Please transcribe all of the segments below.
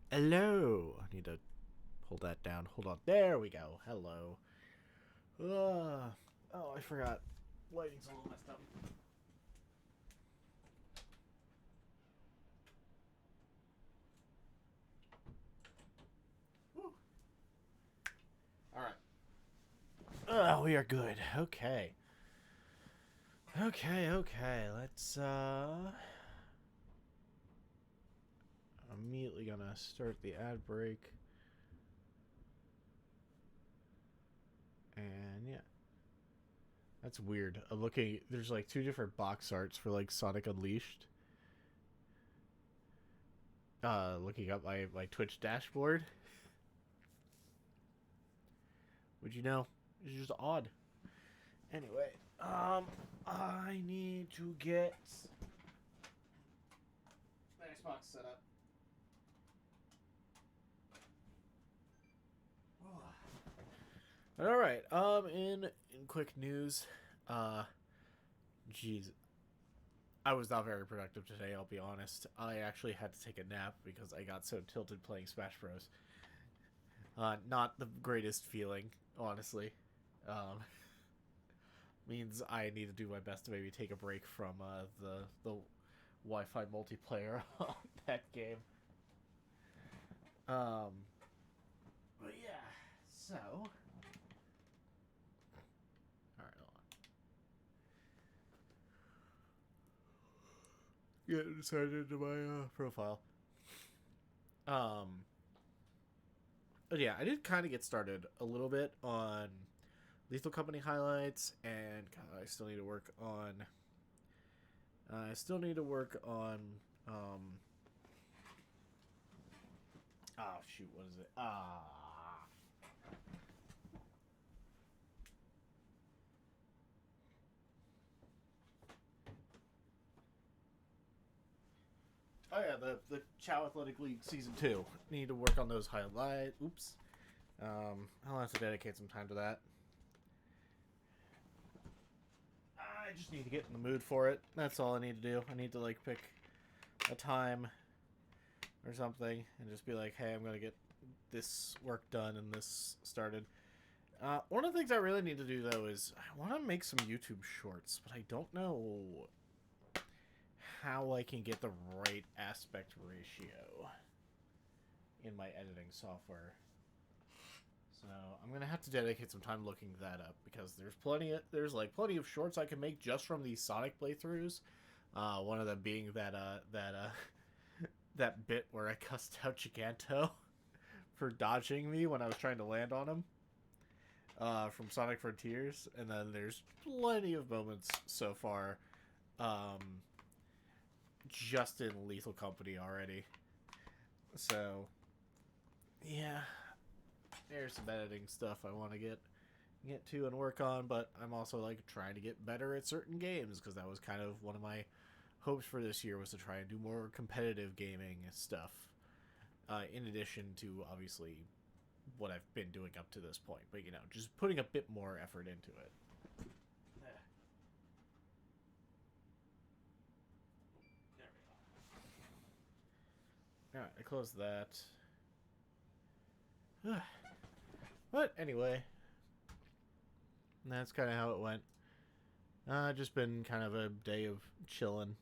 Hello. I need to pull that down. Hold on. There we go. Hello. Oh, I forgot. Lighting's a little messed up. Woo. All right. Oh, we are good. Okay. Okay. Let's immediately gonna start the ad break. And yeah. That's weird. I'm looking, there's like two different box arts for like Sonic Unleashed. Looking up my Twitch dashboard. Would you know? It's just odd. Anyway, I need to get the Xbox set up. All right. In quick news, jeez, I was not very productive today. I'll be honest. I actually had to take a nap because I got so tilted playing Smash Bros. Not the greatest feeling, honestly. Um, means I need to do my best to maybe take a break from the Wi-Fi multiplayer on that game. Um, but yeah, so all right, hold on. Get decided into my profile. Um, but yeah, I did kind of get started a little bit on Lethal Company highlights, and God, I still need to work on. I still need to work on. Oh shoot, what is it? Oh yeah, the Chow Athletic League season 2. Need to work on those highlights. Oops. I'll have to dedicate some time to that. I just need to get in the mood for it. That's all I need to do. I need to like pick a time or something and just be like, hey, I'm gonna get this work done and this started. One of the things I really need to do though is I want to make some YouTube shorts, but I don't know how I can get the right aspect ratio in my editing software. So I'm gonna have to dedicate some time looking that up because there's like plenty of shorts I can make just from these Sonic playthroughs. One of them being that bit where I cussed out Giganto for dodging me when I was trying to land on him from Sonic Frontiers, and then there's plenty of moments so far, just in Lethal Company already. So yeah, there's some editing stuff I want to get to and work on, but I'm also like trying to get better at certain games because that was kind of one of my hopes for this year was to try and do more competitive gaming stuff. In addition to obviously what I've been doing up to this point, but just putting a bit more effort into it. There we go. All right, I closed that. But anyway, that's kind of how it went. Just been kind of a day of chilling.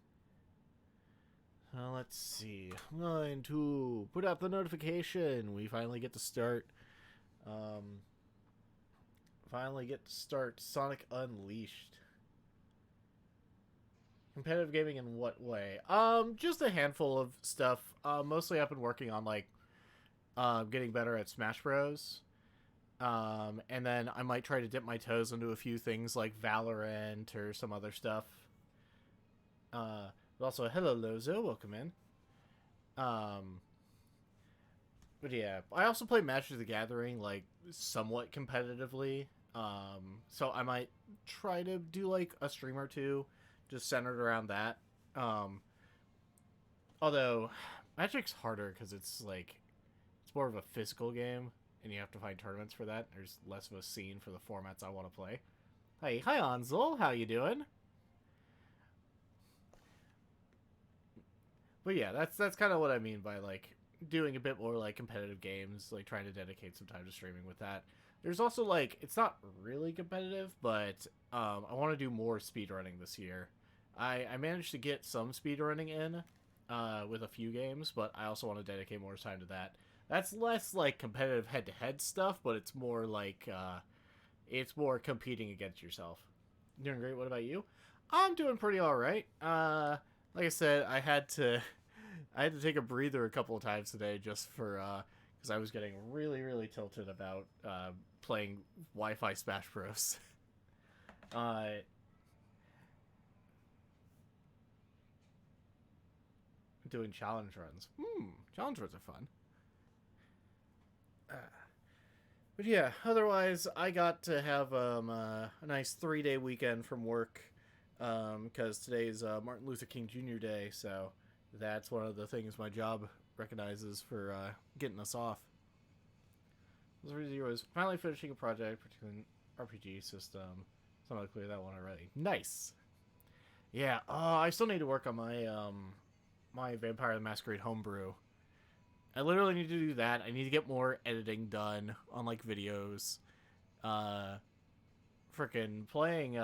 Let's see. I'm going to put out the notification. We finally get to start. Um, finally get to start Sonic Unleashed. Competitive gaming in what way? Just a handful of stuff. Mostly I've been working on like getting better at Smash Bros. And then I might try to dip my toes into a few things like Valorant or some other stuff. But also, hello Lozo, welcome in. Um, but yeah, I also play Magic the Gathering like somewhat competitively. So I might try to do like a stream or two, just centered around that. Um, although Magic's harder because it's more of a physical game, and you have to find tournaments for that. There's less of a scene for the formats I want to play. Hi Ansel, how you doing? But yeah, that's kind of what I mean by like doing a bit more like competitive games, like trying to dedicate some time to streaming with that. There's also like it's not really competitive, but I want to do more speedrunning this year. I managed to get some speedrunning in with a few games, but I also want to dedicate more time to that. That's less like competitive head-to-head stuff, but it's more like it's more competing against yourself. Doing great. What about you? I'm doing pretty all right. Like I said, I had to take a breather a couple of times today just for because I was getting really tilted about playing Wi-Fi Smash Bros. uh, Doing challenge runs. Challenge runs are fun. Uh, but yeah, otherwise I got to have a nice 3-day weekend from work because today's Martin Luther King Jr. Day, so that's one of the things my job recognizes for getting us off. Was finally finishing a project, particularly an RPG system. So I cleared that one already. Nice. Yeah. I still need to work on my my Vampire the Masquerade homebrew. I literally need to do that. I need to get more editing done on like videos. Freaking playing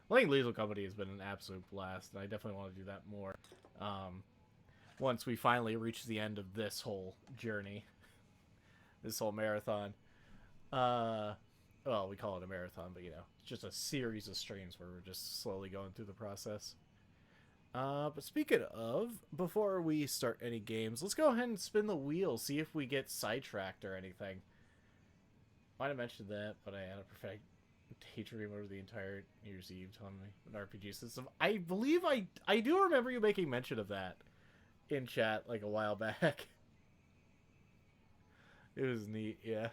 playing Lethal Company has been an absolute blast, and I definitely want to do that more. Once we finally reach the end of this whole journey, this whole marathon. Well, we call it a marathon, but you know, it's just a series of streams where we're just slowly going through the process. But speaking of, before we start any games, let's go ahead and spin the wheel, see if we get sidetracked or anything. Might have mentioned that, but I had a perfect hatred game over the entire New Year's Eve on an RPG system. I believe I do remember you making mention of that in chat like a while back. It was neat, yeah.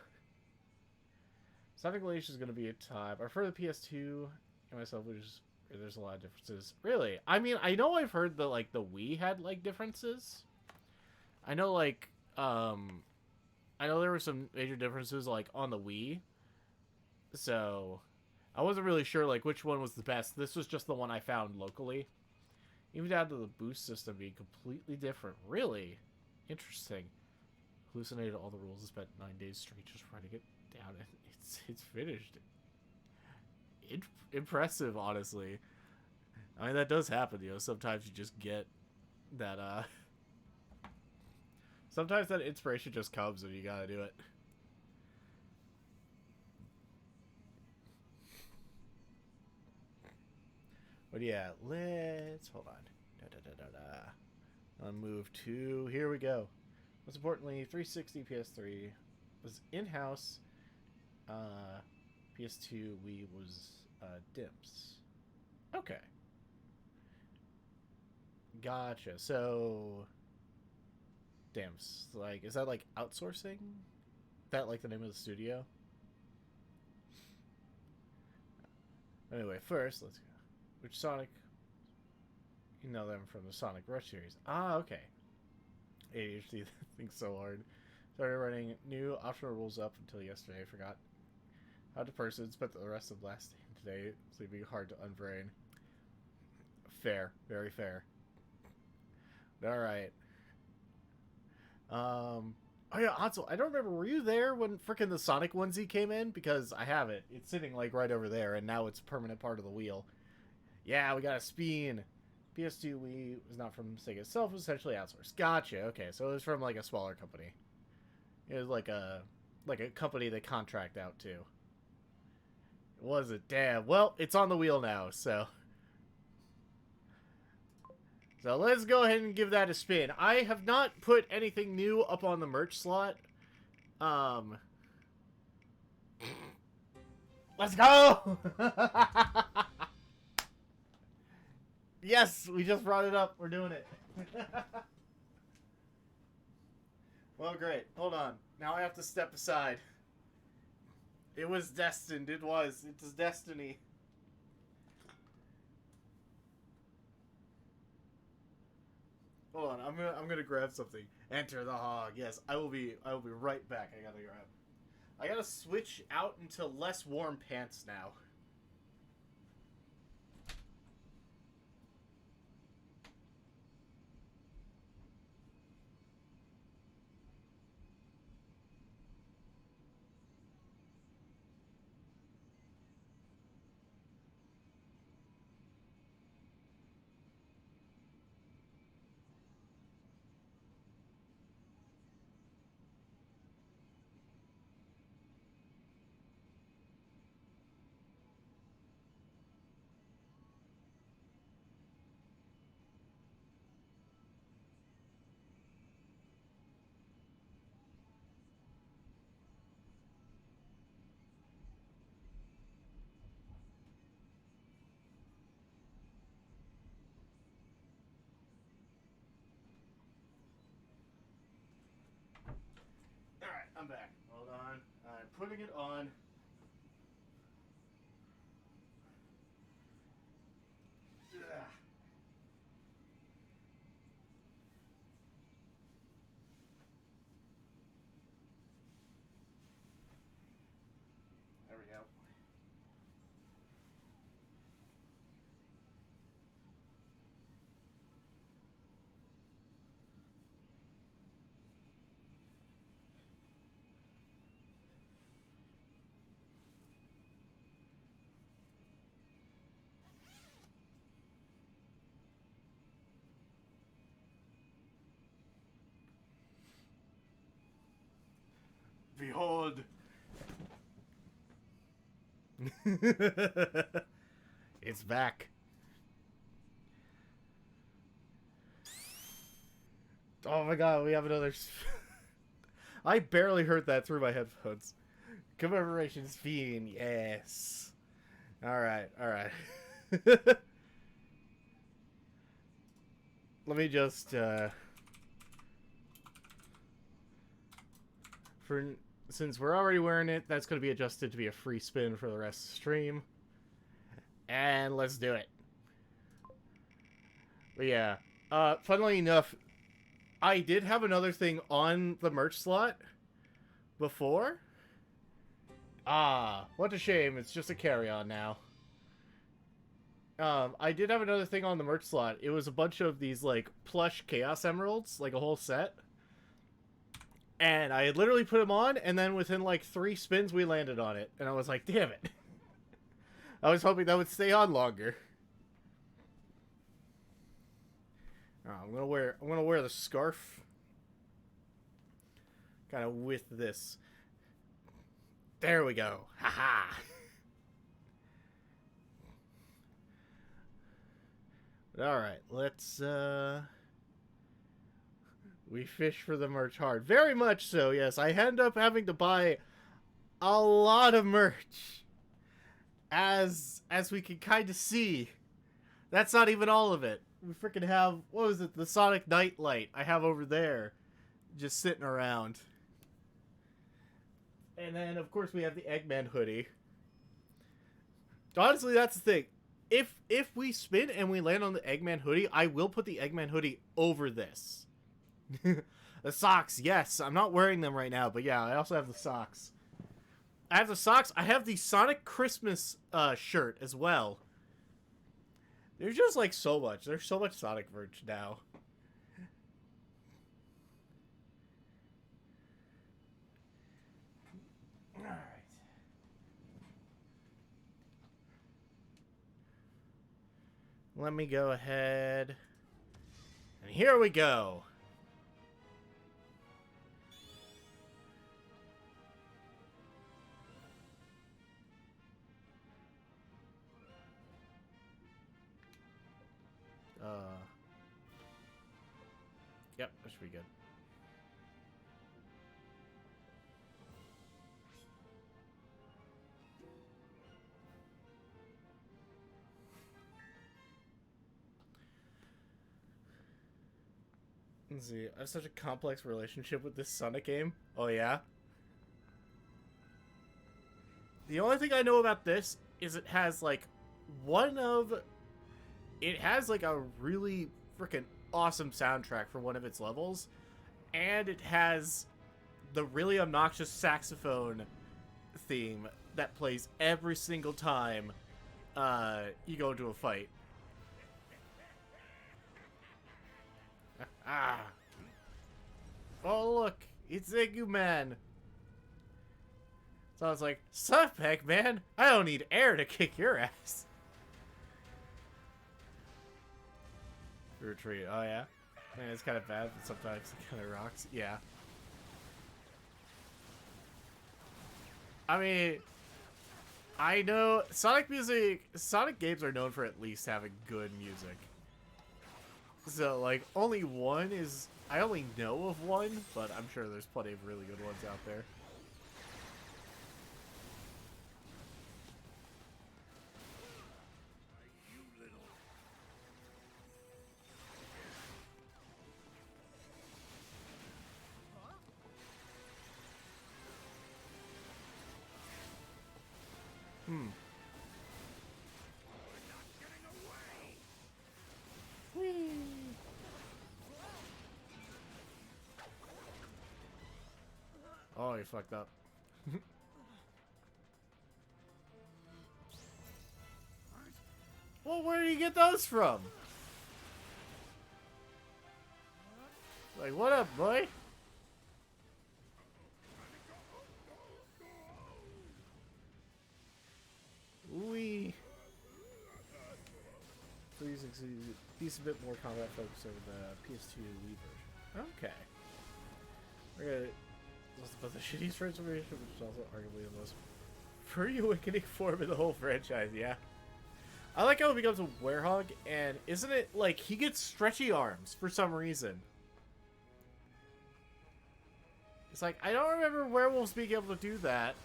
Sonic Metacritic is going to be a tie. I prefer the PS2 and myself, which is there's a lot of differences. Really? I mean, I know I've heard that like the Wii had like differences. I know like I know there were some major differences like on the Wii. So I wasn't really sure like which one was the best. This was just the one I found locally. Even down to the boost system being completely different. Really? Interesting. Hallucinated all the rules and spent 9 days straight just trying to get down, and it's finished. Impressive, honestly. I mean, that does happen, you know. Sometimes you just get that sometimes that inspiration just comes and you gotta do it. But yeah, let's hold on. I'll move to here we go. Most importantly, 360 PS3 was in-house. PS2 Wii was DIMS. Okay. Gotcha. So DIMS, like, is that like outsourcing? Is that like the name of the studio? Anyway, first let's go. Which Sonic? You know them from the Sonic Rush series. Ah, okay. ADHD thinks so hard. Started writing new optional rules up until yesterday. I forgot how to person. Spent the rest of last day today sleeping hard to unbrain. Fair, very fair. All right. Oh yeah, Hansel. I don't remember. Were you there when frickin' the Sonic onesie came in? Because I have it. It's sitting like right over there, and now it's a permanent part of the wheel. Yeah, we got a Speen. PS2 Wii was not from Sega itself. It was essentially outsourced. Gotcha. Okay, so it was from like a smaller company. It was like a company they contract out to. Was it? Damn. Well, it's on the wheel now, so. So let's go ahead and give that a spin. I have not put anything new up on the merch slot. Let's go! Yes, we just brought it up. We're doing it. Well, great. Hold on. Now I have to step aside. It was destined. It was. It is destiny. Hold on. I'm gonna grab something. Enter the hog. Yes, I will be right back. I gotta switch out into less warm pants now. having it on. Ugh. There we go. Behold. It's back. Oh my god, we have another... I barely heard that through my headphones. Commemorations Fiend, yes. Alright, alright. Let me just, since we're already wearing it, that's going to be adjusted to be a free spin for the rest of the stream. And let's do it. But yeah, funnily enough, I did have another thing on the merch slot before. Ah, what a shame. It's just a carry-on now. I did have another thing on the merch slot. It was a bunch of these, like, plush Chaos Emeralds, like a whole set. And I had literally put them on, and then within, like, 3 spins, we landed on it. And I was like, damn it. I was hoping that would stay on longer. Oh, I'm gonna wear the scarf. Kind of with this. There we go. Haha. Alright, let's, we fish for the merch hard. Very much so, yes. I end up having to buy a lot of merch. As we can kind of see. That's not even all of it. We freaking have, what was it, the Sonic Nightlight I have over there. Just sitting around. And then, of course, we have the Eggman hoodie. Honestly, that's the thing. If we spin and we land on the Eggman hoodie, I will put the Eggman hoodie over this. The socks, yes. I'm not wearing them right now, but yeah, I also have the socks. I have the socks. I have the Sonic Christmas shirt as well. There's just, like, so much. There's so much Sonic merch now. Alright. Let me go ahead. And here we go. Yep, that should be good. Let's see. I have such a complex relationship with this Sonic game. Oh, yeah? The only thing I know about this is it has, like, it has, like, a really freaking awesome soundtrack for one of its levels. And it has the really obnoxious saxophone theme that plays every single time you go into a fight. Ah. Oh, look. It's Eggman. So I was like, sup, Eggman? I don't need air to kick your ass. Retreat. Oh, yeah? Man, it's kind of bad, but sometimes it kind of rocks. Yeah. I mean, I know Sonic games are known for at least having good music. So, like, I only know of one, but I'm sure there's plenty of really good ones out there. Oh, he fucked up. Well, where did you get those from? Like, what up, boy? Wee. Please a bit more combat focus over the PS2 Wii version. Okay. We're gonna. This is about the shittiest transformation, which is also arguably the most free awakening form in the whole franchise. Yeah. I like how it becomes a Werehog, and isn't it like he gets stretchy arms for some reason? It's like, I don't remember werewolves being able to do that.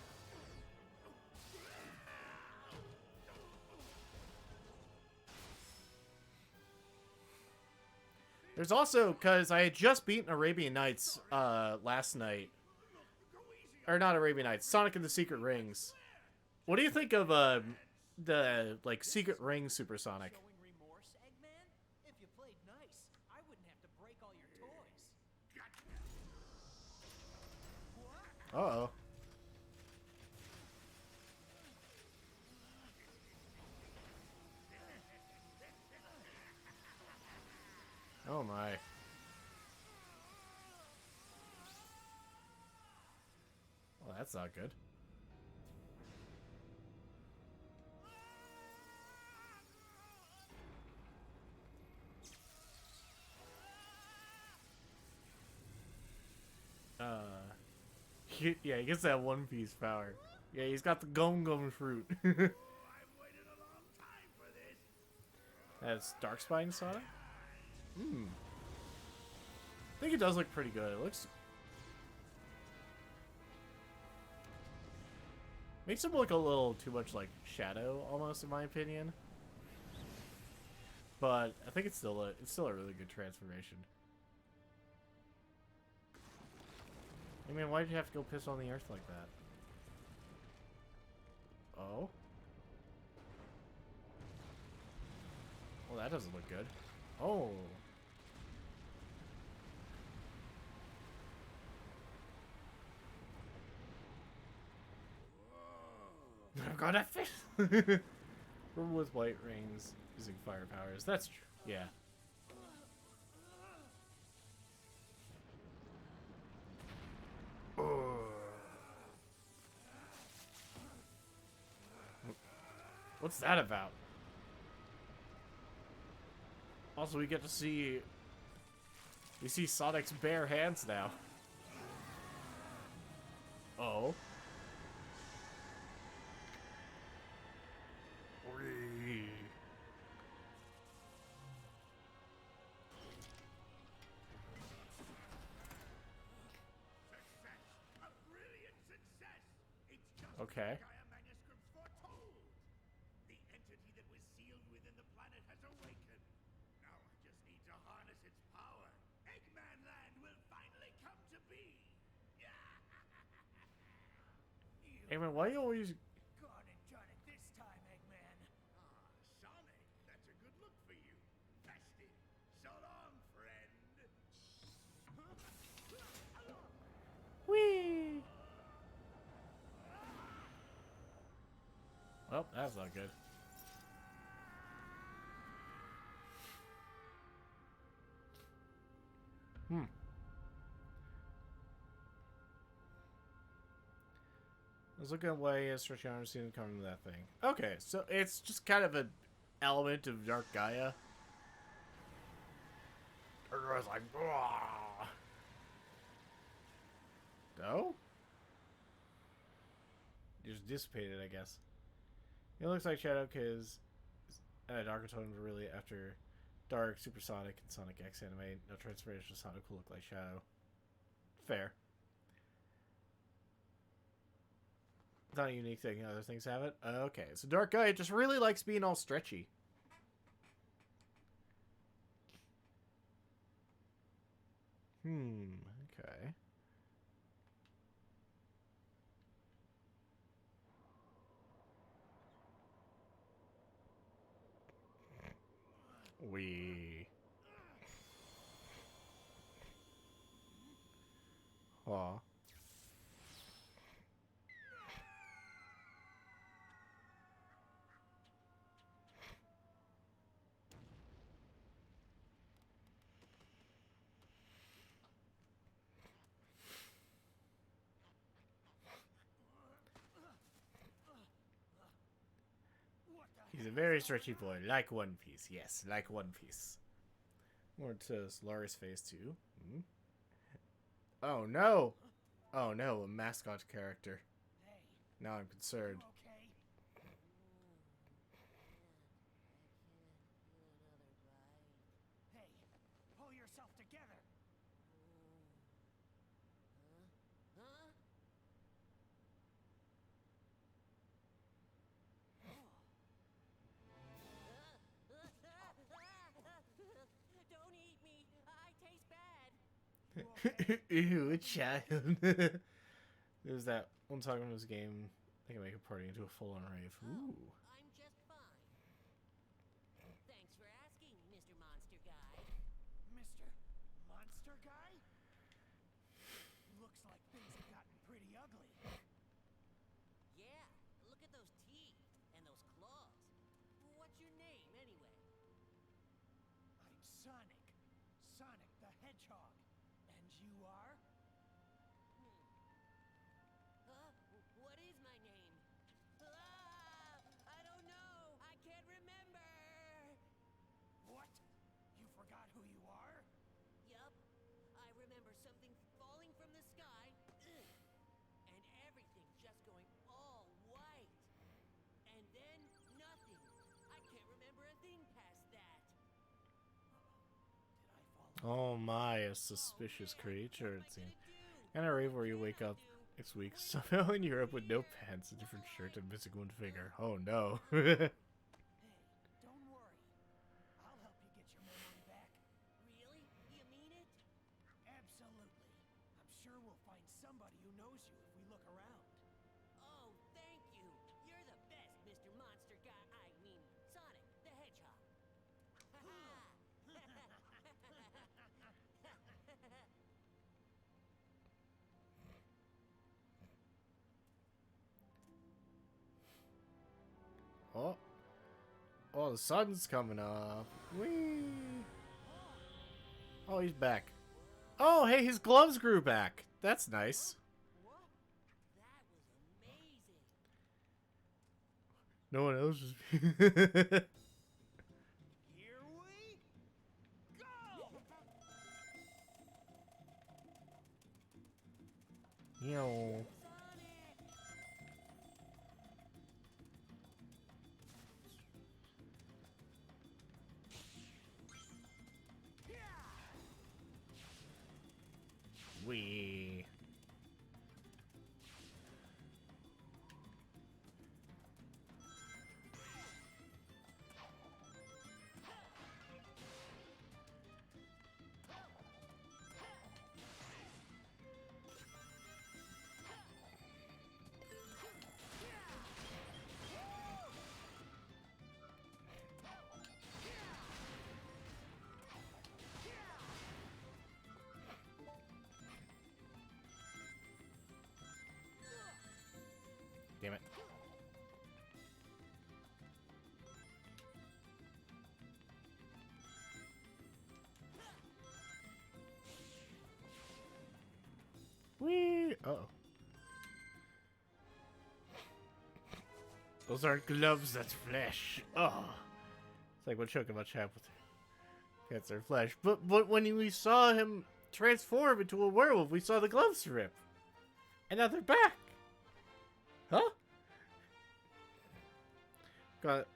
There's also, because I had just beaten Arabian Nights last night. Or not Arabian Nights, Sonic and the Secret Rings. What do you think of the, like, Secret Ring Supersonic? Uh-oh. Oh my. Well, that's not good. Yeah, he gets that One Piece power. Yeah, he's got the gum fruit. That's Darkspine Sonic? Hmm. I think it does look pretty good. It looks... Makes him look a little too much like Shadow, almost, in my opinion. But I think it's still a really good transformation. I mean, why did you have to go piss on the earth like that? Oh? Well, that doesn't look good. Oh. I'm gonna fish. Remember with white rings using fire powers. That's true. Yeah. What's that about? Also, we get to see... We see Sonic's bare hands now. Oh. Whee. Okay. The entity that was sealed within the planet has awakened. Now I just need to harness its power. Eggman Land will finally come to be. Eggman, why you always... Gone and done it this time, Eggman. Ah, Sonic, that's a good look for you. Festive. So long, friend. Whee! Well, that's not good. Hmm. I was looking away as stretching arms seemed to come to that thing. Okay, so it's just kind of an element of Dark Gaia. Everyone's like, "Wah." No? Just dissipated, I guess. It looks like Shadow because Dark Tone were really after Dark, Supersonic, and Sonic X anime. No transformation of Sonic will look like Shadow. Fair. Not a unique thing. Other things have it. Okay, so Dark Gaia just really likes being all stretchy. Okay. Aw. He's a very stretchy boy, like One Piece. Yes, like One Piece. More to Lara's face too. Hmm? Oh no! Oh no, a mascot character. Hey, Now I'm concerned. you okay? Hey, pull yourself together. Don't eat me. I taste bad. Ew, a child. There's that one time in this game. They can make a party into a full-on rave. Ooh. I'm just fine. Thanks for asking, Mr. Monster Guy. Mr. Monster Guy? Looks like things have gotten pretty ugly. Yeah, look at those teeth and those claws. What's your name, anyway? I'm Sonic. Sonic the Hedgehog. And you are? What is my name? I don't know. I can't remember. What? You forgot who you are? Yup. I remember something falling from the sky. And everything just going all white. And then nothing. I can't remember a thing past that. Did I fall? Oh my, a suspicious creature, it seems. Kind of rave where you wake up next week, somehow in Europe with no pants, a different shirt, and missing one finger. Oh no. Hey, don't worry. I'll help you get your memory back. Really? You mean it? Absolutely. I'm sure we'll find somebody who knows you if we look around. Oh, thank you. You're the best, Mr. Monster Guy. I mean, Sonic the Hedgehog. Oh. Oh, the sun's coming up. Whee! Oh, he's back. Oh, hey, his gloves grew back. That's nice. What? That was amazing. No one else is... Here we go! Yo. Wee. Damn it. Wee. Uh-oh. Those aren't gloves, that's flesh. Oh. It's like what Chocobo Chap with cats are flesh. But when we saw him transform into a werewolf, we saw the gloves rip. And now they're back. Huh? Got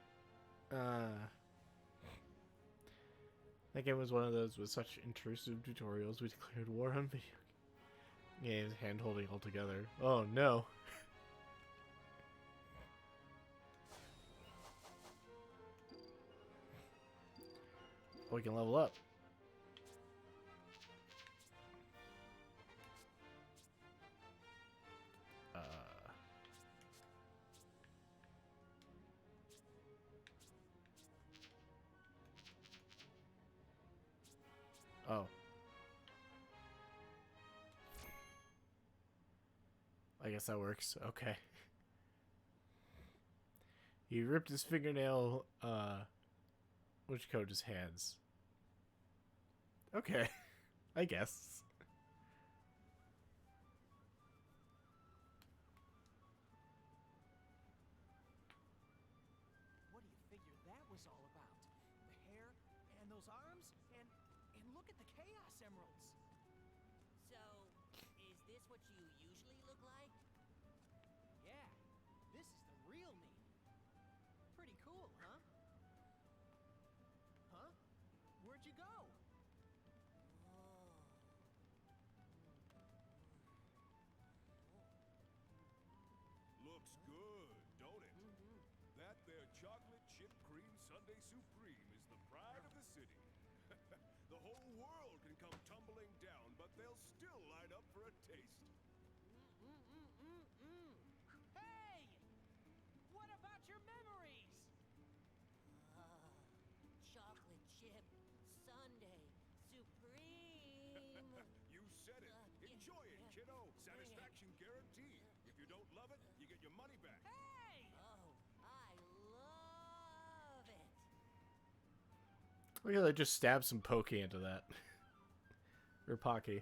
that game was one of those with such intrusive tutorials we declared war on video games hand holding altogether. Oh no. We can level up. Oh. I guess that works. Okay. He ripped his fingernail, which coat his hands. Okay. I guess. What do you was all about. The hair, and those arms, and look at the Chaos Emeralds. So, is this what you usually look like? Yeah, this is the real me. Pretty cool, huh? Huh? Where'd you go? Looks good, don't it? That there chocolate chip cream sundae supreme is the pride of the city. The whole world can come tumbling down, but they'll still line up for a taste. Hey! What about your memories? Chocolate chip sundae supreme. You said it. Enjoy it, kiddo. Satisfaction guaranteed. If you don't love it, you get your money back. Hey! Oh, I love it. Look how they just stab some poke into that. Or pocky.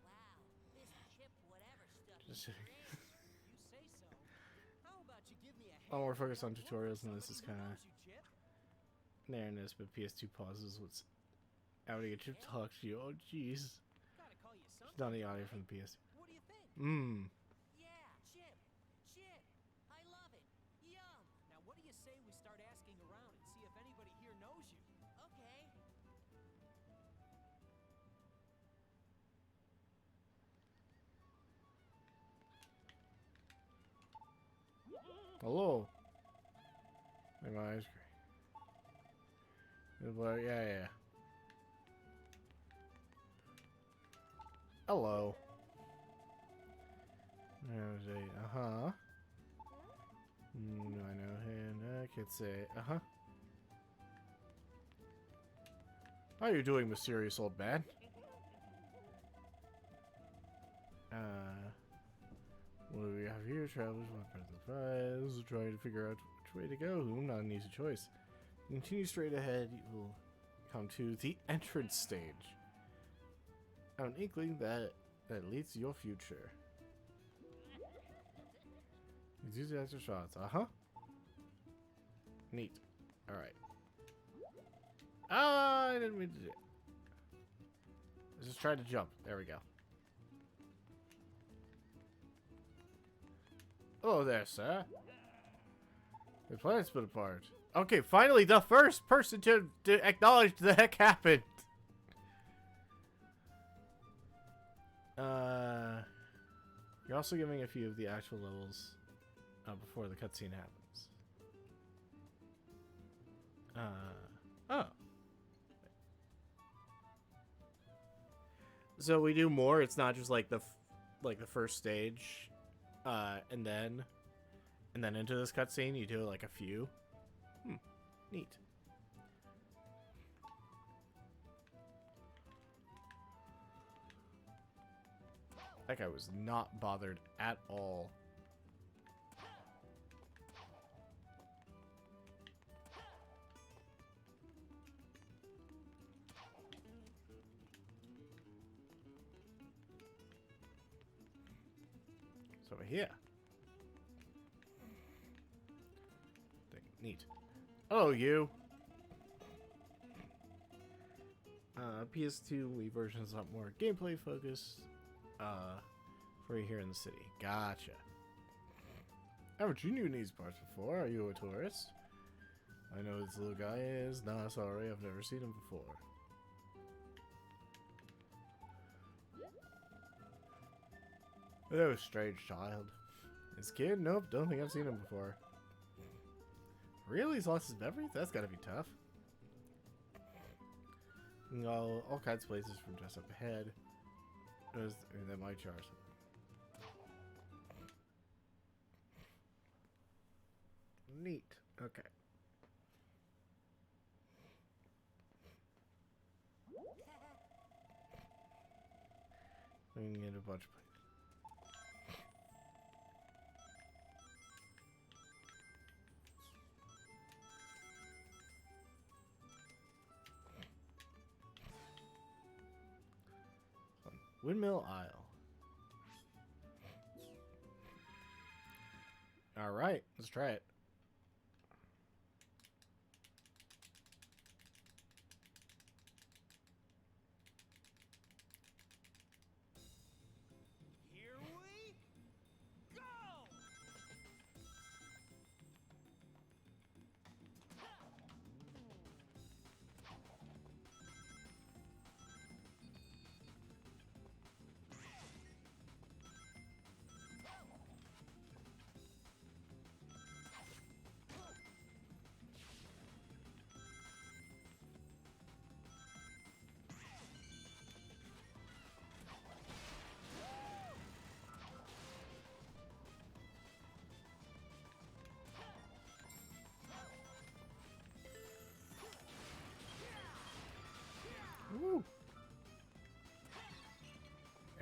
Wow, this chip whatever stuff Just is kidding. great. You say so. How about you give me a hand? Oh, we're focused on Look for tutorials, and this is somebody who kind of knows you, Chip. narrowness, but PS2 pauses what's out to get you to talk to you. Oh, jeez. Gotta call you It's something. not the audio from the PS. What do you think? Yeah, chip, I love it. Yum. Now, what do you say we start asking around and see if anybody here knows you? Okay. Hello. Make my eyes gray. Well, yeah. Hello. There's a uh-huh. I know him. I could say uh-huh. How are you doing, mysterious old man? What do we have here? Travelers, one part of the files. Trying to figure out which way to go. Not an easy choice. Continue straight ahead. You will come to the entrance stage. An inkling that leads to your future. Use the extra shots. Uh-huh. Neat. Alright. Ah, I didn't mean to do it. I just tried to jump. There we go. Hello there, sir. The planet's split apart. Okay, finally the first person to acknowledge the heck happened. You're also giving a few of the actual levels before the cutscene happens. Oh. So we do more. It's not just like the first stage, and then into this cutscene. You do like a few. Neat. That guy was not bothered at all. So here. Neat. Oh, you. PS2 Wii version is a lot more gameplay focused. For you here in the city. Gotcha. Haven't you seen these parts before? Are you a tourist? I know who this little guy is. Nah, sorry, I've never seen him before. Oh, strange child. This kid? Nope, don't think I've seen him before. Really? He's lost his memory? That's gotta be tough. No, all kinds of places from just up ahead. That might charge. Neat. Okay. We can get a bunch of places. Windmill Isle. Alright, let's try it.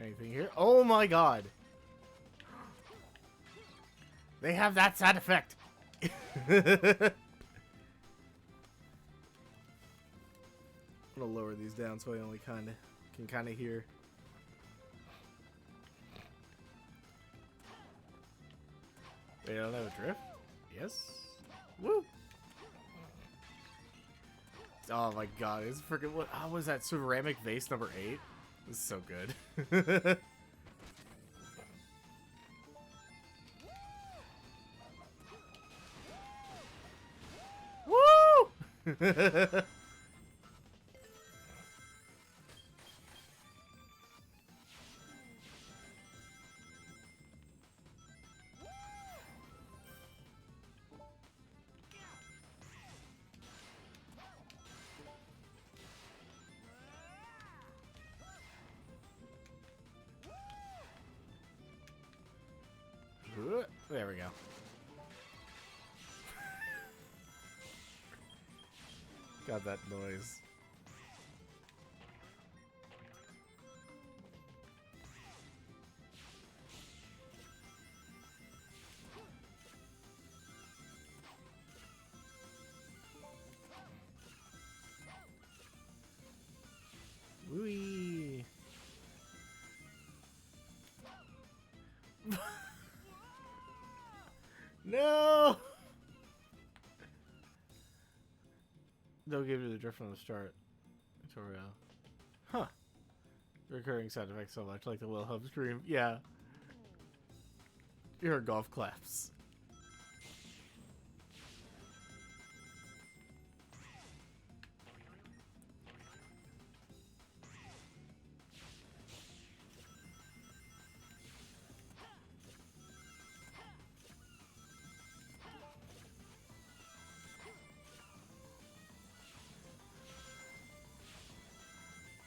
Anything here? Oh my god! They have that sound effect! I'm gonna lower these down so I only can kind of hear. Wait, I don't have a drift? Yes? Woo! Oh my god, it's freaking what? How was that? Ceramic vase number 8? This is so good. Woo! There we go. Got that noise. Wee. No! They'll give you the drift from the start. Tutorial. Huh. Recurring sound effects so much, like the little hub scream. Yeah. You heard golf claps.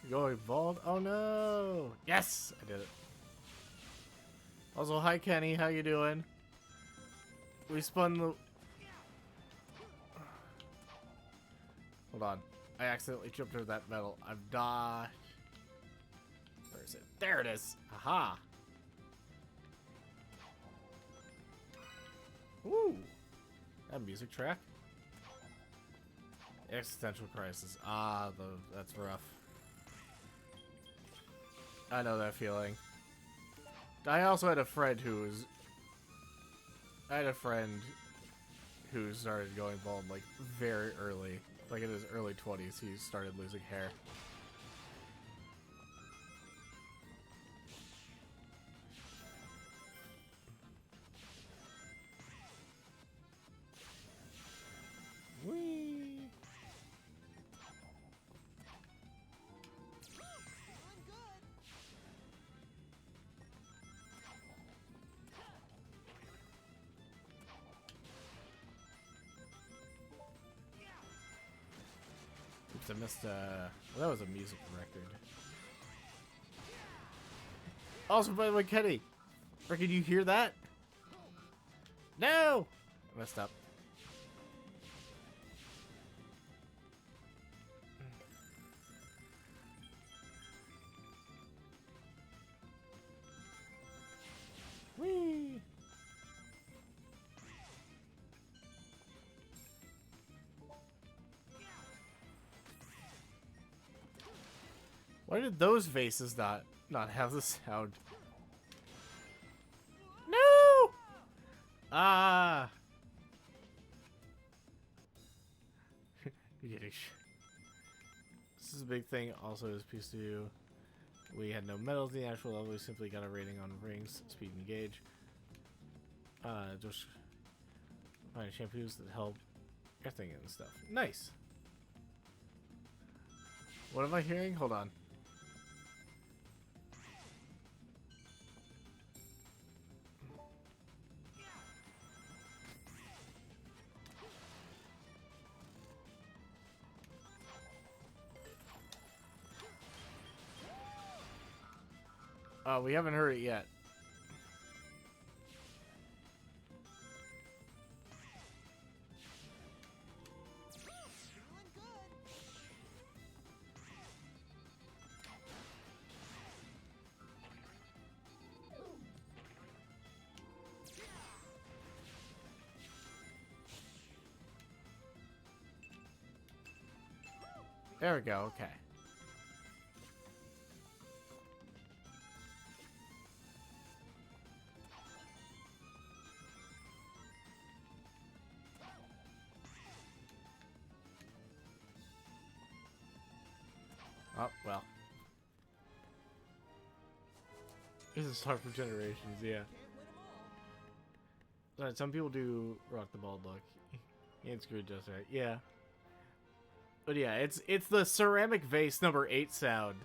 Going bald? Oh no! Yes! I did it. Also, hi Kenny, how you doing? We spun the... Hold on. I accidentally jumped over that metal. I've died. Where is it? There it is! Aha! Woo! That music track? Existential crisis. Ah, that's rough. I know that feeling. I also had a friend who started going bald like very early. Like in his early 20s, he started losing hair. Whee! Oops, I missed, well, that was a music record. Also, by the way, Kenny, can you hear that? No! I messed up. Whee! Why did those vases not have the sound? No! Ah! This is a big thing. Also, as PS2, we had no medals in the actual level. We simply got a rating on rings, speed, and gauge. Just find shampoos that help everything and stuff. Nice. What am I hearing? Hold on. We haven't heard it yet. There we go, okay. Oh, well. This is hard for generations, yeah. Can't win 'em all. Some people do rock the bald look. He ain't screwed just right. Yeah. But yeah, it's the ceramic vase number 8 sound.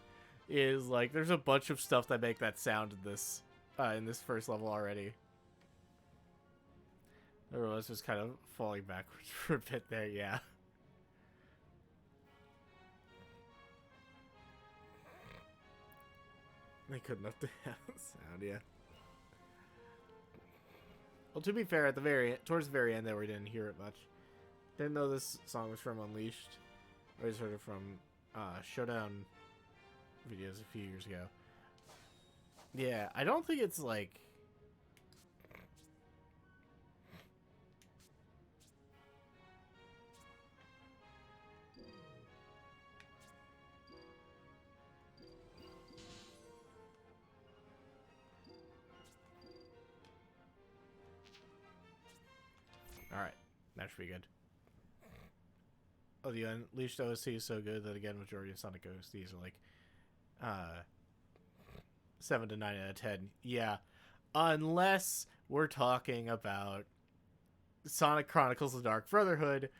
Is like there's a bunch of stuff that make that sound in this first level already. I was just kind of falling backwards for a bit there, yeah. They couldn't have the sound, yeah. Well, to be fair, at the towards the very end there, we didn't hear it much. Didn't know this song was from Unleashed. I just heard it from Showdown videos a few years ago. Yeah, I don't think it's like... Alright, that should be good. Oh, the Unleashed OST is so good that, again, majority of Sonic OSTs are like 7 to 9 out of 10. Yeah, unless we're talking about Sonic Chronicles of Dark Brotherhood,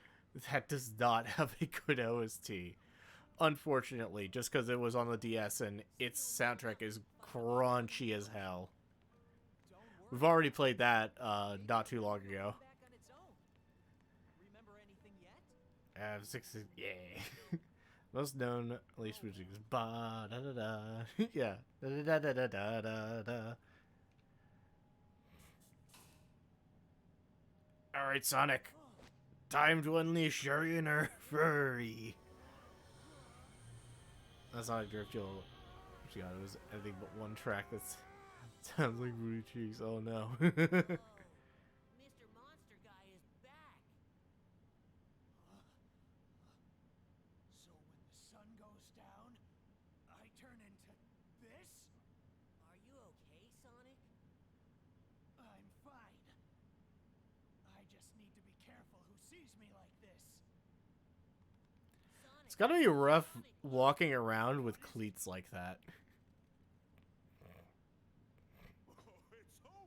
that does not have a good OST. Unfortunately, just because it was on the DS and its soundtrack is crunchy as hell. Don't worry. We've already played that not too long ago. Back on its own. Remember anything yet? 6, yeah. Most known Unleashed music is ba da da da. Yeah. Da da da da da da da. Alright, Sonic. Time to unleash your inner furry. That's not a drift you'll... God, it was anything but one track that sounds like Booty Cheeks. Oh no. Mr. Monster Guy is back. So when the sun goes down, I turn into this? Are you okay, Sonic? I'm fine. I just need to be careful who sees me like this. Sonic, It's gotta be rough Sonic, walking around with cleats like that. Oh, it's hopeless. The whole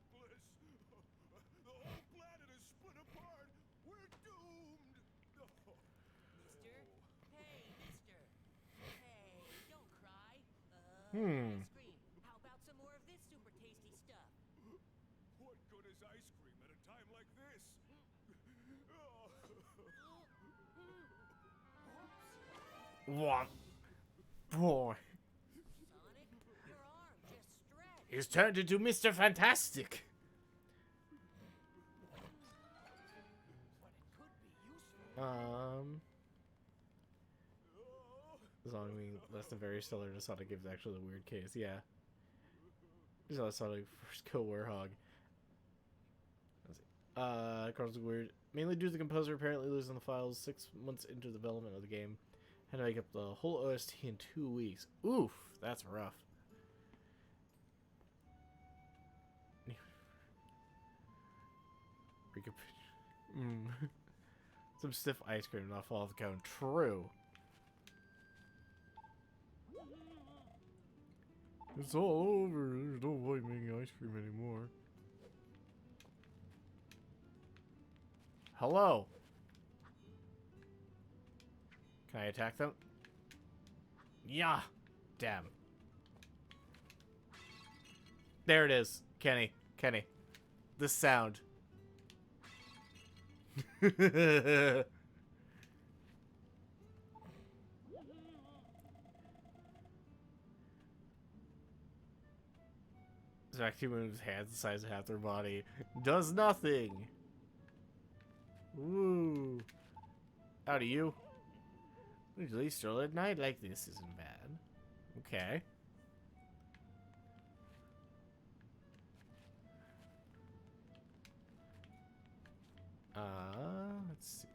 planet is split apart. We're doomed. Oh. Mister? Hey, mister. Hey, don't cry. Hmm. Ice cream. How about some more of this super tasty stuff? What good is ice cream at a time like this? What? Boy. Sonic, your arm just stretched. He's turned into Mr. Fantastic. But it could be useful. Sonic being less than very stellar to Sonic gives actually a weird case, yeah. This is how Sonic first kill Werehog. Carl's weird. Mainly due to the composer apparently losing the files 6 months into the development of the game. Had to make up the whole OST in 2 weeks. Oof, that's rough. Some stiff ice cream not fall off the cone. True. It's all over. There's no point making ice cream anymore. Hello. Can I attack them? Yeah. Damn. There it is. Kenny. Kenny. The sound. Zack moves hands the size of half their body. Does nothing. Woo. Howdy, you. Usually stroll at night like this isn't bad. Okay. Let's see.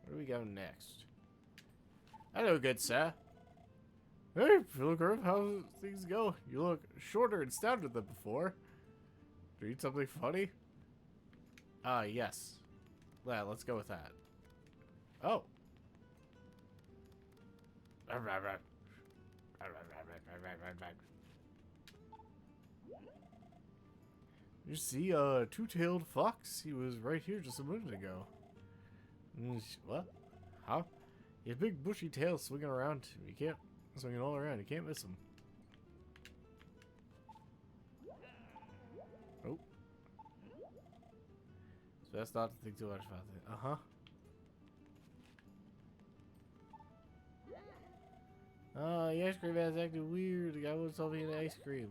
Where do we go next? Hello, good sir. Hey, Pilgrim, how things go? You look shorter and stouter than before. Do you eat something funny? Yes. Yeah, let's go with that. Oh. You see a two-tailed fox? He was right here just a minute ago. What? Huh? He has a big bushy tail swinging around. You can't swing it all around. You can't miss him. Oh. It's best not to think too much about it. Uh-huh. The ice cream man's acting weird. The guy wants to me an ice cream.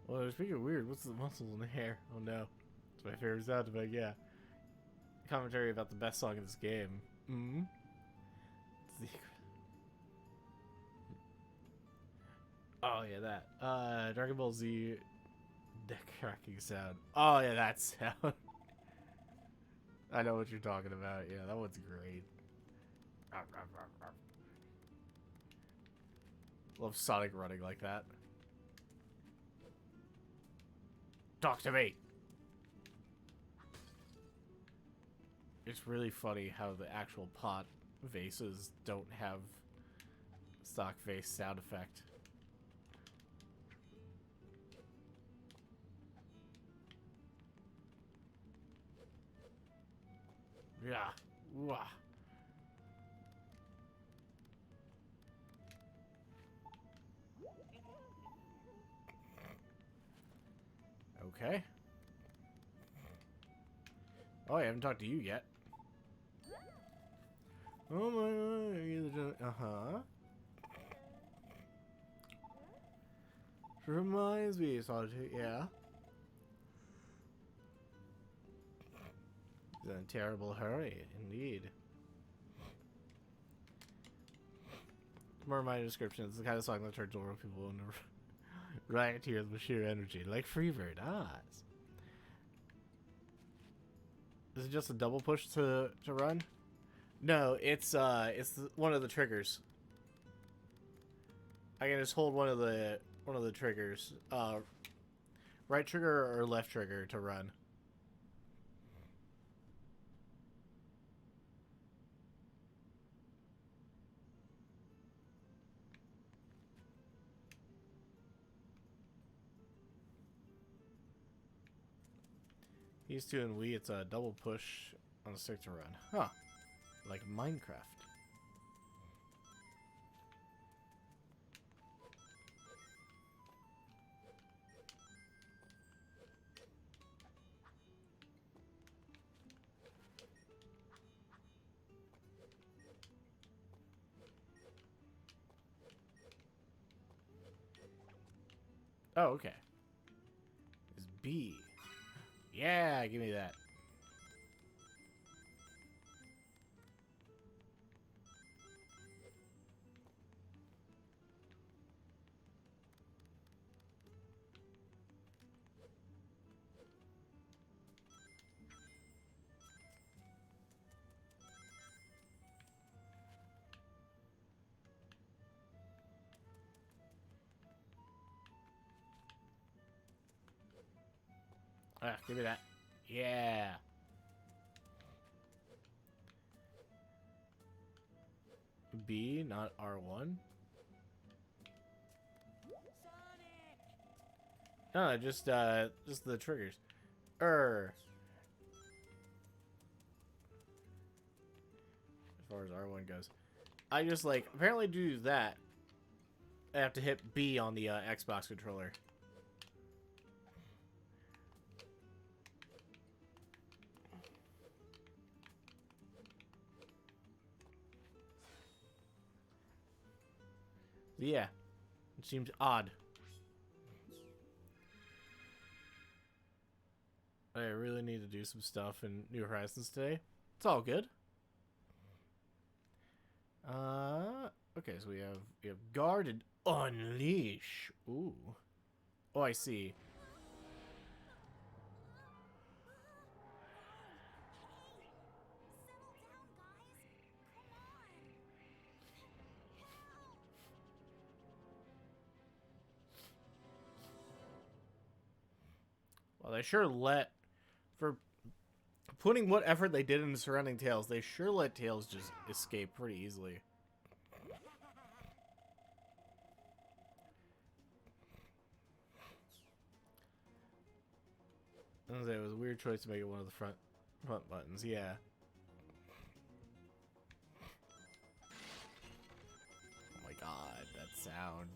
Well, speaking of weird, what's the muscles in the hair? Oh no. It's my favorite sound effect, yeah. Commentary about the best song in this game. Mm-hmm. Oh yeah, that. Dragon Ball Z deck cracking sound. Oh yeah, that sound. I know what you're talking about. Yeah, that one's great. Love Sonic running like that. Talk to me! It's really funny how the actual pot vases don't have stock vase sound effect. Yeah. Wah. Okay. Oh, I haven't talked to you yet. Oh my. Uh-huh. Reminds me, Solitude. Yeah. He's in a terrible hurry, indeed. More of my description. It's the kind of song that turns over people into rioters with sheer energy, like Freebird. Is it just a double push to run? No, it's one of the triggers. I can just hold one of the triggers. Right trigger or left trigger to run. These two and Wii, it's a double push on a stick to run. Huh. Like Minecraft. Oh, okay. Is B. Yeah, give me that. Give me that. Yeah. B, not R1. No, just the triggers. As far as R1 goes. I just like apparently to do that I have to hit B on the Xbox controller. Yeah. It seems odd. I really need to do some stuff in New Horizons today. It's all good. Okay, so we have guard and unleash. Ooh. Oh, I see. Well, they sure let, for putting what effort they did into surrounding Tails, they sure let Tails just escape pretty easily. I was gonna say, it was a weird choice to make it one of the front buttons, yeah. Oh my god, that sound.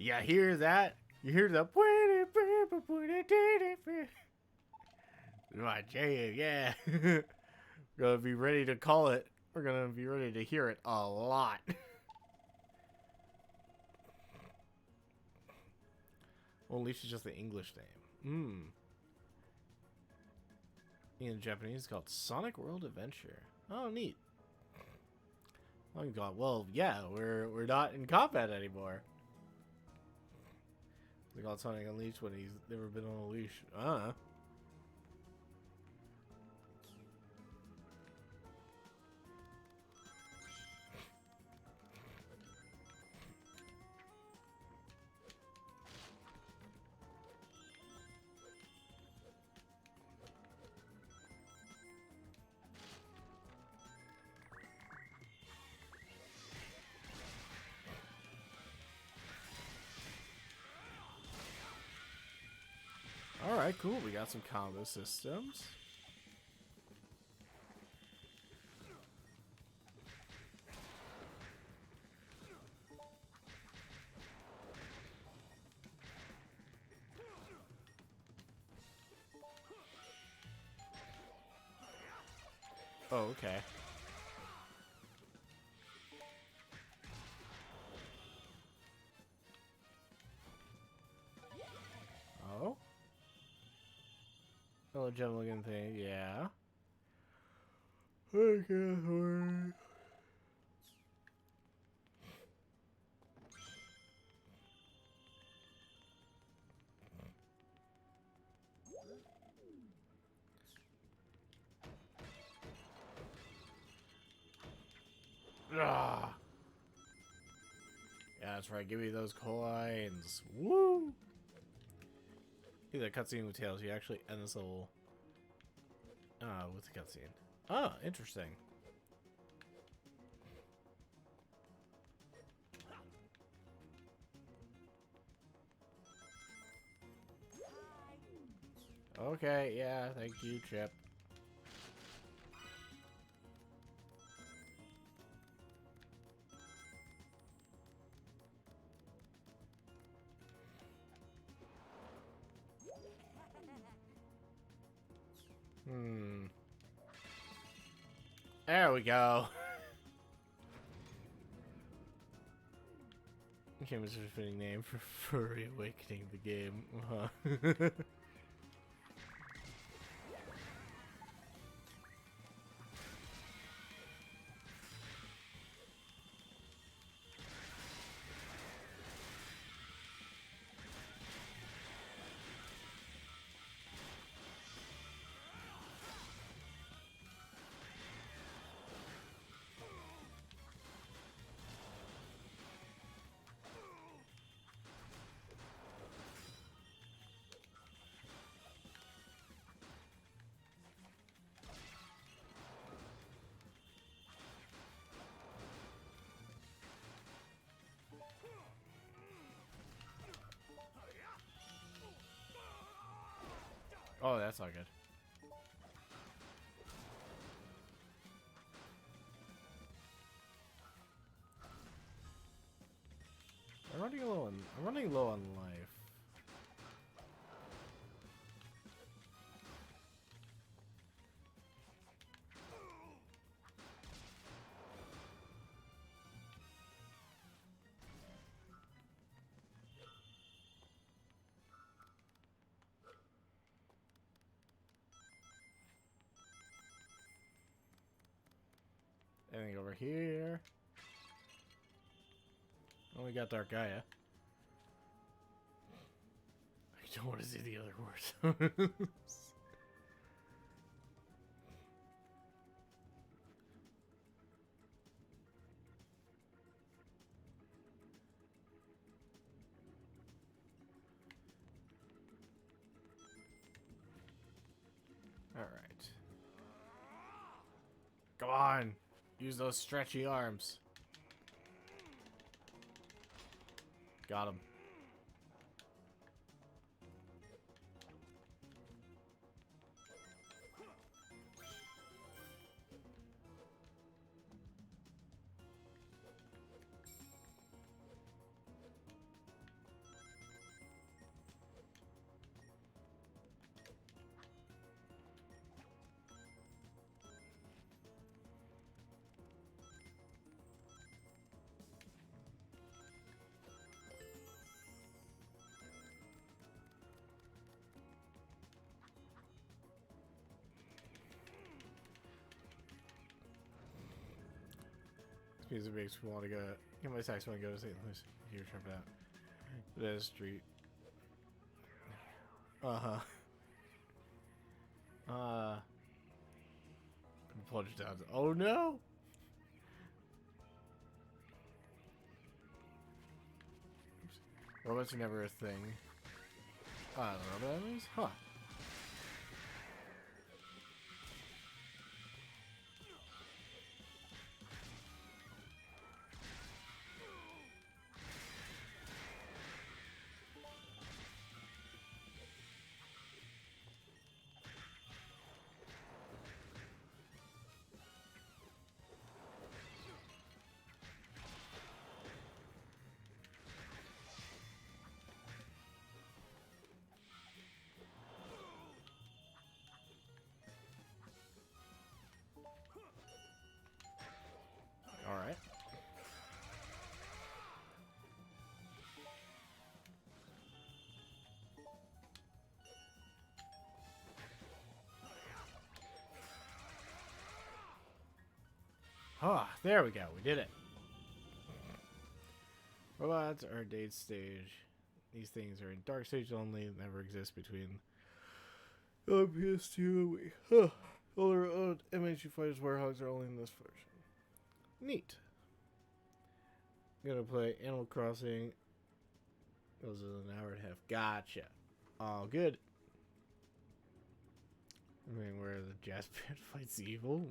You hear that? You hear the my jam, yeah. We're gonna be ready to call it. We're gonna be ready to hear it a lot. Well, at least it's just the English name. In Japanese, it's called Sonic World Adventure. Oh, neat. Oh god, well, yeah, we're not in combat anymore. They call it Sonic Unleashed when he's never been on a leash. Alright, cool. We got some combo systems. Oh, okay. Oh? Hello, gem looking thing, yeah. Okay, alright. Ah. Yeah, that's right. Give me those coins. Woo! See that cutscene with Tails. You actually end this level. With the cutscene. Oh, interesting. Okay, yeah, thank you, Chip. There we go. Game is a fitting name for reawakening the game. Oh, that's not good. I'm running low on life. Anything over here? Oh, we got Dark Gaia. I don't want to see the other words. Alright. Come on! Use those stretchy arms. Got him. Music makes me want to go. Get my sax want to go to St. Louis. Here, trip out. That is street. Plunge down. Oh no! Robots are never a thing. I don't know what that means. Huh. Alright. Ah, there we go. We did it. Robots are date stage. These things are in dark stage only. Never exist between PS2 and Wii. Huh. Older MHU fighters, Werehogs are only in this version. Neat. I'm gonna play Animal Crossing. This is an hour and a half. Gotcha. All good. I mean, where the jazz band fights evil.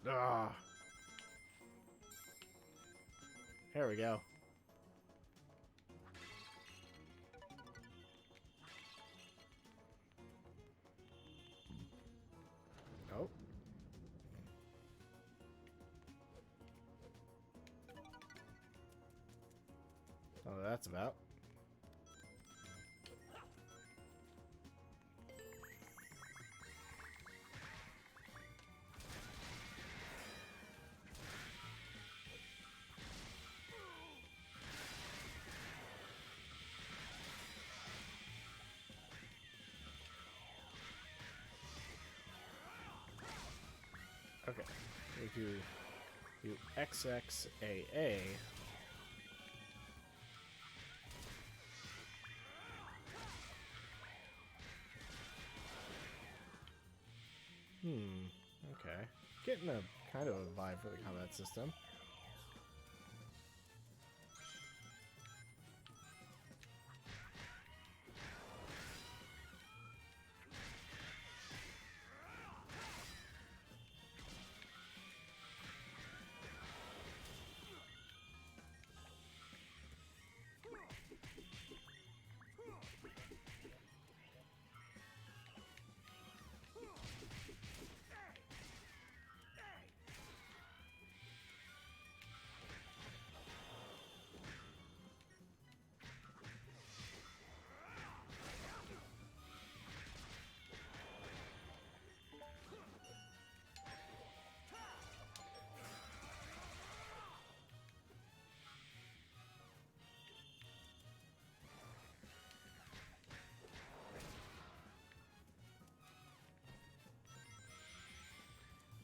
Ah. There we go. Oh. Oh, that's about. Okay, if you do XXAA, okay, getting a kind of a vibe for the combat system.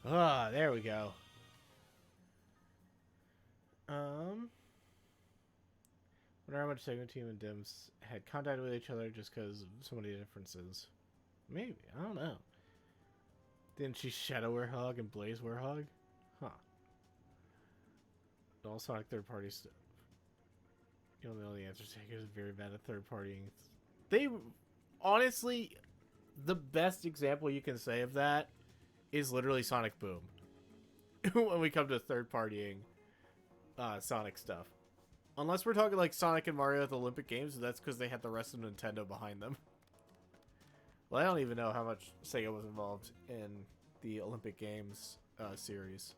Ah, there we go. Wonder how much Segment Team and Dims had contact with each other just because of so many differences. Maybe, I don't know. Didn't she Shadow Werehog and Blaze Werehog? Huh. All Sonic third-party stuff. You don't know the answer. Sega is very bad at third partying. They, honestly, the best example you can say of that is literally Sonic Boom. When we come to third partying Sonic stuff. Unless we're talking like Sonic and Mario at the Olympic Games, that's because they had the rest of Nintendo behind them. Well, I don't even know how much Sega was involved in the Olympic Games series.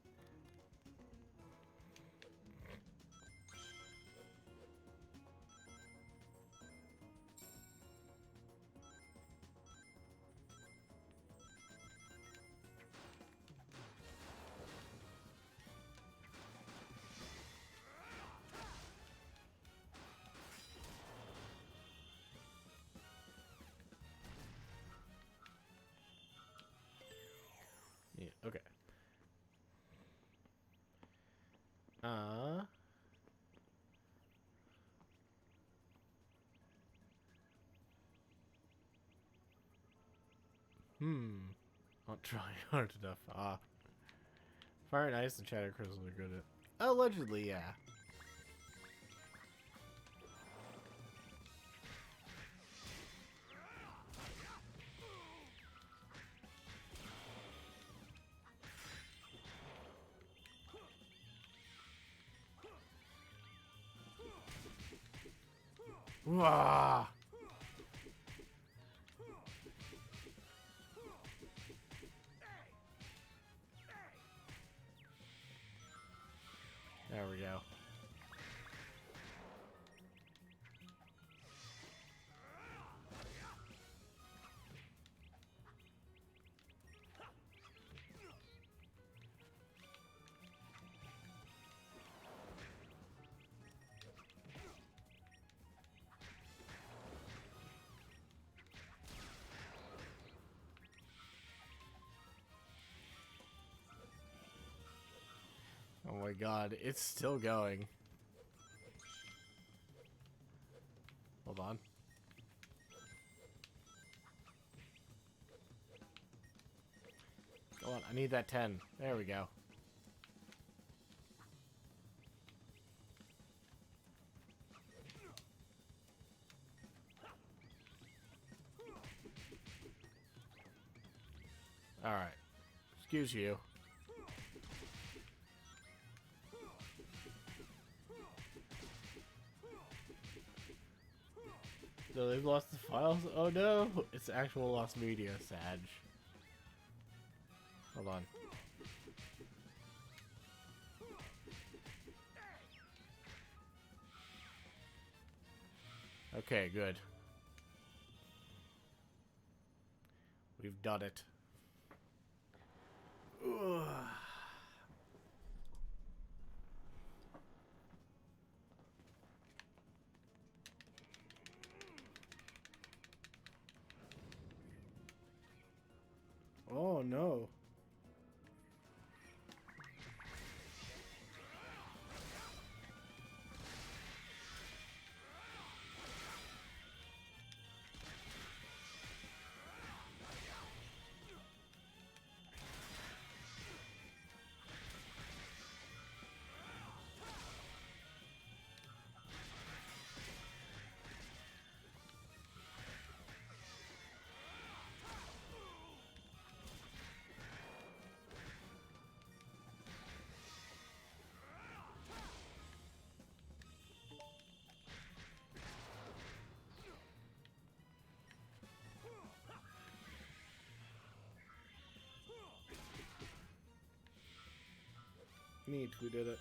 Yeah, okay. Not trying hard enough. Fire and Ice and Shadow Crystal are good at. Allegedly, yeah. Wah! There we go. Oh my god, it's still going. Hold on. Go on, I need that 10. There we go. Alright. Excuse you. So they've lost the files? Oh no! It's actual lost media, Sag. Hold on. Okay, good. We've done it. Ugh. Oh no. Neat, we did it.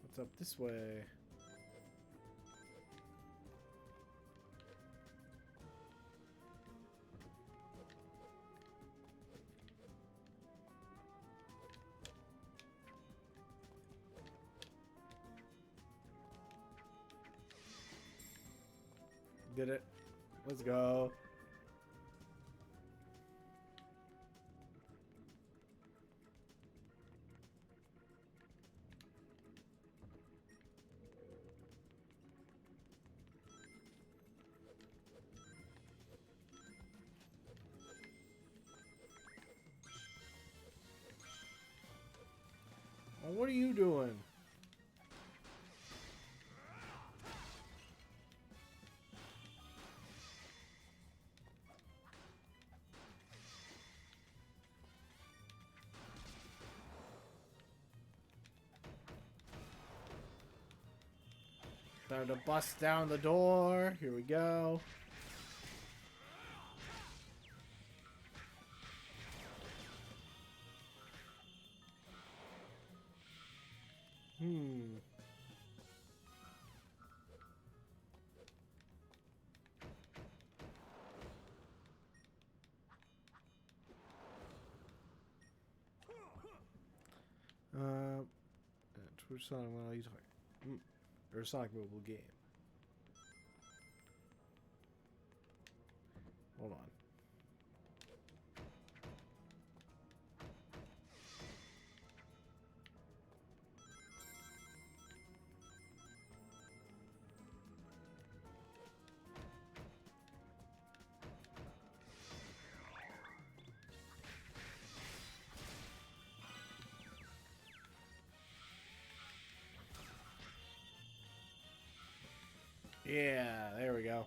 What's up this way? Did it. Let's go. Oh, what are you doing? Time to bust down the door. Here we go. Which Sonic one are you talking? Or Sonic mobile game? Hold on. Yeah, there we go.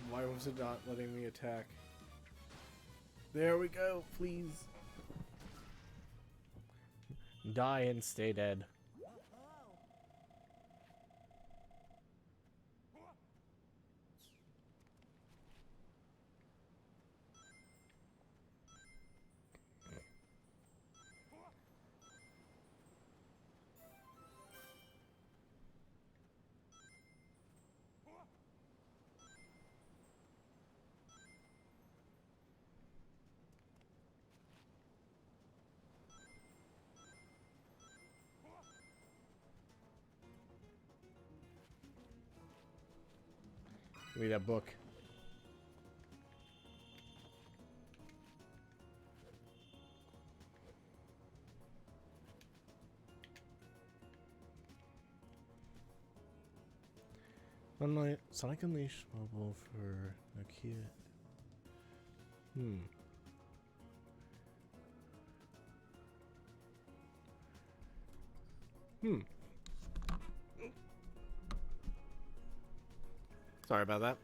Why was it not letting me attack? There we go, please. Die and stay dead. Give me that book. Unlike Sonic Unleashed mobile for Nokia. Sorry about that.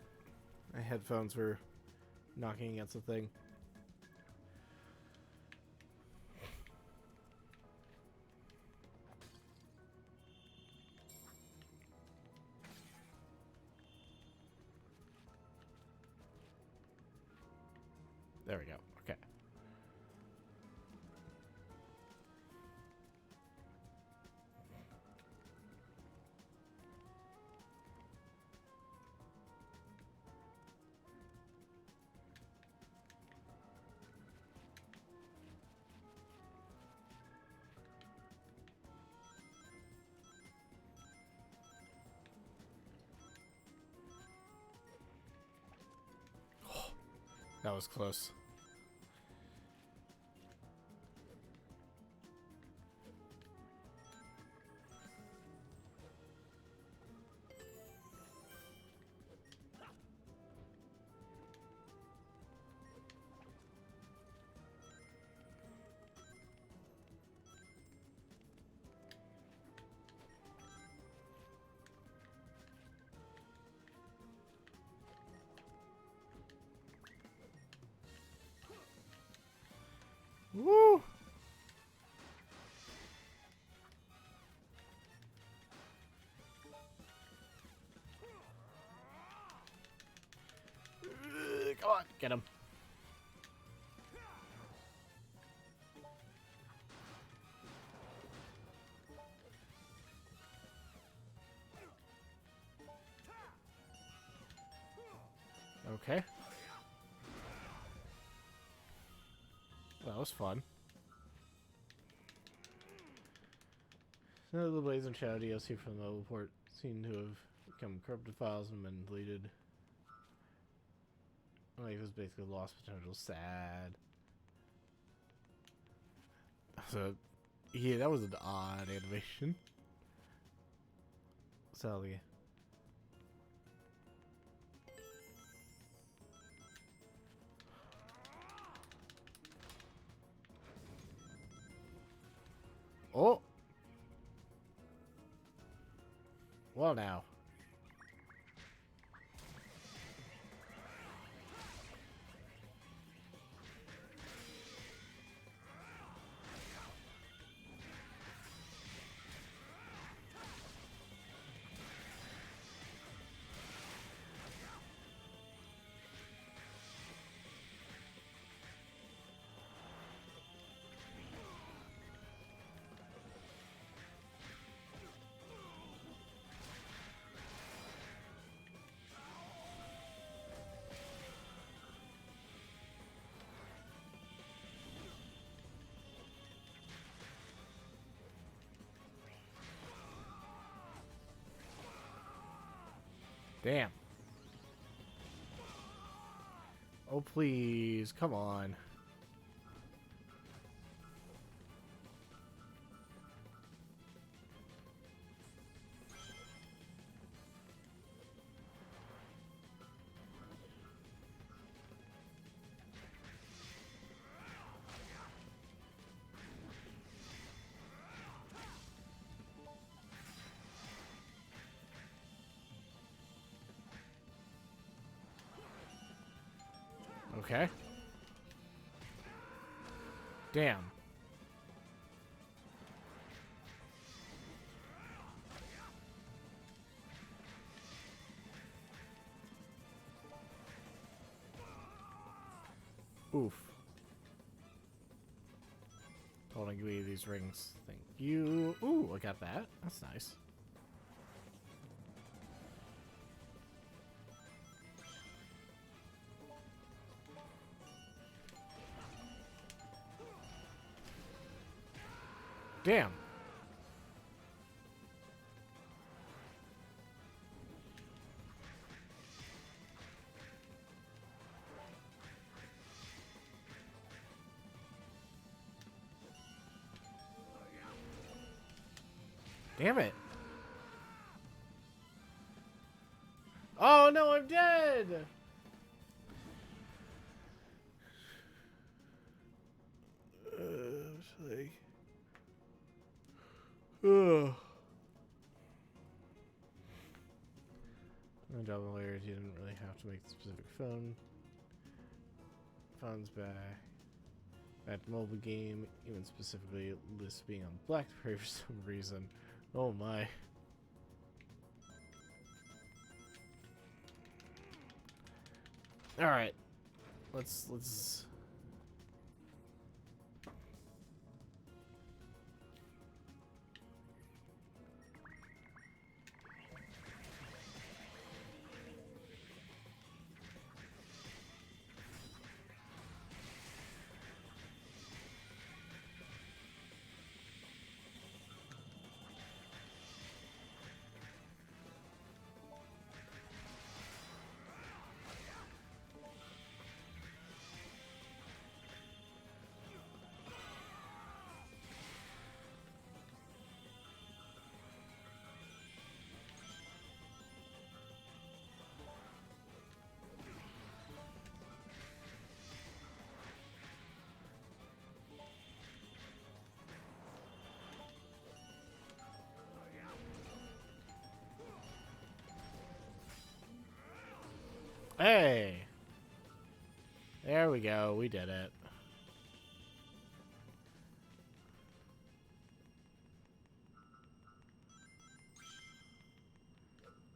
My headphones were knocking against the thing. There we go. Okay. That was close. Woo! Come on, get him. Okay. That was fun. None of the Blaze and Shadow DLC from the report seem to have become corrupted files and been deleted. Like, it was basically lost potential. Sad. So, yeah, that was an odd animation. Sally. Oh! Well, now. Damn. Oh, please. Come on. Okay. Damn. Oof. Totally give you these rings. Thank you. Ooh, I got that. That's nice. Damn. Damn it. Oh no, I'm dead! It's like... Ugh. My job lawyers, you didn't really have to make the specific phones back. At the mobile game, even specifically lists being on BlackBerry for some reason. Oh my. Alright. Let's Hey! There we go, we did it.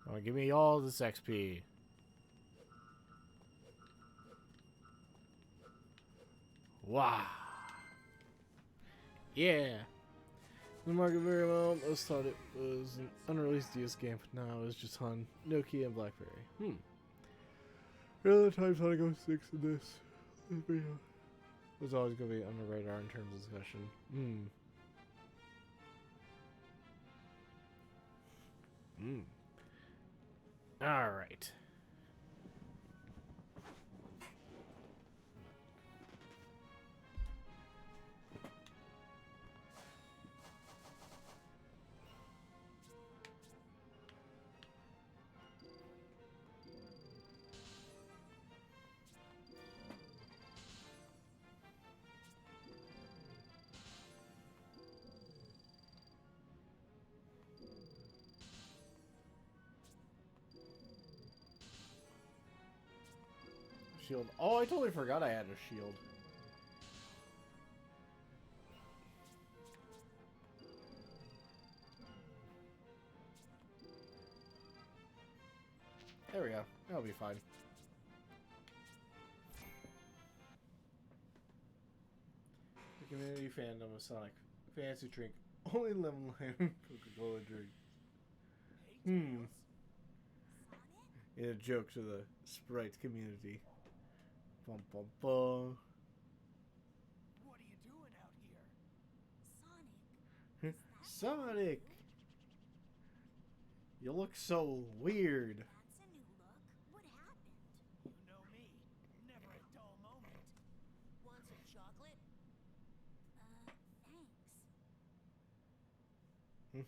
Oh, give me all this XP. Wow. Yeah. The market very well. Most thought it was an unreleased DS game, but no, it was just on Nokia and BlackBerry. Real time Sonic 06 in this video was always going to be on the radar in terms of discussion. Alright. Shield. Oh, I totally forgot I had a shield. There we go. That'll be fine. The community fandom of Sonic. Fancy drink. Only lemon lime Coca-Cola drink. Yeah, joke to the Sprite community. Bum bum bum. What are you doing out here? Sonic! You look so weird. That's a new look. What happened? You know me. Never a dull moment. Want some chocolate?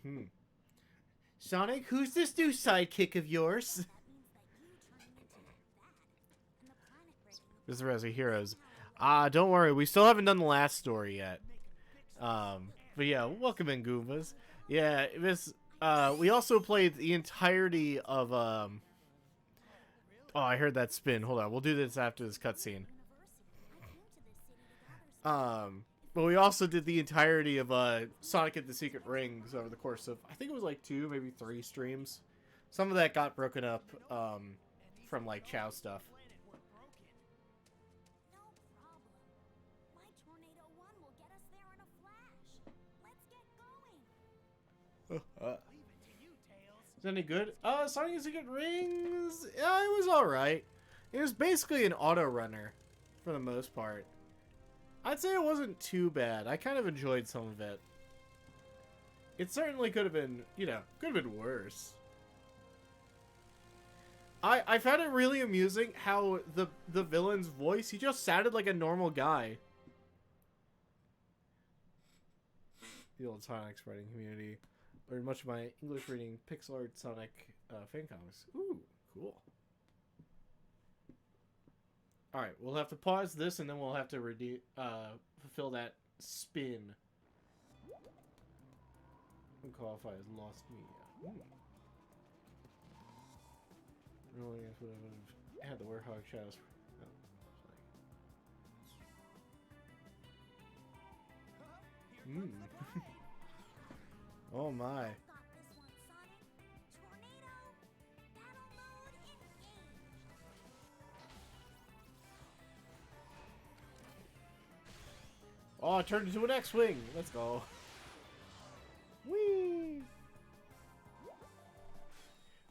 Thanks. Sonic, who's this new sidekick of yours? That means that you turning into that and the planet breaking apart. This is the rest of Heroes. Don't worry, we still haven't done the last story yet. But yeah, welcome in, Goombas. Yeah, this, we also played the entirety of, oh, I heard that spin. Hold on, we'll do this after this cutscene. But we also did the entirety of, Sonic and the Secret Rings over the course of, I think it was like 2, maybe 3 streams. Some of that got broken up, from, like, Chow stuff. No problem. My Tornado 1 will get us there in a flash. Let's get going. Leave it to you, Tails. Is that any good? Sonic and Secret Rings? Yeah, it was alright. It was basically an auto runner, for the most part. I'd say it wasn't too bad. I kind of enjoyed some of it. It certainly could have been, you know, could have been worse. I found it really amusing how the villain's voice, he just sounded like a normal guy. The old Sonic writing community. Learned much of my English reading pixel art Sonic fan comics. Ooh, cool. Alright, we'll have to pause this and then we'll have to fulfill that spin. And qualify as lost media. Really, I would have had the Werehog shadows. No, Oh my. Got this one, Sonic. Tornado. Battle mode engaged. Oh, it turned into an X-Wing. Let's go. Whee!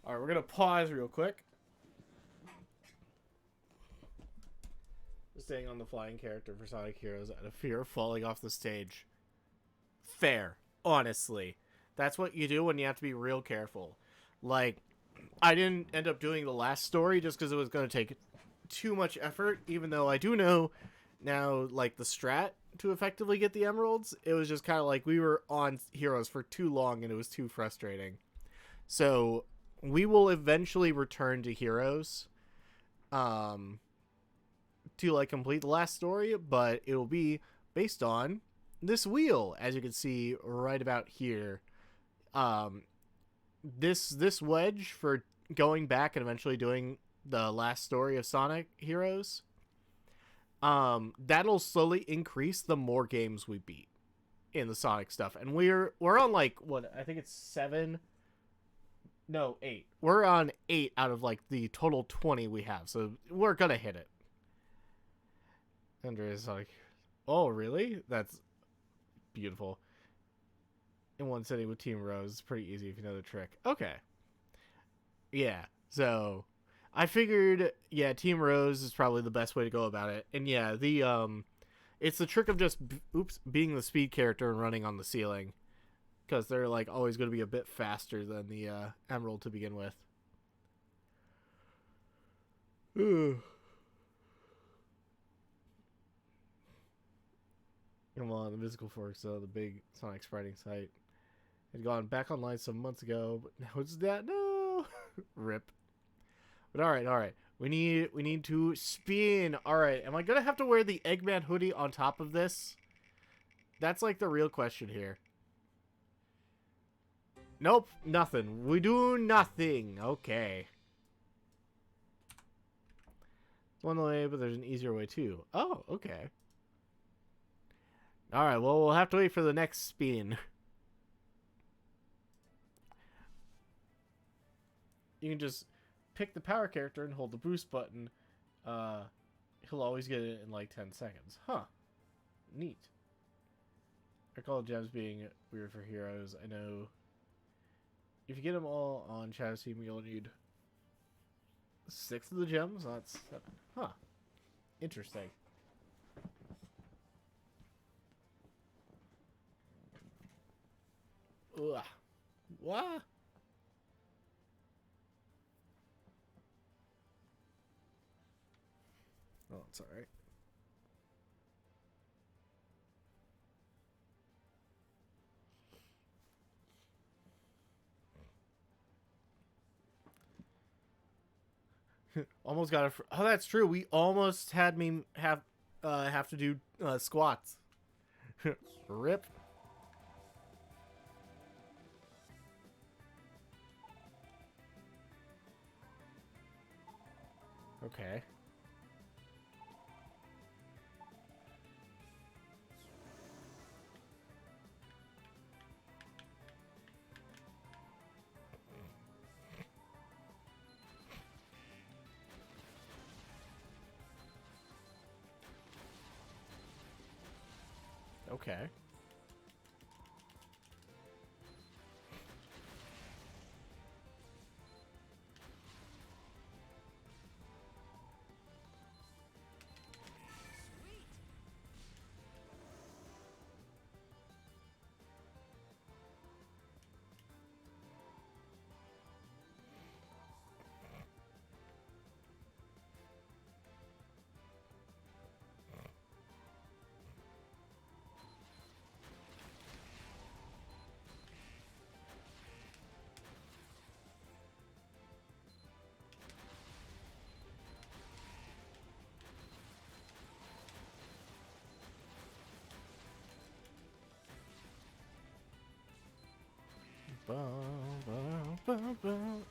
Alright, we're gonna pause real quick. Staying on the flying character for Sonic Heroes out of fear of falling off the stage. Fair. Honestly. That's what you do when you have to be real careful. Like, I didn't end up doing the last story just because it was going to take too much effort, even though I do know now, like, the strat to effectively get the emeralds. It was just kind of like we were on Heroes for too long and it was too frustrating. So, we will eventually return to Heroes to, like, complete the last story, but it will be based on this wheel, as you can see right about here. This wedge for going back and eventually doing the last story of Sonic Heroes, that'll slowly increase the more games we beat in the Sonic stuff. And we're on, like, what, I think it's 7 No, 8. We're on 8 out of like the total 20 we have, so we're gonna hit it. Andrea's like, oh, really? That's beautiful. In one sitting with Team Rose, it's pretty easy if you know the trick. Okay. Yeah, so I figured, yeah, Team Rose is probably the best way to go about it. And yeah, it's the trick of just, being the speed character and running on the ceiling. Because they're, like, always going to be a bit faster than the Emerald to begin with. Come on, the musical forks, though, the big Sonic spriting site, had gone back online some months ago, but now it's that. No! Rip. But alright. We need to spin. Alright, am I going to have to wear the Eggman hoodie on top of this? That's, like, the real question here. Nope, nothing. We do nothing. Okay. One way, but there's an easier way too. Oh, okay. Alright, well, we'll have to wait for the next spin. You can just pick the power character and hold the boost button. He'll always get it in like 10 seconds. Huh. Neat. I call gems being weird for heroes. I know. If you get them all on Shadow Team, you'll need 6 of the gems. That's 7. Huh. Interesting. Ugh. What? Oh, it's alright. Almost got it. Oh, that's true. We almost had me have to do squats. Rip. Okay. Okay.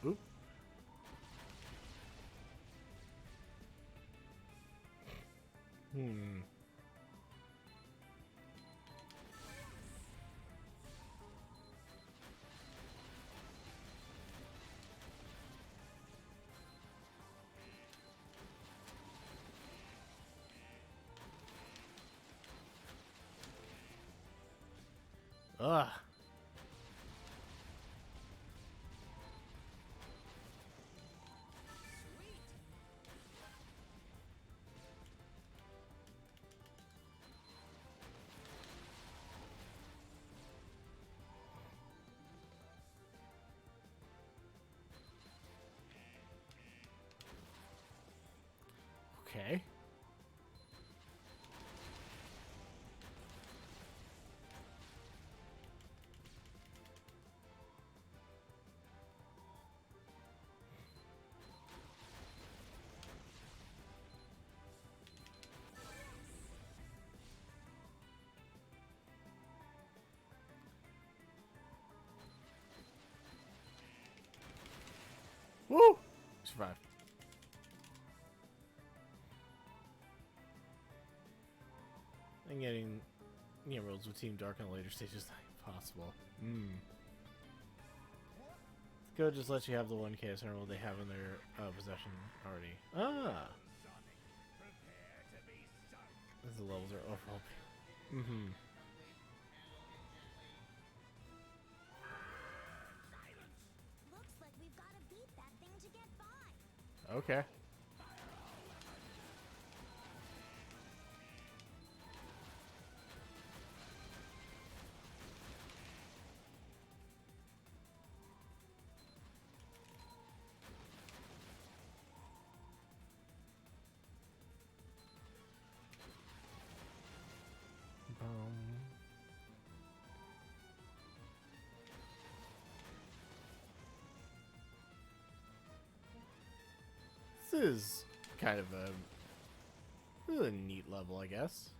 Oop. Ugh. Okay. Woo! Survived. And getting emeralds with Team Dark in the later stages is not possible. Go just lets you have the 1 Chaos Emerald they have in their possession already. Ah! As the levels are overall. Mm-hmm. Looks like we've got to beat that thing to get by. Okay. This is kind of a really neat level, I guess.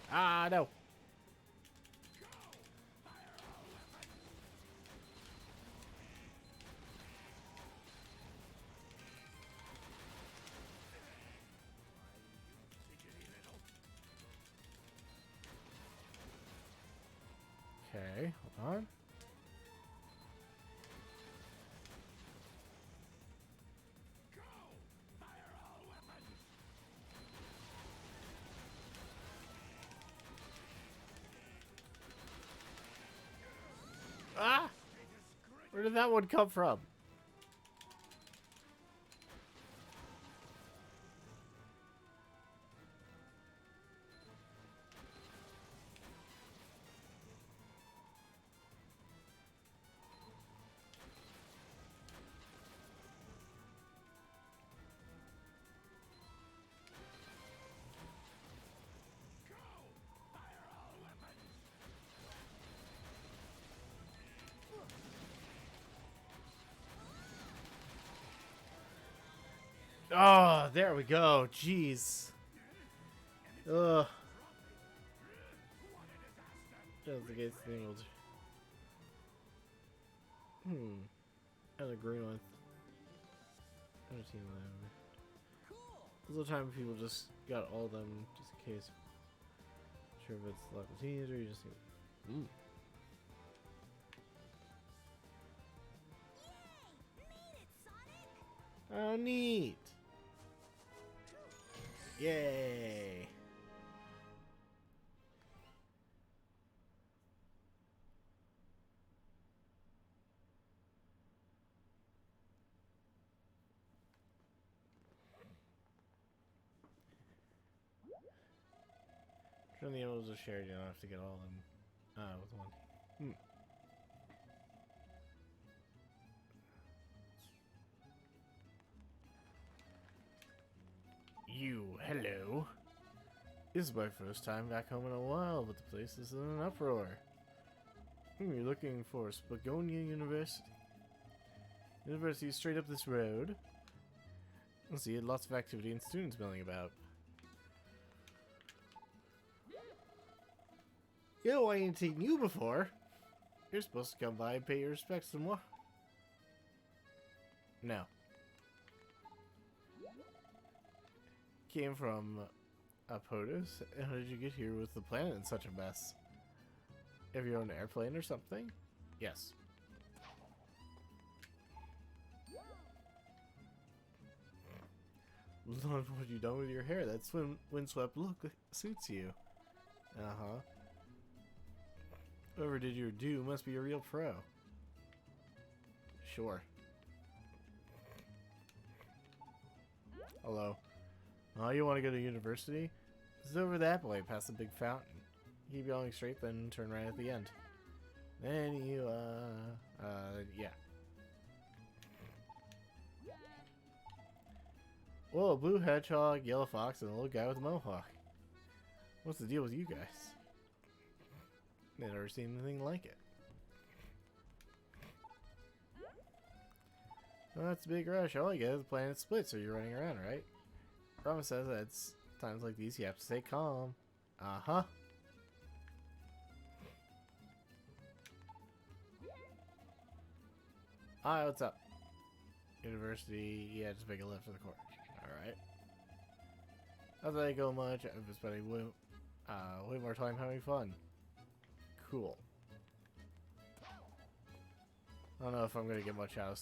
Ah, no. Okay, hold on. Ah! Where did that one come from? Oh, there we go. Jeez. Ugh. Just against the old. I agree with. I've seen that. There's a time people just got all of them just in case. Sure if it's local teens or you just. Yay! Made it, Sonic! Oh, neat. Yay. Turn the emeralds are shared, you don't have to get all of them with one. You, hello. This is my first time back home in a while, but the place is in an uproar. You're looking for Spagonia University. University is straight up this road. I see lots of activity and students milling about. Yo, I ain't seen you before. You're supposed to come by and pay your respects some more. No. Came from POTUS. How did you get here with the planet in such a mess? Have your own airplane or something? Yes. Love what you done with your hair. That windswept look suits you. Uh-huh. Whoever did your do must be a real pro. Sure. Hello. Oh, you want to go to university? It's over that way, past the big fountain. Keep going straight, then turn right at the end. Then you, yeah. Whoa, a blue hedgehog, yellow fox, and a little guy with a mohawk. What's the deal with you guys? Never seen anything like it. Well, that's a big rush. All I get is the planet split, so you're running around, right? Rama says that it's times like these you have to stay calm. Uh-huh. Hi, what's up? University, yeah, just make a left for the court. Alright. Not that I go much. I've been spending way more time having fun. Cool. I don't know if I'm gonna get much out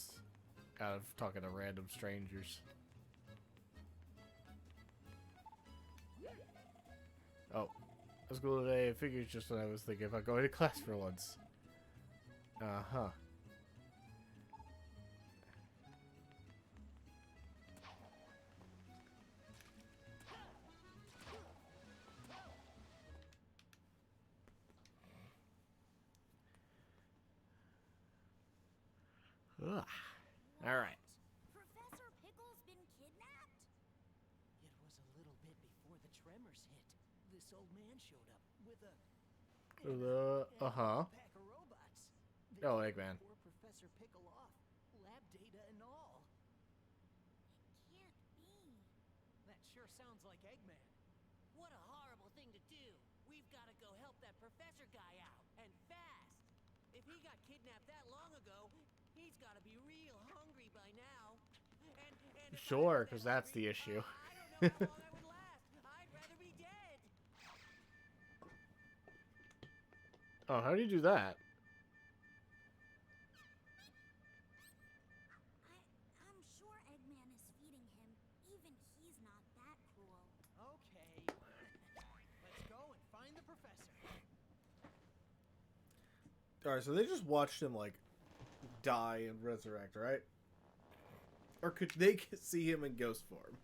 of talking to random strangers. Oh, at school today, I figured just when I was thinking about going to class for once. Uh-huh. Ugh. Alright. Professor Pickle's been kidnapped? It was a little bit before the tremors hit. This old man showed up with a pack of robots. They Oh, took Eggman. poor Professor Pickle off, lab data and all. It can't be. That sure sounds like Eggman. What a horrible thing to do. We've got to go help that professor guy out, and fast. If he got kidnapped that long ago, he's got to be real hungry by now. And if I Sure, was because that that's the hungry, issue. I don't know how long I would last. I'd rather be dead. Oh, how do you do that? I'm sure Eggman is feeding him. Even he's not that cruel. Okay. Let's go and find the professor. Alright, so they just watched him, like, die and resurrect, right? Or could they see him in ghost form?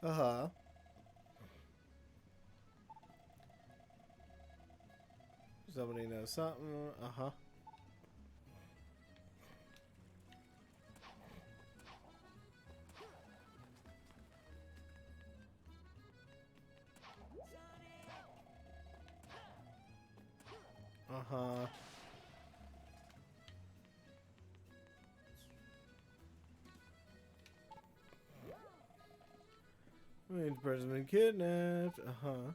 Uh-huh. Somebody knows something. Uh-huh. Uh-huh. The person's been kidnapped. Uh-huh.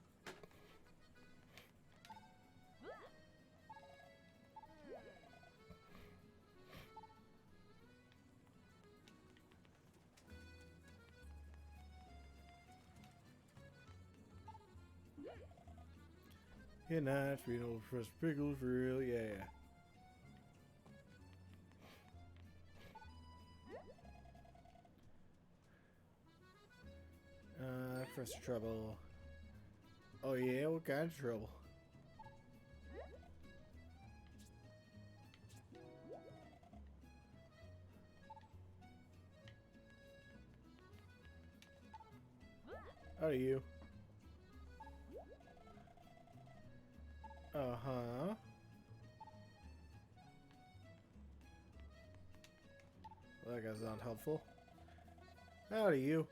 Kidnapped, we know Professor Pickle for real, yeah. Professor Trouble. Oh yeah, what kind of trouble? How are you? Uh-huh. Well, that guy's not helpful. Howdy, you.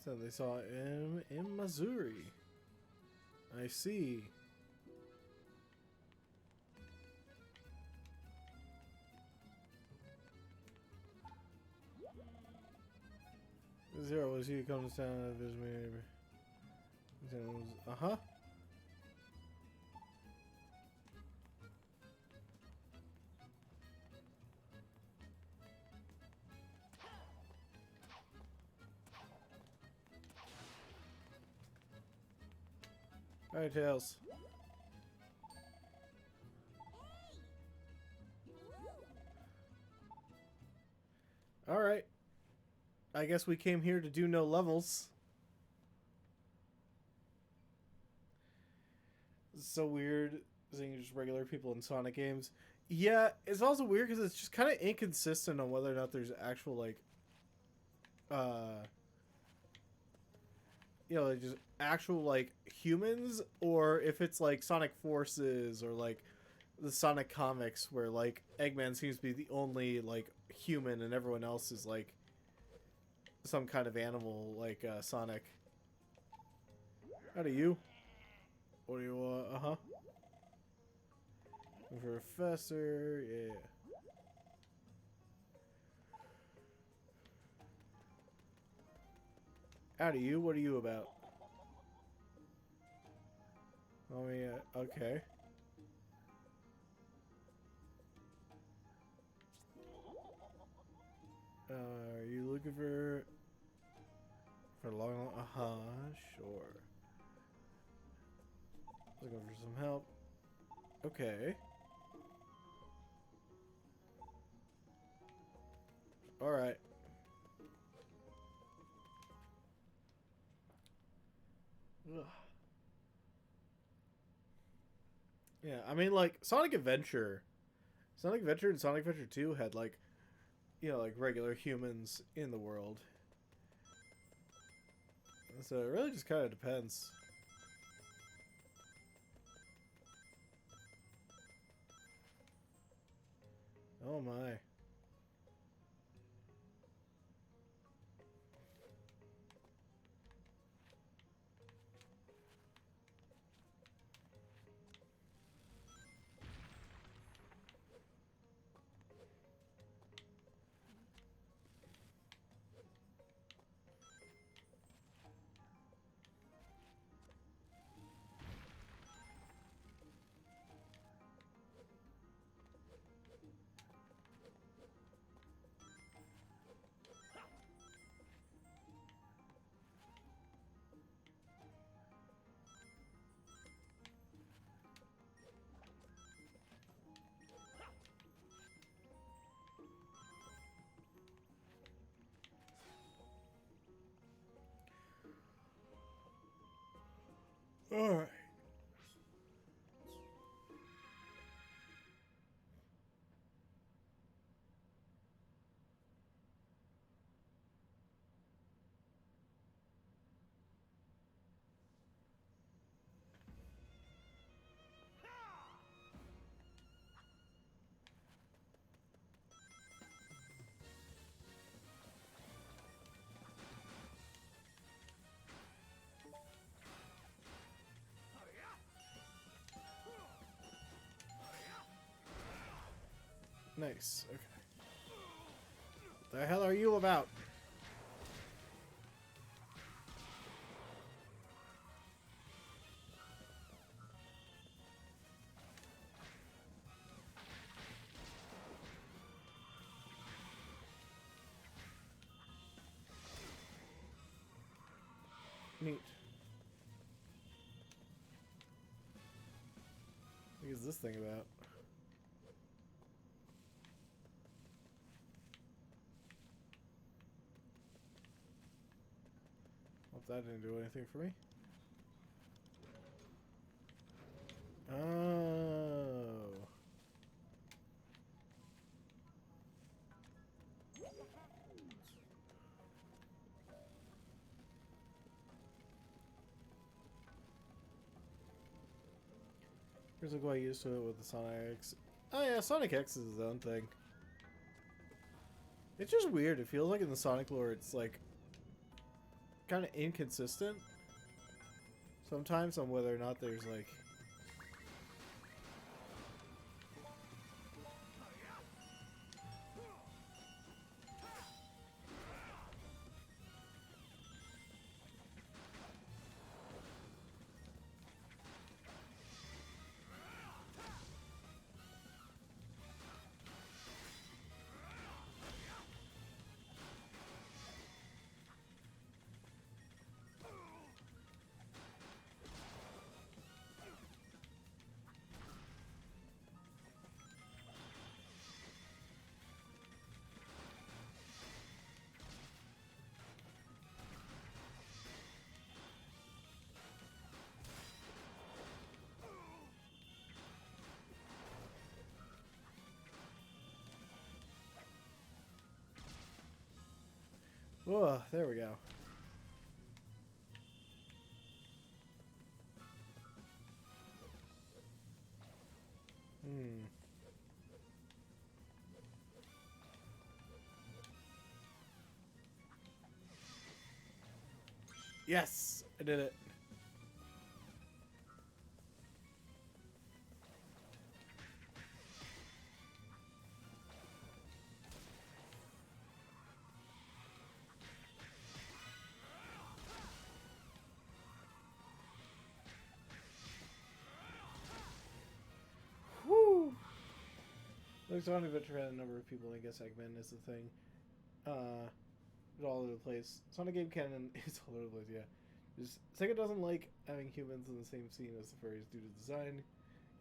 So they saw him in Missouri. I see. Zero was he comes down of his neighbor. Uh-huh. Alright, Tails. Alright. I guess we came here to do no levels. It's so weird seeing just regular people in Sonic games. Yeah, it's also weird because it's just kind of inconsistent on whether or not there's actual, like, you know, like just actual, like, humans, or if it's, like, Sonic Forces, or, like, the Sonic comics, where, like, Eggman seems to be the only, like, human, and everyone else is, like, some kind of animal, like, Sonic. How do you? What do you want? Uh-huh. Professor, yeah. Howdy, you. What are you about? Oh yeah. Okay. Are you looking for long? Sure. Looking for some help. Okay. All right. Ugh. Yeah, I mean, like Sonic Adventure and Sonic Adventure 2 had like, you know, like regular humans in the world. So it really just kind of depends. Oh my. All right. Nice. Okay. What the hell are you about? Neat. What is this thing about? Hope that didn't do anything for me. Oh. Here's like what I used to it with the Sonic X. Oh yeah, Sonic X is his own thing. It's just weird. It feels like in the Sonic lore, it's like kind of inconsistent sometimes on whether or not there's like. Oh, there we go. Hmm. Yes, I did it. Like Sonic Adventure had a number of people, and I guess Eggman is the thing. It's all over the place. Sonic game canon is all over the place, yeah. Just, Sega doesn't like having humans in the same scene as the furries due to design.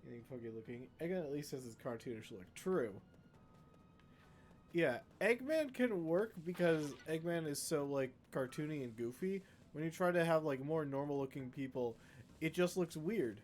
Anything funky looking. Eggman at least has his cartoonish look. True. Yeah, Eggman can work because Eggman is so, like, cartoony and goofy. When you try to have, like, more normal looking people, it just looks weird.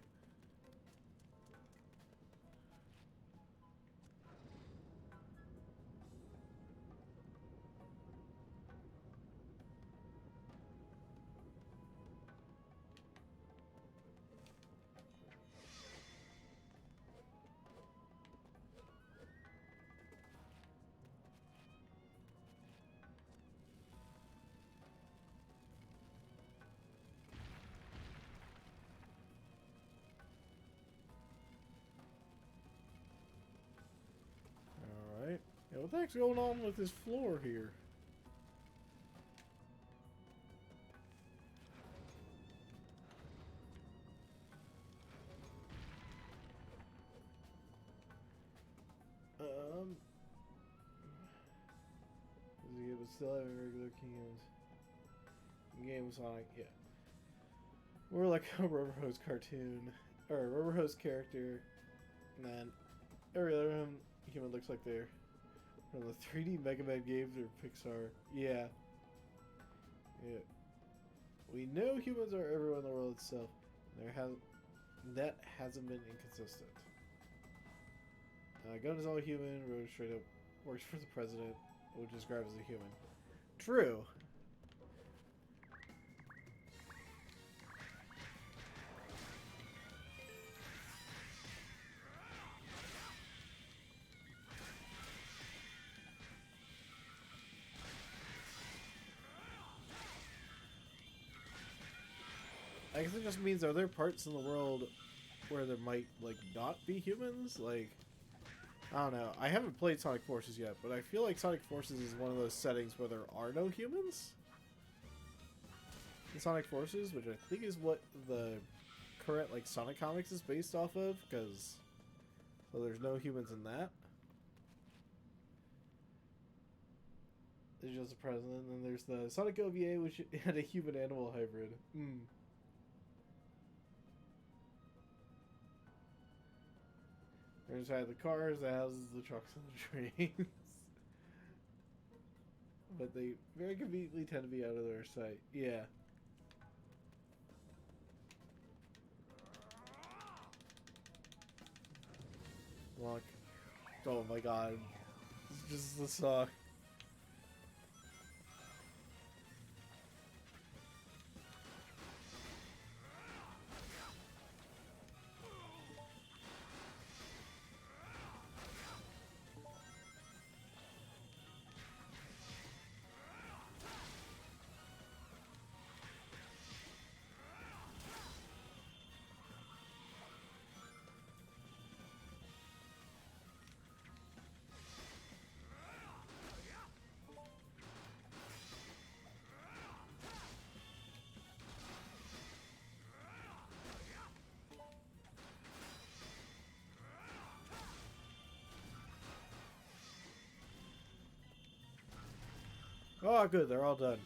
Alright. Yeah, what the heck's going on with this floor here? It was still having regular keyhands. Game of Sonic, yeah. More like a Rubber-Hose cartoon. Or a Rubber-Hose character. And then every other human looks like they're from the 3D Mega Man games or Pixar. Yeah. Yeah. We know humans are everywhere in the world itself. That hasn't been inconsistent. Gun is all human, Road straight up works for the president, which is described as a human. True. I guess it just means, are there parts in the world where there might, like, not be humans? Like, I don't know. I haven't played Sonic Forces yet, but I feel like Sonic Forces is one of those settings where there are no humans. In Sonic Forces, which I think is what the current, like, Sonic comics is based off of, because so there's no humans in that. There's just the president, and then there's the Sonic OVA, which had a human-animal hybrid. There's had the cars, the houses, the trucks, and the trains. But they very conveniently tend to be out of their sight. Yeah. Look. Oh my god. This is the song. Oh, good, they're all done.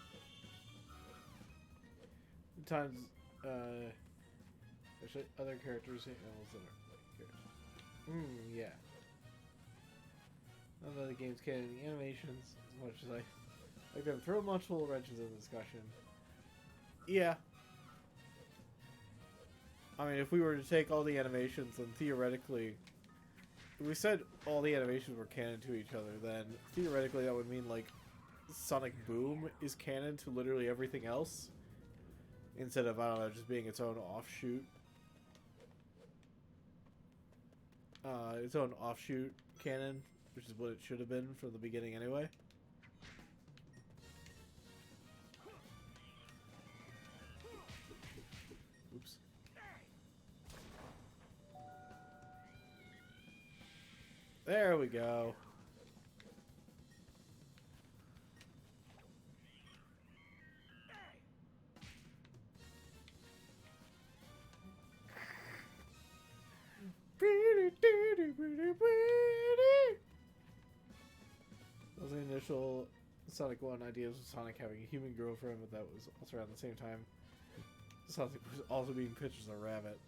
Sometimes, there's other characters and animals that are like characters. Yeah. None of the game's canon animations, as much as I like them throw multiple wrenches in the discussion. Yeah. I mean, if we were to take all the animations, then theoretically, if we said all the animations were canon to each other, then theoretically that would mean, like, Sonic Boom is canon to literally everything else, instead of, I don't know, just being its own offshoot. Its own offshoot canon, which is what it should have been from the beginning anyway. Oops. There we go. initial Sonic 1 ideas of Sonic having a human girlfriend, but that was also around the same time Sonic was also being pitched as a rabbit.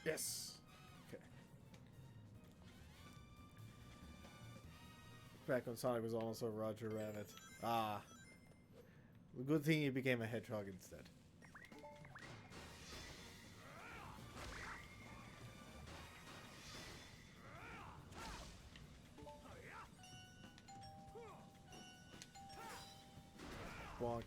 Yes! Okay. Back when Sonic was also Roger Rabbit. Ah. Good thing he became a hedgehog instead. Bonk.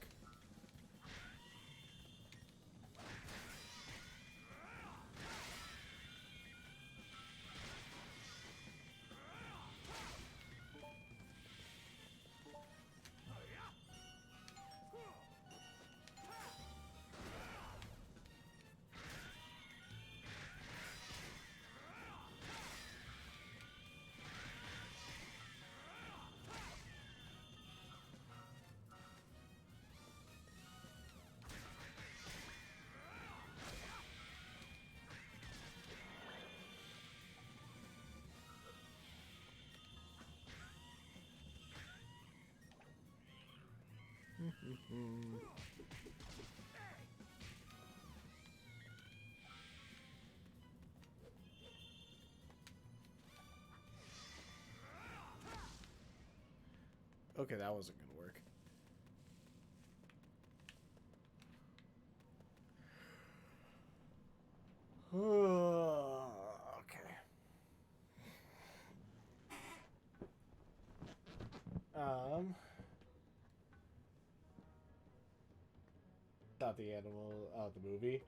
Okay, that wasn't gonna work. Okay. Not the animal, the movie.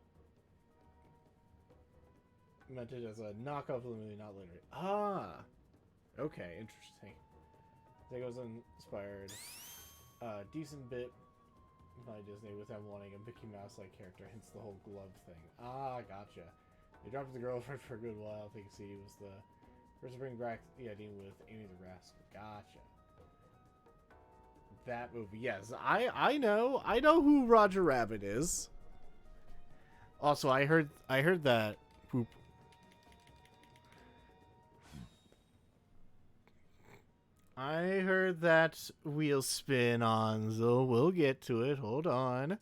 Meant it as a knockoff of the movie, not literally. Ah! Okay, interesting. That was inspired. Decent bit by Disney with them wanting a Mickey Mouse-like character, hence the whole glove thing. Ah, gotcha. They dropped the girlfriend for a good while. I think CD was the first to bring back the idea with Amy the Rascal. Gotcha. That movie, yes. I know who Roger Rabbit is. Also, I heard that poop. I heard that wheel spin on, so we'll get to it. Hold on.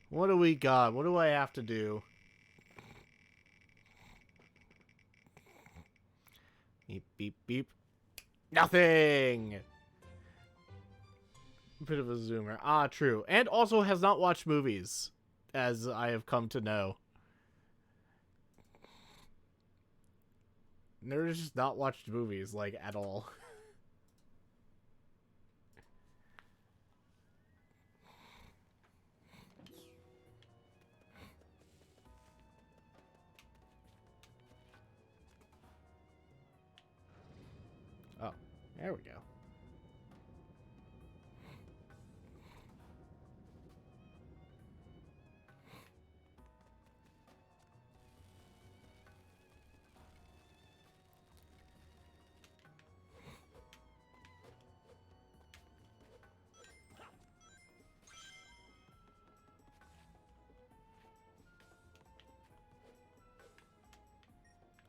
What do we got? What do I have to do? Beep, beep, beep. Nothing! Bit of a zoomer. Ah, true. And also has not watched movies, as I have come to know. Never just not watched movies, like, at all. Oh, there we go.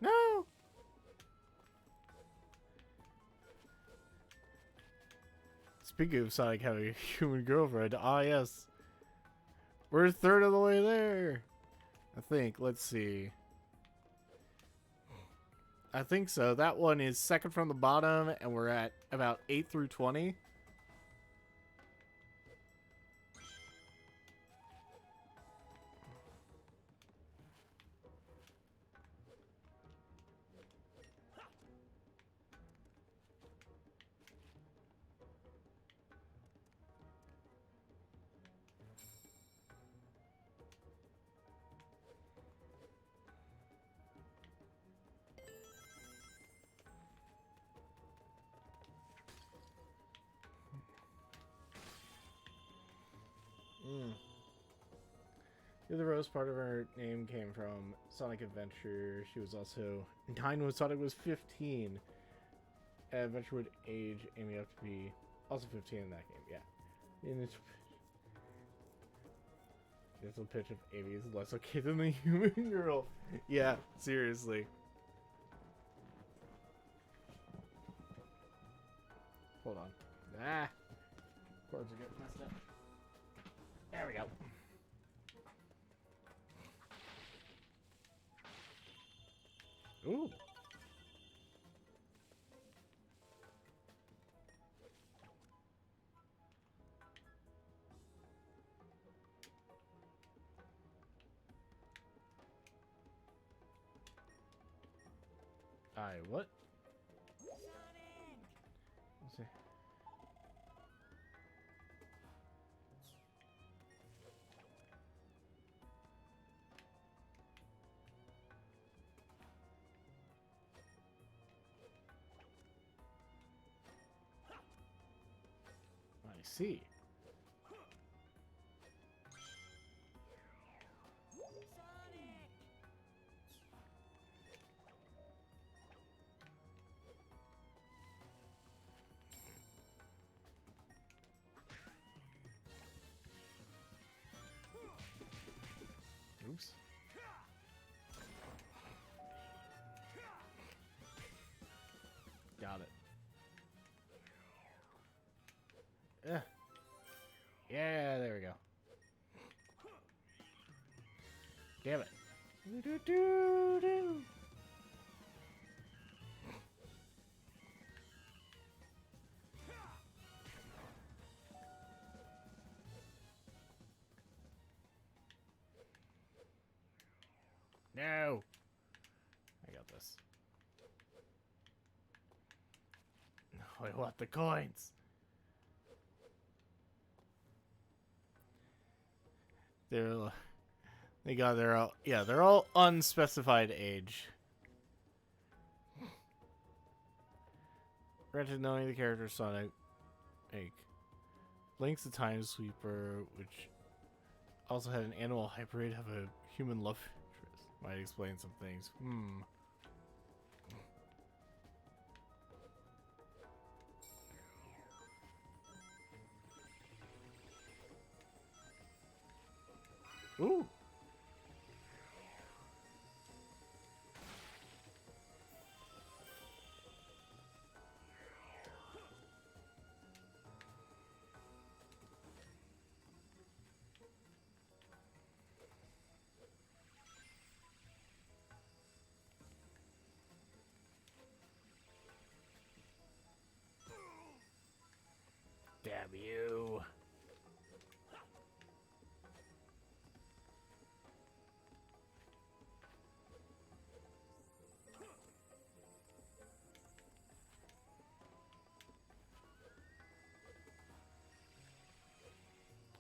No! Speaking of Sonic having a human girlfriend, ah yes. We're a third of the way there. I think. Let's see. I think so. That one is second from the bottom, and we're at about 8 through 20. The other Rose part of her name came from Sonic Adventure. She was also 9 when Sonic was 15. Adventure would age Amy up to be also 15 in that game, yeah. There's a pitch of Amy is less okay than the human girl. Yeah, seriously. Hold on. Ah! Cords are getting messed up. There we go. Ooh. What? Sonic! Let's see. I see. Sonic! Oops. Got it. Yeah. Yeah, there we go. Damn it. Do-do-do-do. No. I got this. No, I want the coins. They're all unspecified age. Granted, knowing the character Sonic, like Link's the Time Sweeper, which also had an animal hybrid of a human love interest, might explain some things. Ooh. Damn you.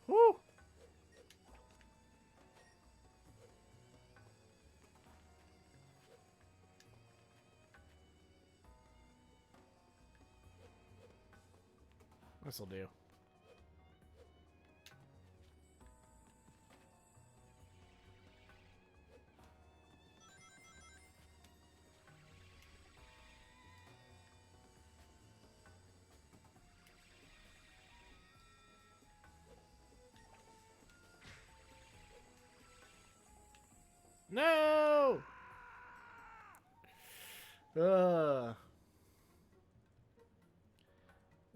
Woo! This'll do. No!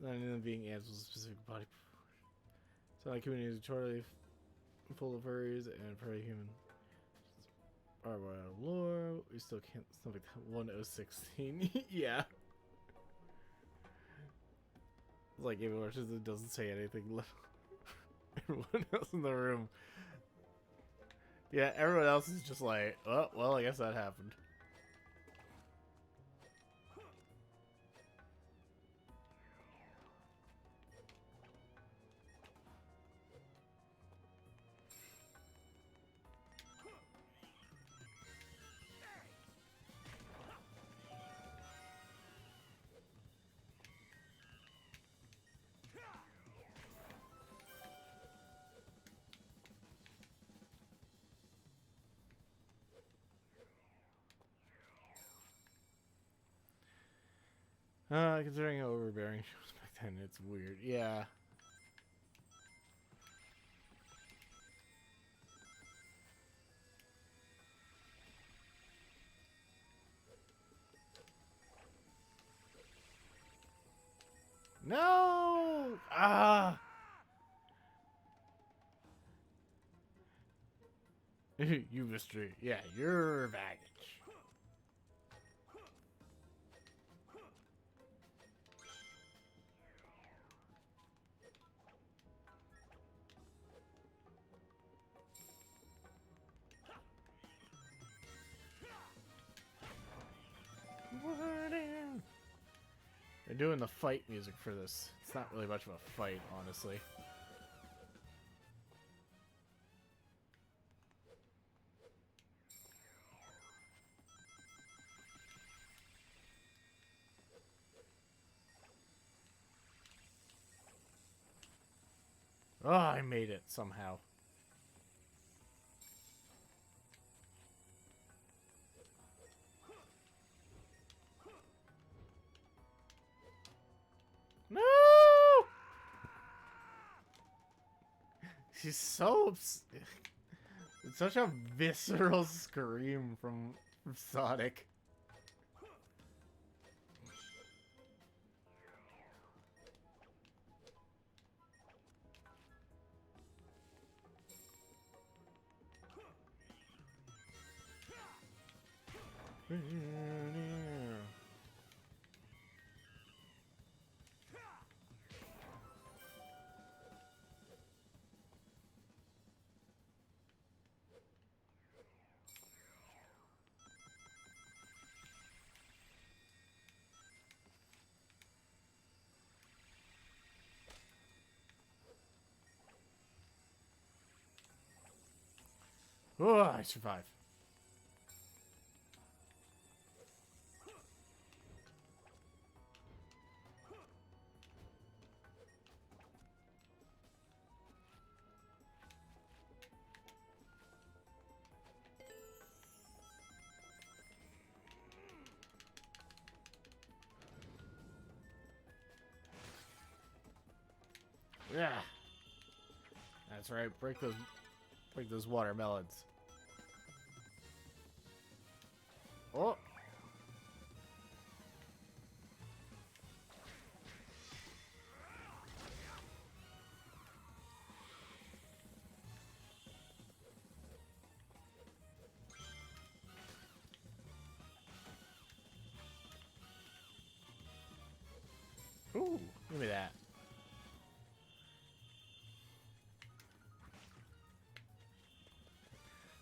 Not even being ads with a specific body. Sonic community is totally full of furries and furry human. Our lore, we still can't something 1016. Yeah. It's like even worse, it doesn't say anything. Everyone else in the room. Yeah, everyone else is just like, oh, well, I guess that happened. Considering how overbearing she was back then, it's weird. Yeah. You mystery. Yeah, your baggage. They're doing the fight music for this. It's not really much of a fight, honestly. Oh, I made it somehow. No! She's so it's such a visceral scream from Sonic. Oh, I survived. Yeah. That's right. Break those watermelons. Oh. Ooh, give me that.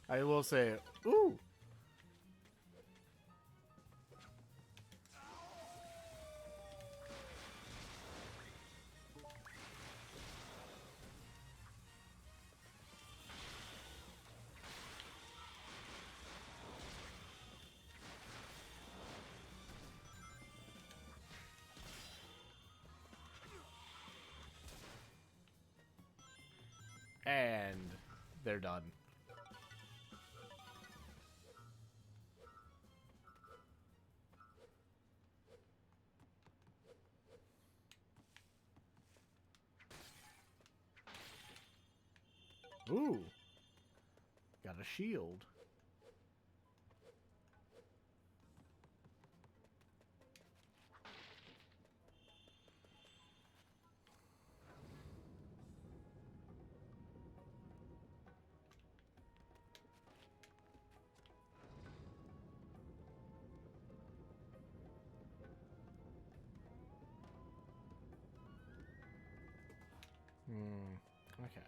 I will say, ooh. And they're done. Ooh. Got a shield. Okay.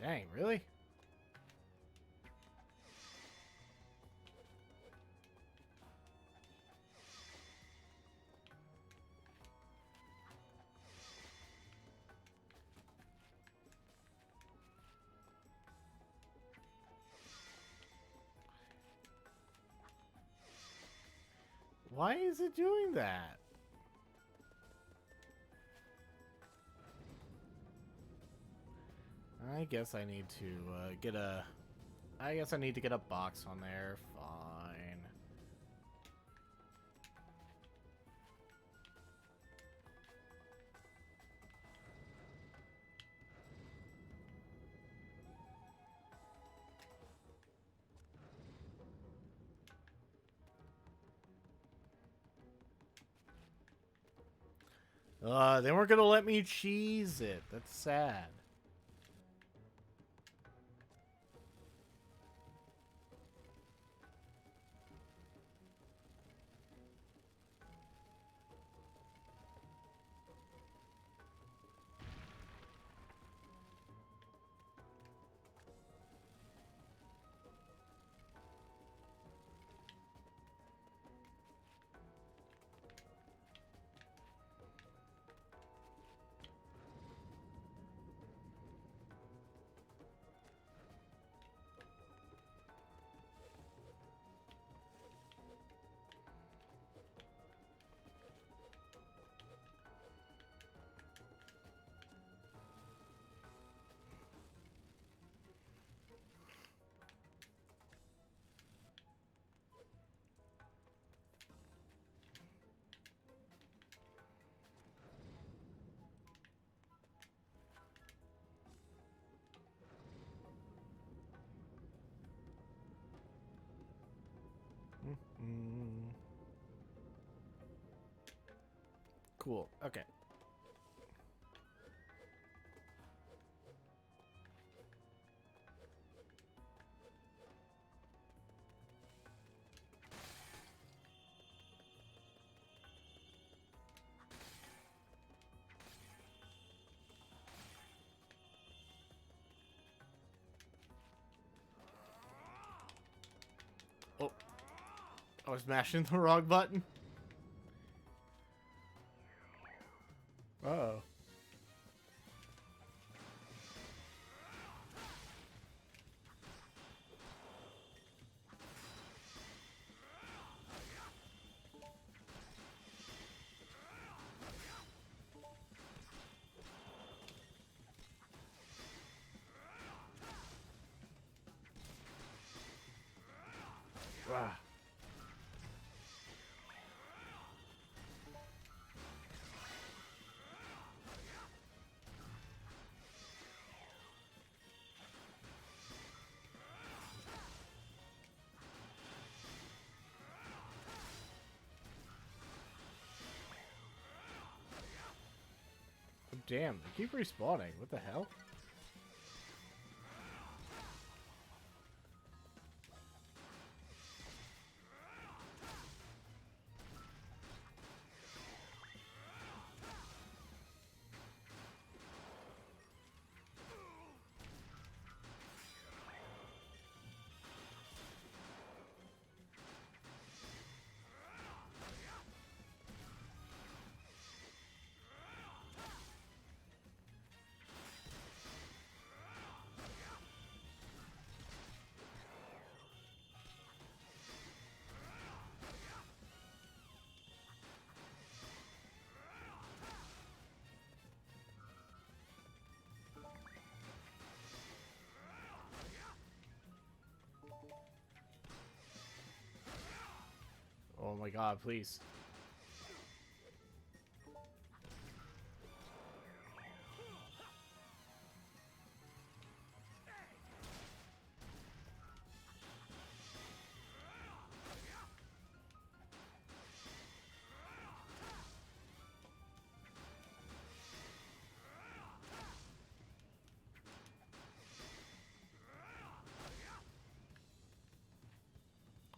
Dang, really? Why is it doing that? I guess I need to get a... I guess I need to get a box on there. Fine. They weren't gonna let me cheese it. That's sad. Mm. Cool. Okay. Oh, I was mashing the wrong button. Uh-oh. Ah. Oh, damn, they keep respawning. What the hell? Oh my god, please.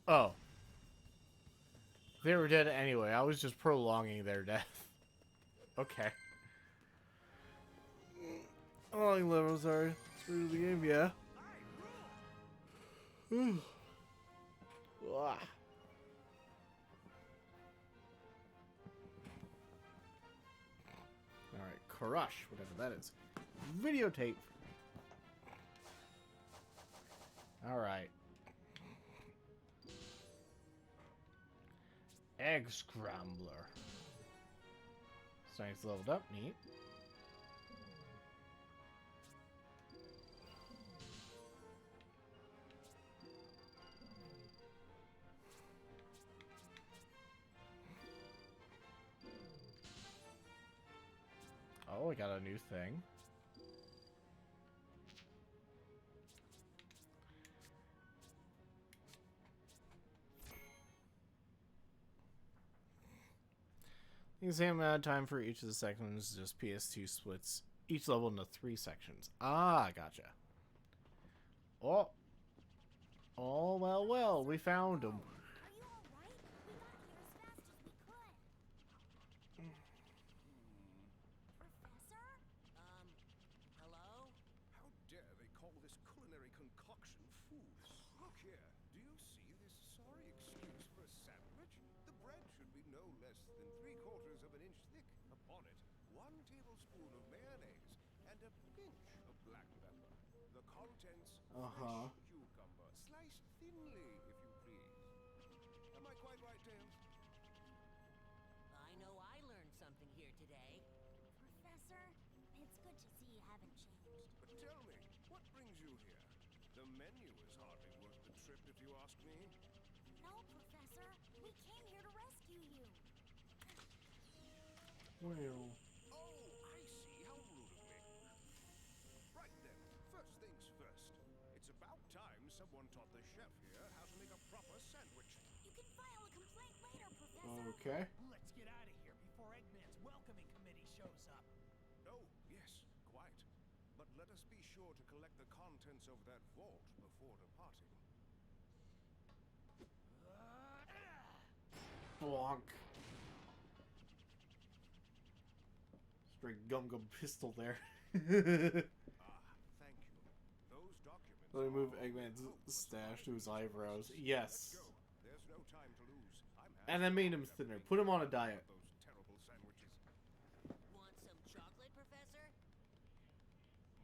Oh. They were dead anyway. I was just prolonging their death. Okay. How long levels are through the game? Yeah. Alright, crush, whatever that is. Videotape. Alright. Egg Scrambler. Sonic's leveled up, neat. Oh, I got a new thing. The same amount of time for each of the sections, just PS2 splits each level into 3 sections. Ah, gotcha. Oh. Oh, well, we found him. Are you alright? We got here as fast as we could. Professor? Hello? How dare they call this culinary concoction food? Look here, do you see this sorry excuse for a sandwich? The bread should be no less than 3/4 of an inch thick. Upon it, 1 tablespoon of mayonnaise and a pinch of black pepper. The contents, fresh cucumber, sliced thinly, if you please. Am I quite right, Tails? I know I learned something here today. Professor, it's good to see you haven't changed. But tell me, what brings you here? The menu is hardly worth the trip, if you ask me. No, Professor. We came here to rescue you. Well. Oh, I see. How rude of me. Right then, first things first. It's about time someone taught the chef here how to make a proper sandwich. You can file a complaint later, Professor. Okay. Let's get out of here before Eggman's welcoming committee shows up. Oh, yes, quite. But let us be sure to collect the contents of that vault before departing. Bonk. Straight gum pistol there. Thank you. Those documents. Let me move are Eggman's hopeless stash to his liability. eyebrows. Let's Yes. go. There's no time to lose. I'm And then made him thinner. Put him on a diet. those terrible sandwiches. Want some chocolate, Professor?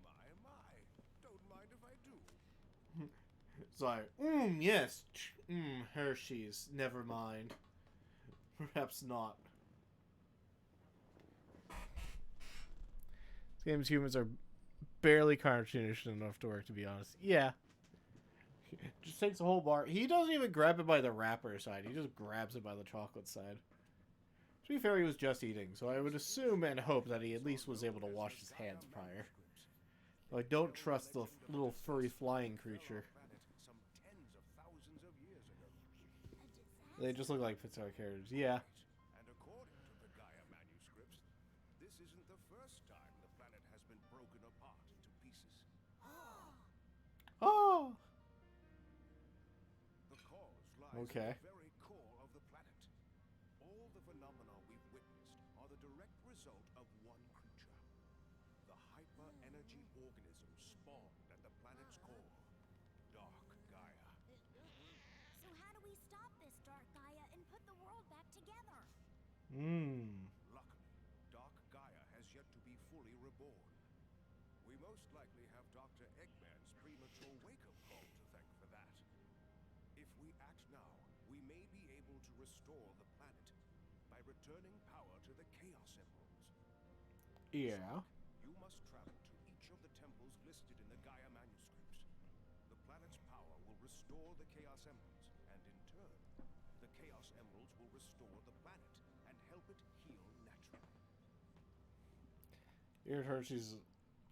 My. Don't mind if I do. It's like, yes. Hershey's. Never mind. Perhaps not. This game's humans are barely cartoonish enough to work, to be honest. Yeah. Just takes a whole bar. He doesn't even grab it by the wrapper side. He just grabs it by the chocolate side. To be fair, he was just eating, so I would assume and hope that he at least was able to wash his hands prior. But I don't trust the little furry flying creature. Some tens of thousands of years ago. They just look like Pixar characters. Yeah. And according to the Gaia manuscripts, this isn't the first time the planet has been broken apart into pieces. Oh! The cause lies Okay. at the very core of the planet. All the phenomena we've witnessed are the direct result of one creature. The hyper-energy organism spawned at the planet's core. Dark Gaia. So how do we stop this Dark Gaia and put the world back together? Luckily, Dark Gaia has yet to be fully reborn. We most likely have Dr. Eggman's premature wake-up call to thank for that. If we act now, we may be able to restore the planet by returning power to the Chaos Emeralds. Yeah. You must travel to each of the temples listed in the Gaia manuscripts. The planet's power will restore the Chaos Emeralds, and in turn, the Chaos Emeralds will restore the planet and help it heal naturally. Eared Hershey's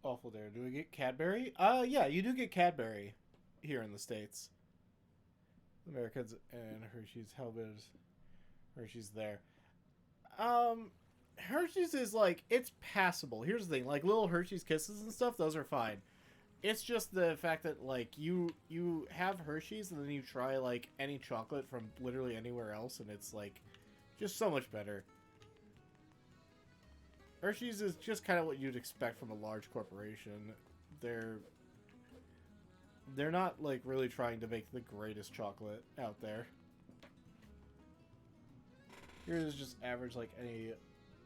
awful there. Do we get Cadbury? Yeah, you do get Cadbury here in the States. Americans and Hershey's. How bad is Hershey's there? Hershey's is like, it's passable. Here's the thing, like little Hershey's Kisses and stuff, those are fine. It's just the fact that like you have Hershey's and then you try like any chocolate from literally anywhere else and it's like just so much better. Hershey's is just kind of what you'd expect from a large corporation. They're not like really trying to make the greatest chocolate out there. Yours is just average like any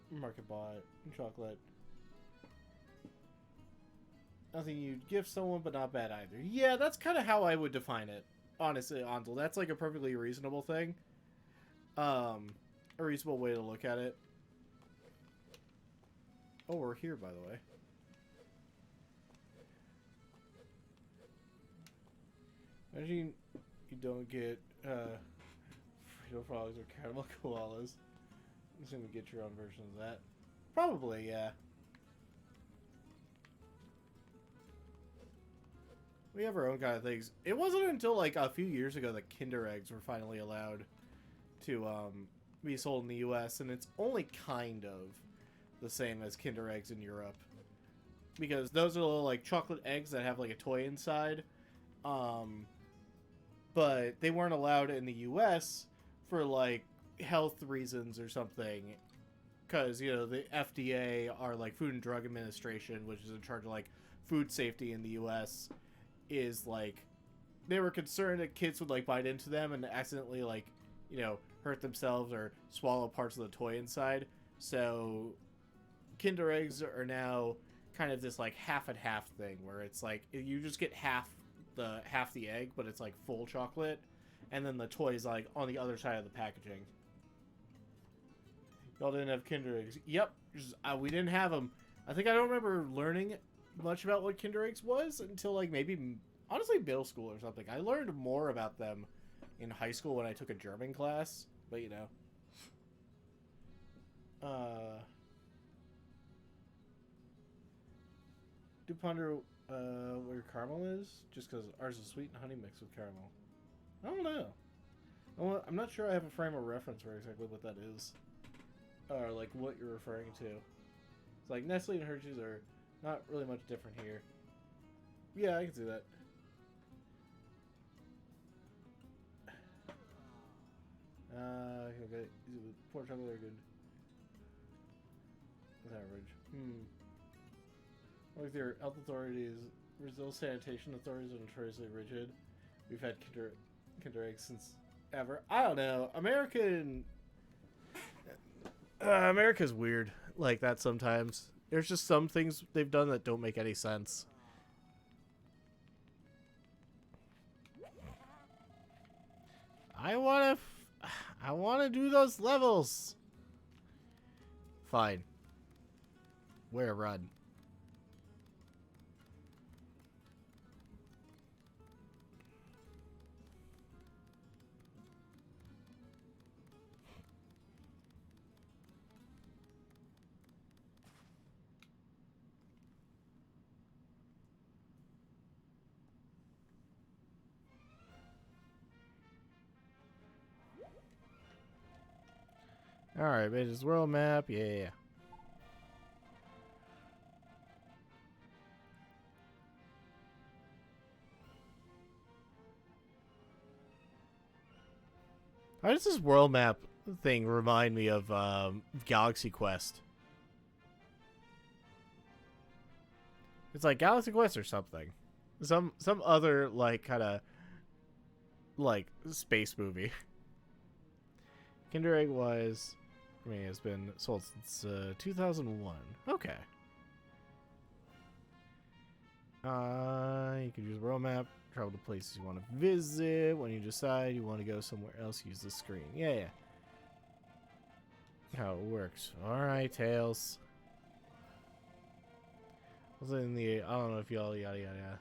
market bought chocolate. Nothing you'd give someone, but not bad either. Yeah, that's kind of how I would define it. Honestly, Andal, that's like a perfectly reasonable thing. A reasonable way to look at it. Oh, we're here, by the way. Imagine you don't get Frito frogs or caramel koalas. I'm assuming you get your own version of that. Probably, yeah. We have our own kind of things. It wasn't until like a few years ago that Kinder Eggs were finally allowed to be sold in the US, and it's only kind of the same as Kinder Eggs in Europe. Because those are little, like, chocolate eggs that have, like, a toy inside. But they weren't allowed in the US for, like, health reasons or something. Because, you know, the FDA, are like, Food and Drug Administration, which is in charge of, like, food safety in the US, is, like, they were concerned that kids would, like, bite into them and accidentally, like, you know, hurt themselves or swallow parts of the toy inside. So Kinder Eggs are now kind of this, like, half and half thing where it's like you just get half the egg, but it's like full chocolate, and then the toy is like on the other side of the packaging. Y'all didn't have Kinder Eggs? Yep, we didn't have them. I think I don't remember learning much about what Kinder Eggs was until, like, maybe honestly middle school or something. I learned more about them in high school when I took a German class, but you know. Do ponder where caramel is? Just because ours is sweet and honey mixed with caramel. I don't know. I'm not sure I have a frame of reference for exactly what that is. Or, like, what you're referring to. It's like Nestle and Hershey's are not really much different here. Yeah, I can see that. Okay. Pork chocolate are good. That's average. Like their health authorities, Brazil sanitation authorities are notoriously rigid. We've had Kinder Eggs since ever. I don't know. America's weird like that sometimes. There's just some things they've done that don't make any sense. I wanna do those levels. Fine. Where run? Alright, Major's world map, yeah. Why does this world map thing remind me of Galaxy Quest? It's like Galaxy Quest or something. Some other, like, kind of, like, space movie. Kinder Egg wise, I mean, it's been sold since 2001. Okay. You can use world map, travel to places you want to visit. When you decide you want to go somewhere else, use the screen. Yeah. How it works. Alright, Tails. I don't know if y'all yada.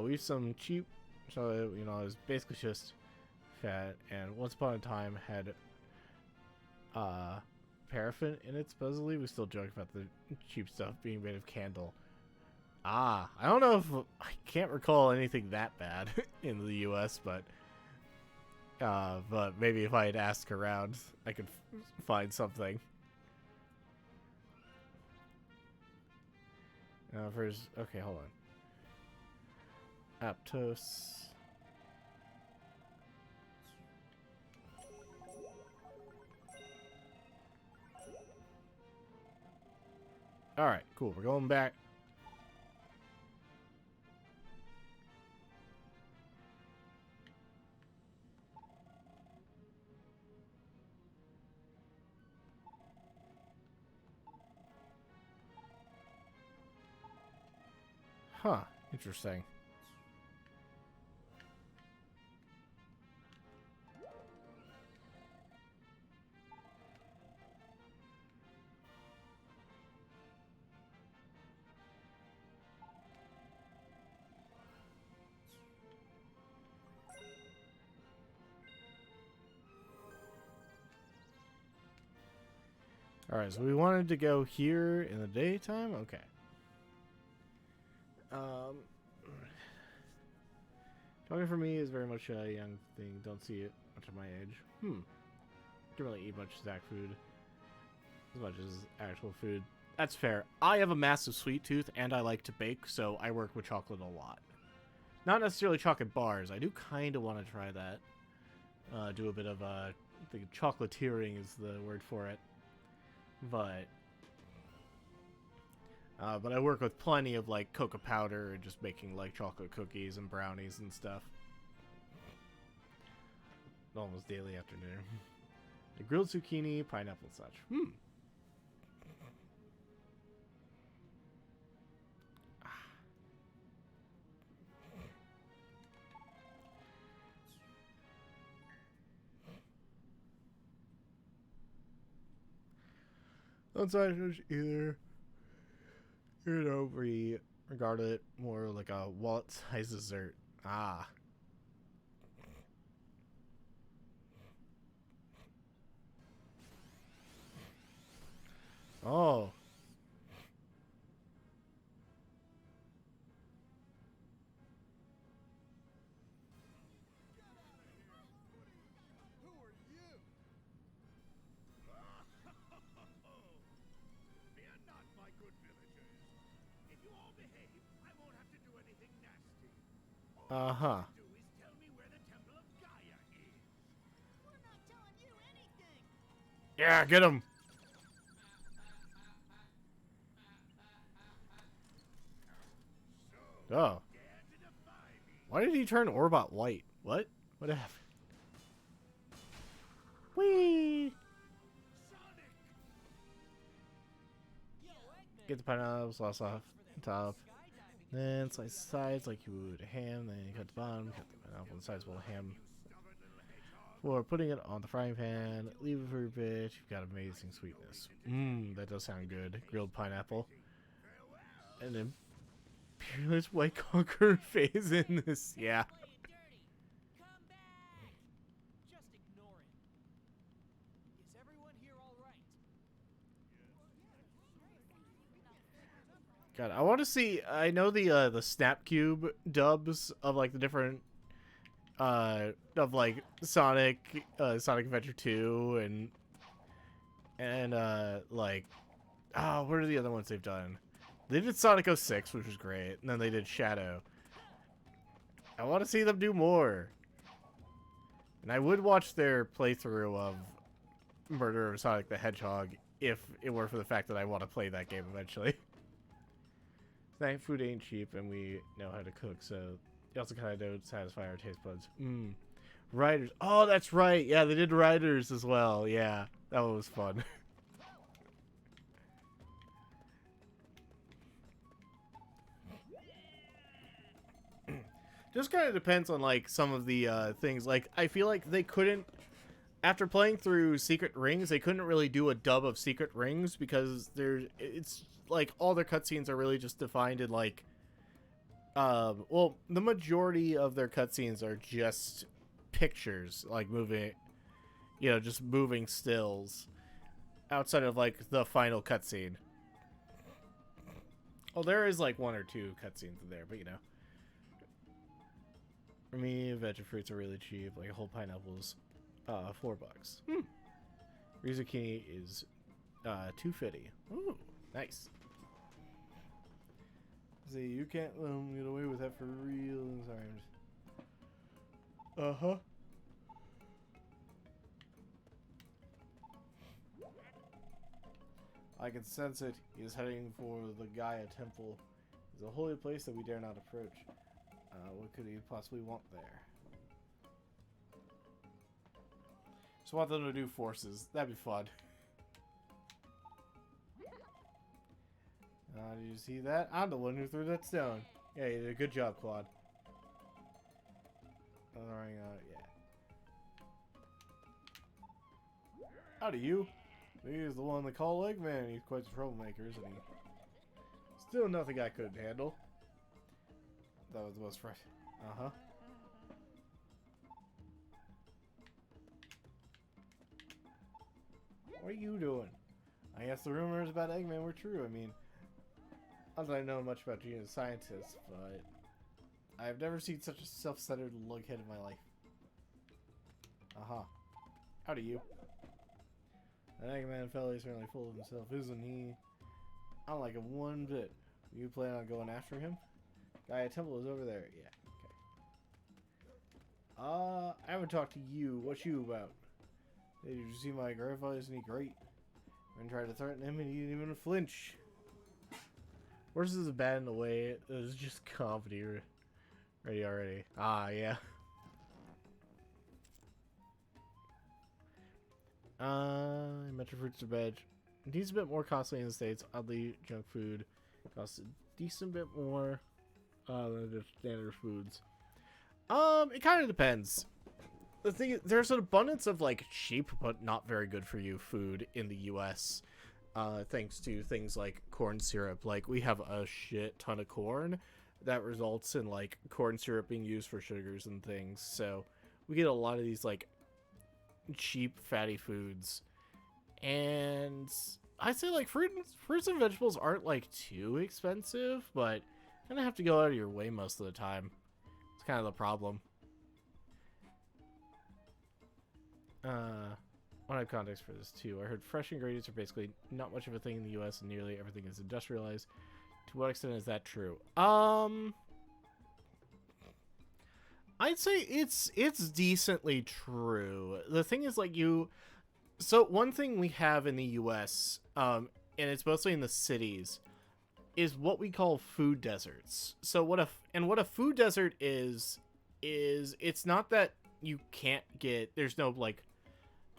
We have some cheap, so, you know, it was basically just fat, and once upon a time had paraffin in it, supposedly. We still joke about the cheap stuff being made of candle. I don't know if I can't recall anything that bad in the US, but maybe if I had asked around, I could find something. Okay, hold on. Aptos. Alright, cool. We're going back. Huh. Interesting. Alright, so we wanted to go here in the daytime? Okay. Talking for me is very much a young thing. Don't see it much at my age. Can't really eat much snack food as much as actual food. That's fair. I have a massive sweet tooth, and I like to bake, so I work with chocolate a lot. Not necessarily chocolate bars. I do kind of want to try that. Do a bit of I think chocolatiering is the word for it. But I work with plenty of like cocoa powder and just making like chocolate cookies and brownies and stuff. Almost daily after dinner. The grilled zucchini, pineapple and such. Outside either, you know, we regard it more like a wallet-sized dessert. Ah. Oh. Who are you? Fear not, my good villagers. If you all behave, I won't have to do anything nasty. All you have to do is tell me where the Temple of Gaia is. We're not telling you anything. Yeah, get him. So, Oh. dare to defy me. Why did he turn Orbot white? What? What happened? Whee! Sonic! Get the pineapples, sauce off the top. Then slice the sides like you would a ham. Then cut the bottom, cut the pineapple and sides while ham. Stubborn little hedgehog. For putting it on the frying pan, leave it for a bit. You've got amazing sweetness. Mmm, that does sound good. Grilled pineapple. And then Peerless White Conqueror phase in this. Yeah. Playing dirty. Come back. Just ignore it. Is everyone here all right? God, I want to see. I know the Snapcube dubs of like the different of like Sonic Adventure 2 and like what are the other ones they've done? They did Sonic 06, which was great, and then they did Shadow. I want to see them do more. And I would watch their playthrough of Murder of Sonic the Hedgehog if it were for the fact that I want to play that game eventually. Snack food ain't cheap, and we know how to cook, so you also kind of don't satisfy our taste buds. Riders. Oh, that's right. Yeah, they did Riders as well. Yeah, that one was fun. Just kind of depends on like some of the things. Like I feel like they couldn't, after playing through Secret Rings, they couldn't really do a dub of Secret Rings because it's like all their cutscenes are really just defined in like, well, the majority of their cutscenes are just pictures, like moving, just moving stills, outside of like the final cutscene. Well, there is like one or two cutscenes in there, but for me, veggie fruits are really cheap. Like a whole pineapple's $4. Zucchini is $2.50. Ooh, nice. See, you can't let them get away with that for real. Sorry, I'm just... I can sense it. He is heading for the Gaia Temple. It's a holy place that we dare not approach. What could he possibly want there? Just want them to do forces. That'd be fun. Did you see that? I'm the one who threw that stone. Yeah, you did a good job, Claude. Yeah. Howdy, you. He's the one they call Eggman. He's quite a troublemaker, isn't he? Still nothing I couldn't handle. That was the most fresh. What are you doing? I guess the rumors about Eggman were true. I mean, not that I know much about being a scientist, but I've never seen such a self-centered lughead in my life. Howdy, you. That man fella is certainly full of himself, isn't he? I don't like him one bit. You plan on going after him? Guy Temple is over there. Yeah, okay. I haven't talked to you. What you about? Hey, did you see my grandfather? Isn't he great? I tried to threaten him and he didn't even flinch. Worse is bad in a way. It was just comedy ready already. Ah, yeah. Metro fruits or veg. It needs a bit more costly in the States. Oddly, junk food costs a decent bit more than the standard foods. It kind of depends. The thing is, there's an abundance of like cheap but not very good for you food in the U.S. Thanks to things like corn syrup. Like we have a shit ton of corn that results in like corn syrup being used for sugars and things. So we get a lot of these like cheap fatty foods, and I'd say like fruits and vegetables aren't like too expensive, but you kind of have to go out of your way most of the time. It's kind of the problem. I have context for this too. I heard fresh ingredients are basically not much of a thing in the US and nearly everything is industrialized. To what extent is that true? I'd say it's decently true. The thing is like so one thing we have in the US, and it's mostly in the cities, is what we call food deserts. So what a food desert is it's not that you can't get, there's no like,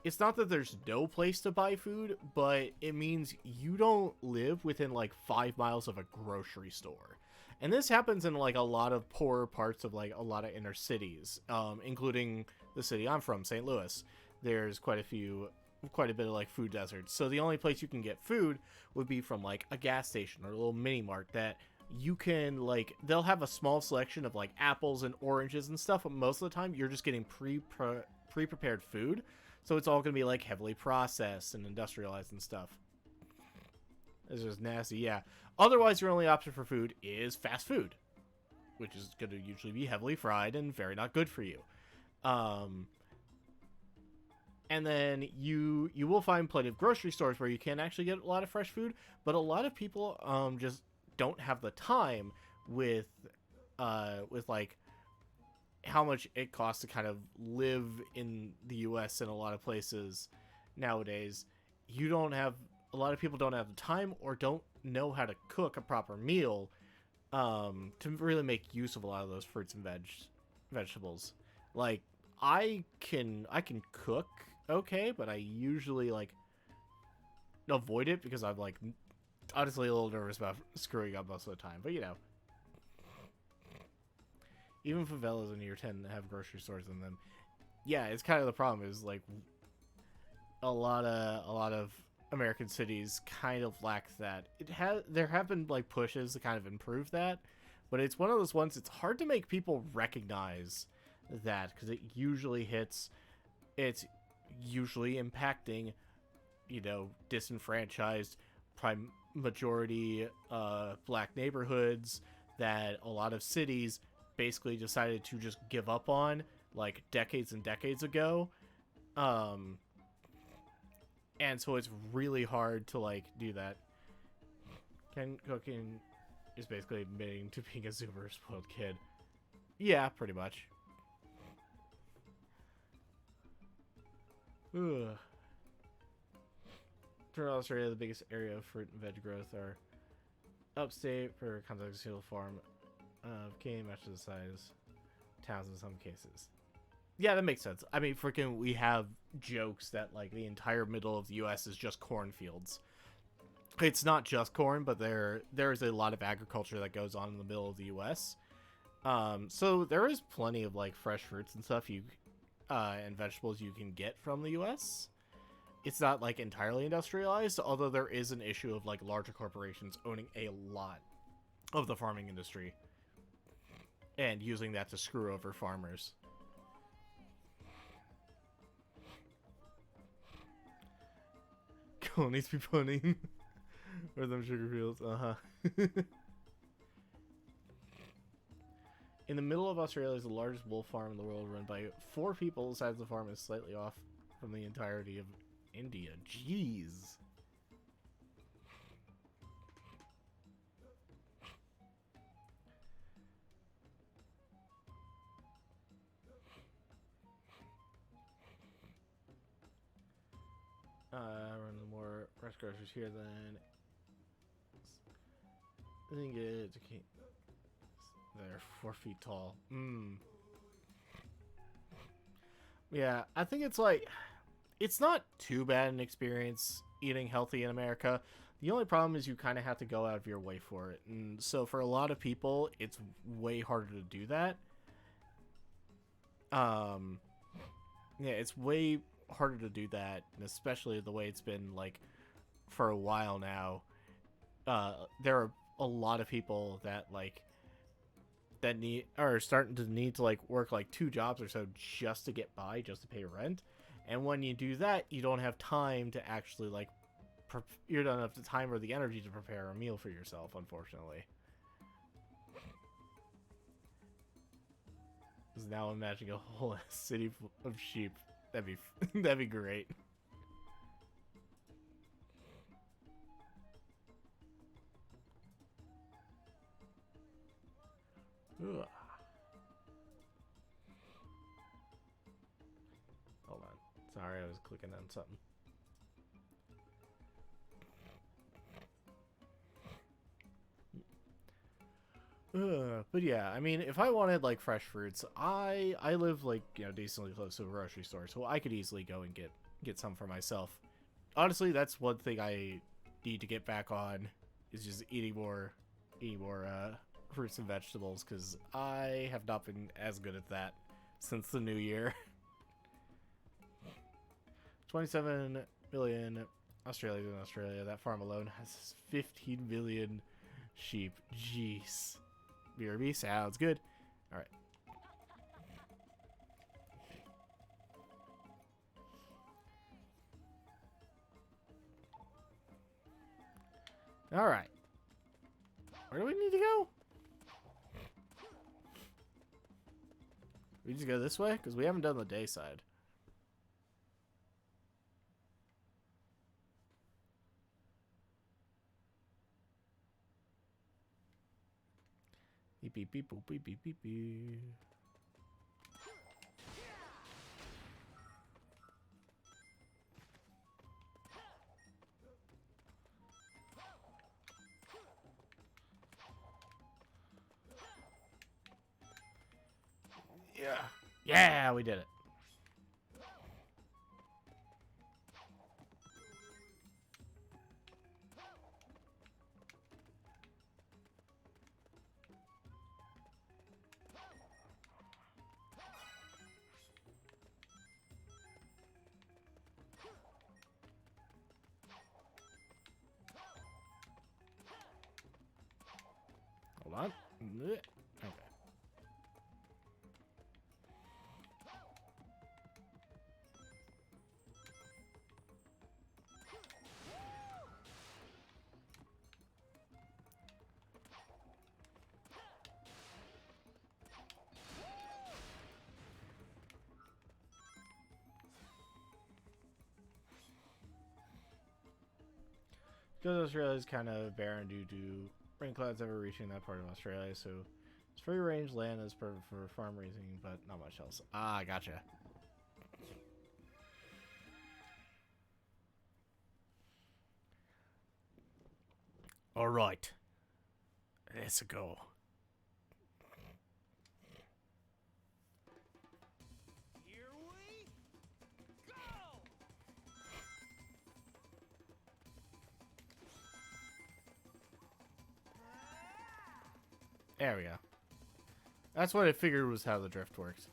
it's not that there's no place to buy food, but it means you don't live within like 5 miles of a grocery store. And this happens in like a lot of poorer parts of like a lot of inner cities, including the city I'm from, St. Louis. There's quite a bit of like food deserts. So the only place you can get food would be from like a gas station or a little mini mart that you can like, they'll have a small selection of like apples and oranges and stuff, but most of the time you're just getting pre-prepared food. So it's all going to be like heavily processed and industrialized and stuff. It's just nasty, yeah. Otherwise, your only option for food is fast food, which is going to usually be heavily fried and very not good for you. And then you will find plenty of grocery stores where you can actually get a lot of fresh food, but a lot of people just don't have the time with like how much it costs to kind of live in the US in a lot of places nowadays. A lot of people don't have the time or don't know how to cook a proper meal to really make use of a lot of those fruits and vegetables. Like I can cook okay, but I usually like avoid it because I'm like honestly a little nervous about screwing up most of the time. But you know, even favelas in here tend to have grocery stores in them. Yeah, it's kind of the problem is like a lot of American cities kind of lack that. There have been like pushes to kind of improve that, but it's one of those ones it's hard to make people recognize that because it's usually impacting, you know, disenfranchised majority black neighborhoods that a lot of cities basically decided to just give up on like decades and decades ago. And so it's really hard to like do that. Cooking is basically admitting to being a super spoiled kid. Yeah, pretty much. Ugh. Throughout Australia, the biggest area of fruit and veg growth are upstate for context single farm of cane matches the size towns in some cases. Yeah, that makes sense. I mean, freaking, we have jokes that like the entire middle of the U.S. is just cornfields. It's not just corn, but there is a lot of agriculture that goes on in the middle of the U.S. So there is plenty of like fresh fruits and stuff and vegetables you can get from the U.S. It's not like entirely industrialized, although there is an issue of like larger corporations owning a lot of the farming industry and using that to screw over farmers. Cool, needs to be putting where them sugar fields. In the middle of Australia is the largest wool farm in the world, run by 4 people. The size of the farm is slightly off from the entirety of India. Jeez. Run more rest groceries here than I think it's okay. They're 4 feet tall. Yeah, I think it's like it's not too bad an experience eating healthy in America. The only problem is you kind of have to go out of your way for it. And so for a lot of people, it's way harder to do that. Yeah, it's way harder to do that, and especially the way it's been like for a while now. There are a lot of people that like that are starting to need to like work like 2 jobs or so just to get by, just to pay rent. And when you do that, you don't have time to actually like you don't have the time or the energy to prepare a meal for yourself, unfortunately. Because now I'm imagining a whole city of sheep. That'd be great. Ugh. Hold on. Sorry, I was clicking on something. But yeah, I mean, if I wanted like fresh fruits, I live like, you know, decently close to a grocery store, so I could easily go and get some for myself. Honestly, that's one thing I need to get back on, is just eating more fruits and vegetables, because I have not been as good at that since the new year. 27 million Australians in Australia. That farm alone has 15 million sheep. Jeez. BRB sounds good. All right. All right. Where do we need to go? We just go this way? Because we haven't done the day side. Beep, beep, beep, boop, beep, beep, beep, beep. Yeah. Yeah, we did it. Hold on. Okay. Because Australia is kind of barren due to rain clouds ever reaching that part of Australia, so it's free range land that's perfect for farm raising, but not much else. Ah, gotcha. All right, let's go. Here we go! There we go. That's what I figured was how the drift works.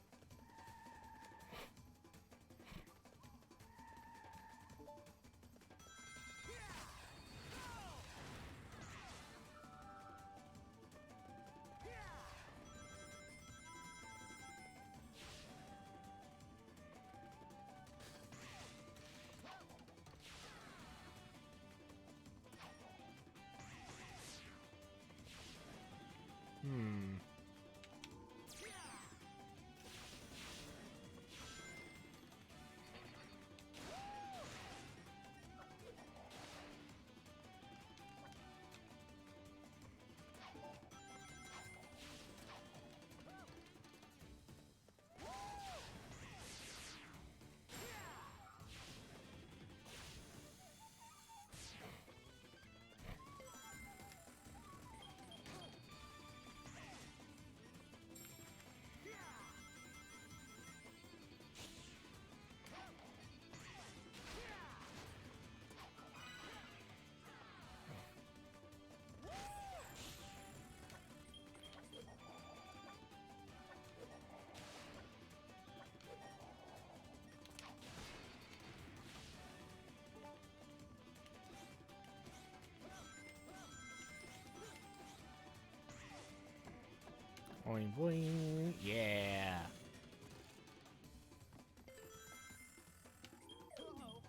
Boing, boing. Yeah. Uh-oh.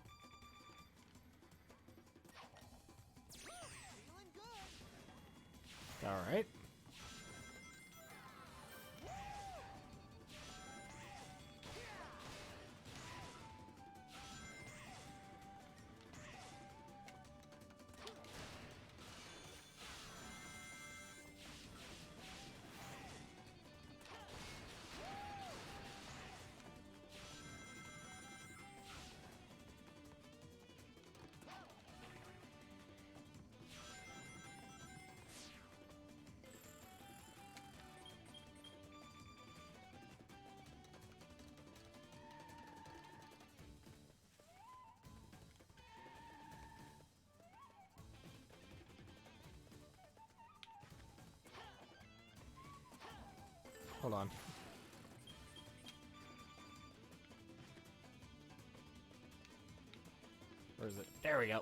Feeling good. All right. Hold on. Where is it? There we go.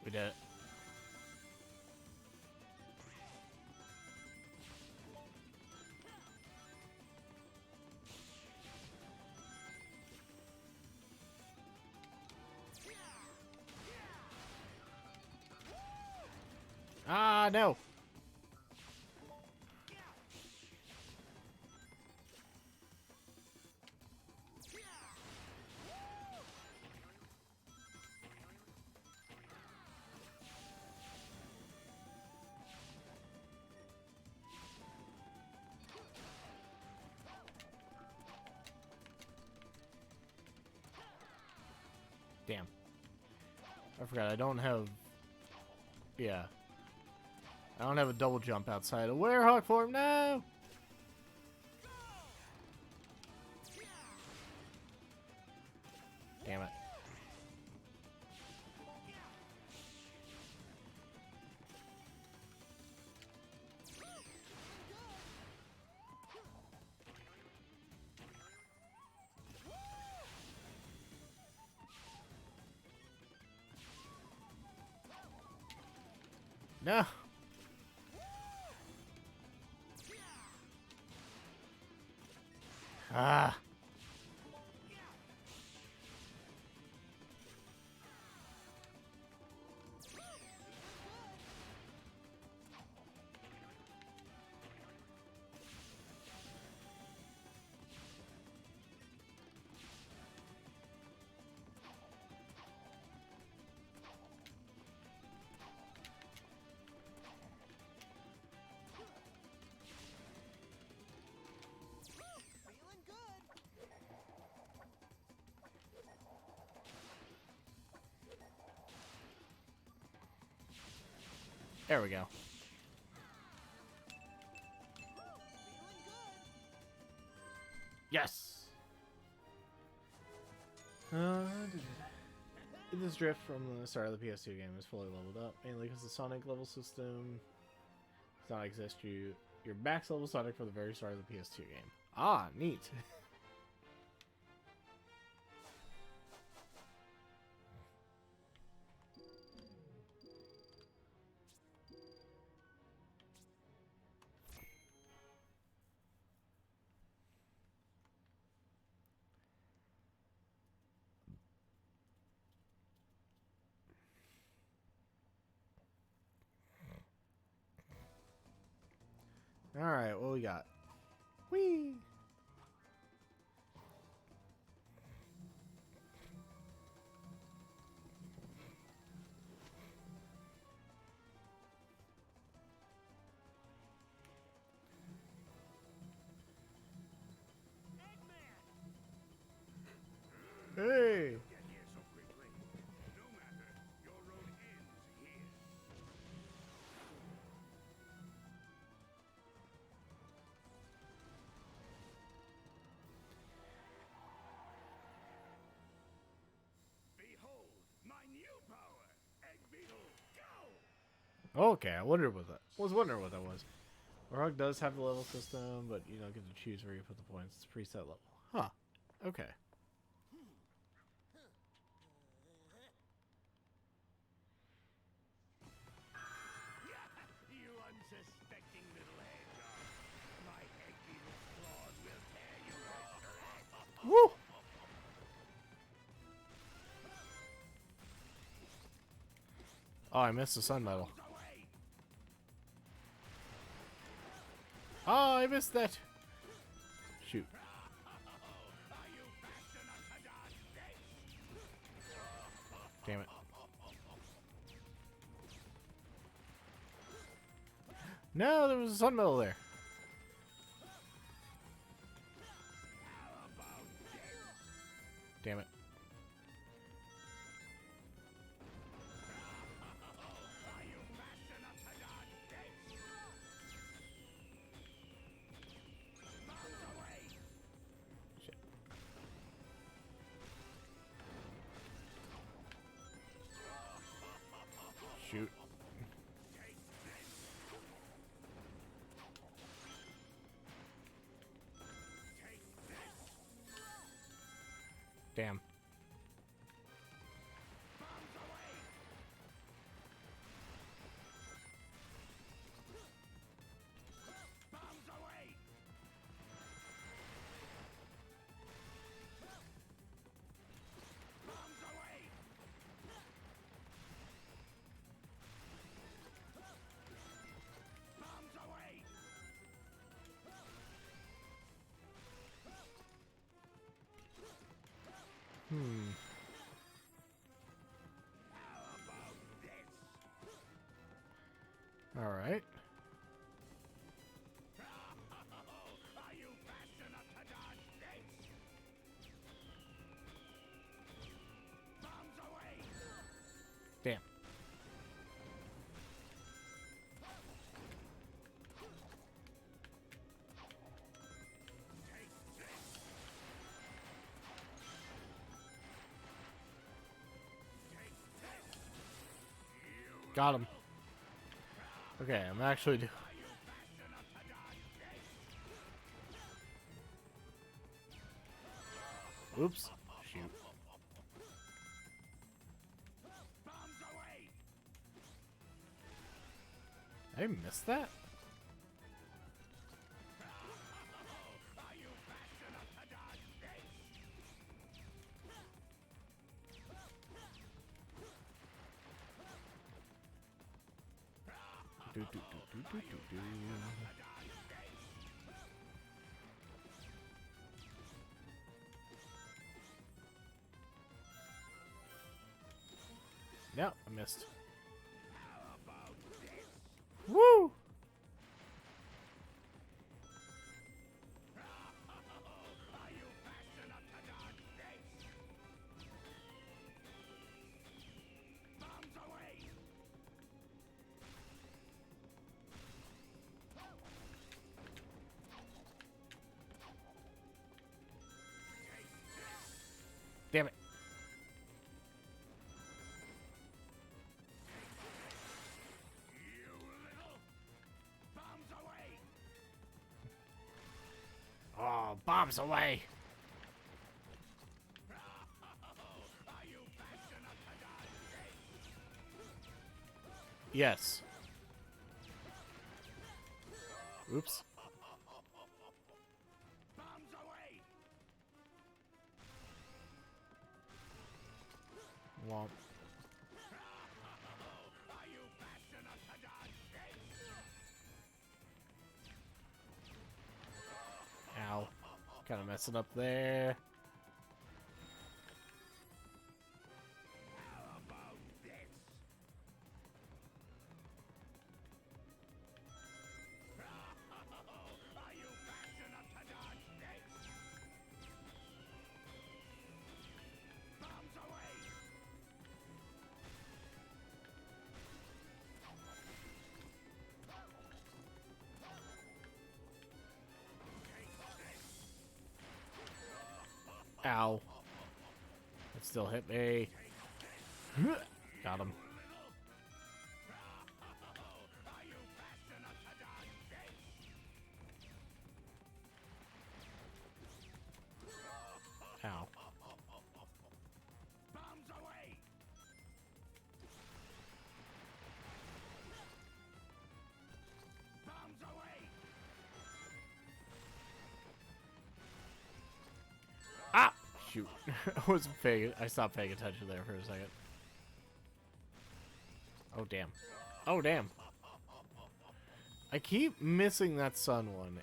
We did it. Ah, no. Damn. I forgot I don't have... Yeah. I don't have a double jump outside of Werehog form. No! Damn it. No! Ah! Feeling good. There we go. Feeling good. Yes! This drift from the start of the PS2 game is fully leveled up, mainly because the Sonic level system does not exist. Your max level Sonic from the very start of the PS2 game. Ah, neat. Alright, what we got? Whee! Hey! Get here so quickly. No matter, your road ends here. Behold, my new power! Egg Beetle, go! Okay, I was wondering what that was. Werehog does have the level system, but you don't get to choose where you put the points. It's a preset level. Huh. Okay. Woo! Oh, I missed the sun medal. Oh, I missed that. Shoot. Damn it. No, there was a sun medal there. Damn it. Shit. Shoot. Damn. All right. Damn. Got him. Okay, I'm actually do. Oops. Shoot. I missed that? Do, do, do, do, do, do, do. No, I missed. Woo! Damn it. Oh, bombs away. Yes. Oops. Womp. Ow. Kind of messing up there. Ow. It still hit me. Got him. Ow. shoot. I wasn't paying. I stopped paying attention there for a second. Oh damn. Oh damn. I keep missing that sun one.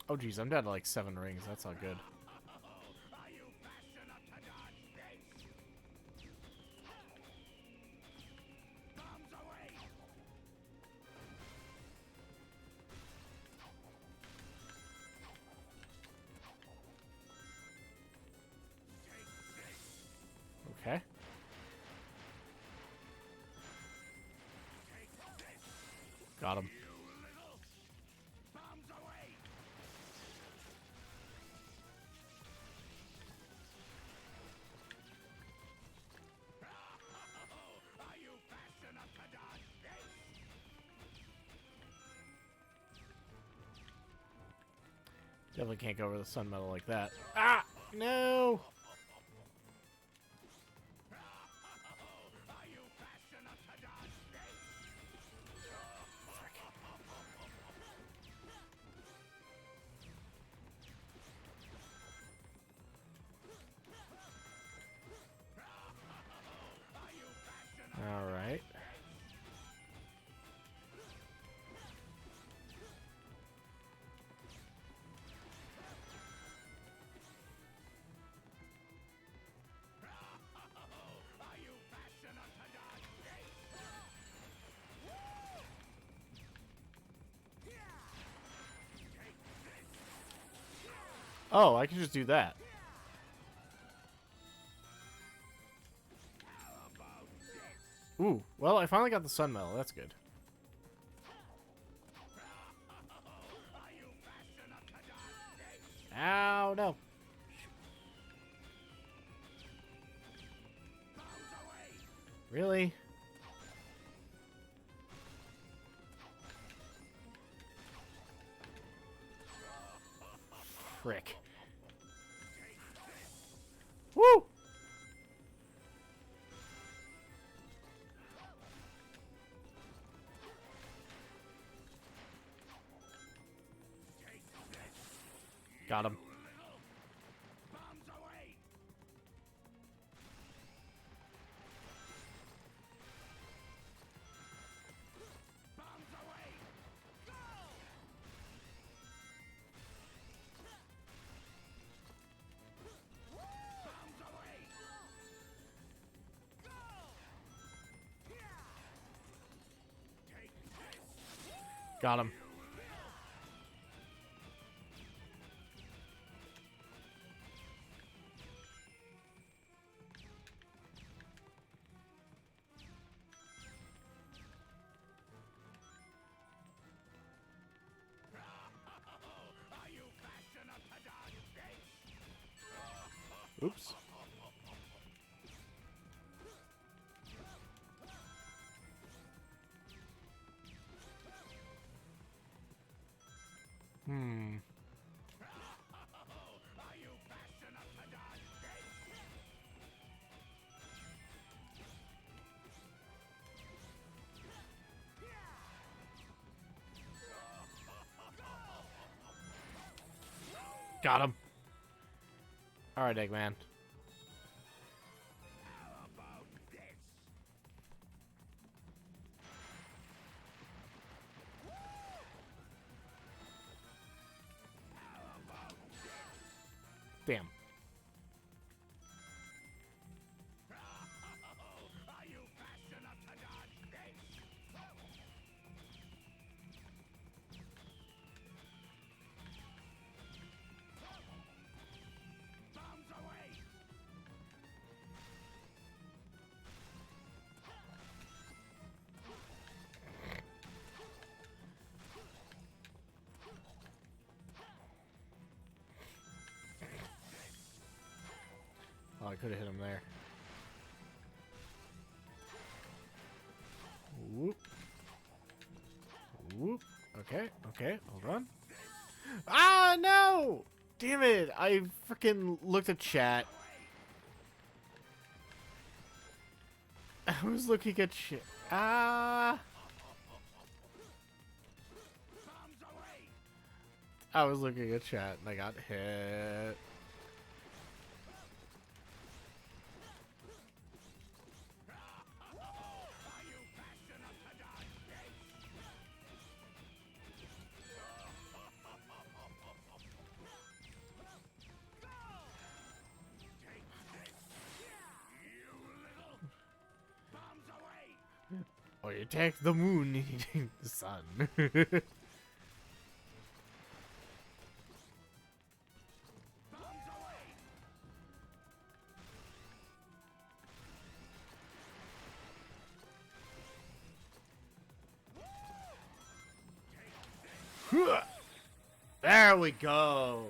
Oh geez, I'm down to like 7 rings. That's not good. Okay. Got him. Definitely can't go over the sun metal like that. Ah! No! All right. Oh, I can just do that. Ooh, well, I finally got the sun metal. That's good. Ow, no. Really? Frick. Woo! Got him. Got him. Oops. Got him. All right, Eggman. Damn. Oh, I could have hit him there. Whoop. Whoop. Okay, okay, hold on. Ah, no! Damn it! I freaking looked at chat. I was looking at shit. Ah! I was looking at chat and I got hit. Or you take the moon eating the sun. There we go.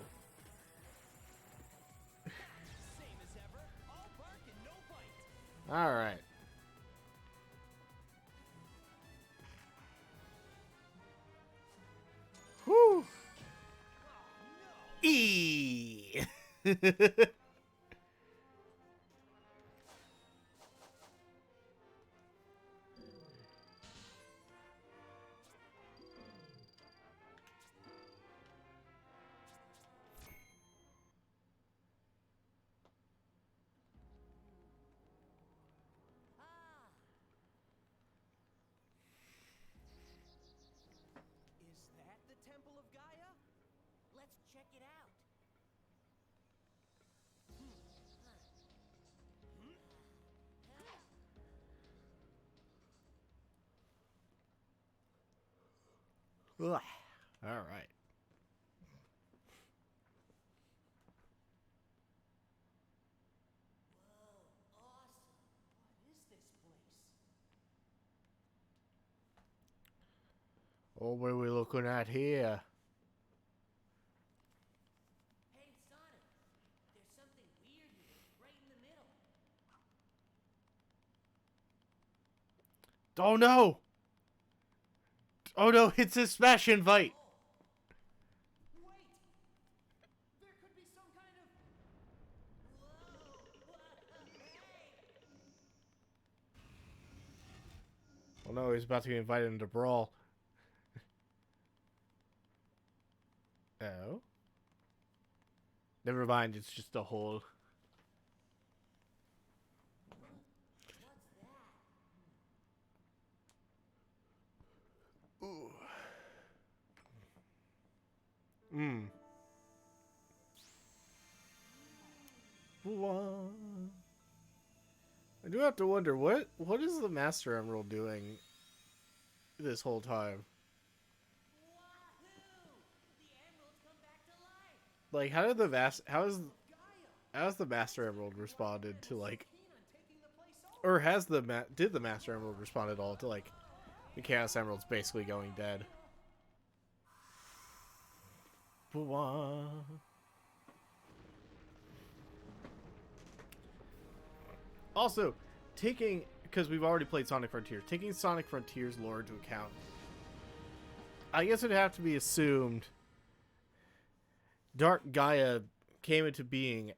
Same as ever, all bark and no bite. All right. Whew. E. Ah, Is that the Temple of Gaia? let's check it out. Ugh. All right. Whoa, awesome. What is this place? Oh, what are we looking at here? Hey, Sonic, there's something weird here, right in the middle. Oh no! Oh no, it's a smash invite! Wait! There could be some kind of... Whoa! Hey! Oh no, he's about to be invited into Brawl. Oh? Never mind, it's just a hole. What's that? Ooh. Mmm. I do have to wonder, what is the Master Emerald doing this whole time? Wahoo! The emeralds come back to life. Like, how did the how's the Master Emerald responded to, like, Keen on taking the place over. or has did the Master Emerald respond at all to, like, the Chaos Emeralds basically going dead? Also, because we've already played Sonic Frontiers, taking Sonic Frontiers lore into account, I guess it'd have to be assumed Dark Gaia came into being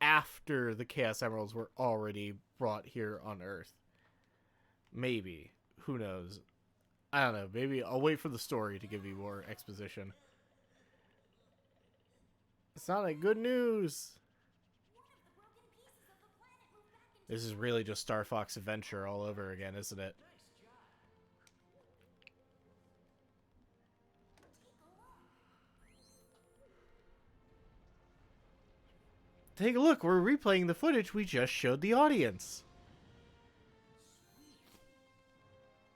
after the Chaos Emeralds were already brought here on Earth. Maybe. Who knows? I don't know. Maybe I'll wait for the story to give you more exposition. Sonic, good news! This is really just Star Fox Adventure all over again, isn't it? Take a look, we're replaying the footage we just showed the audience.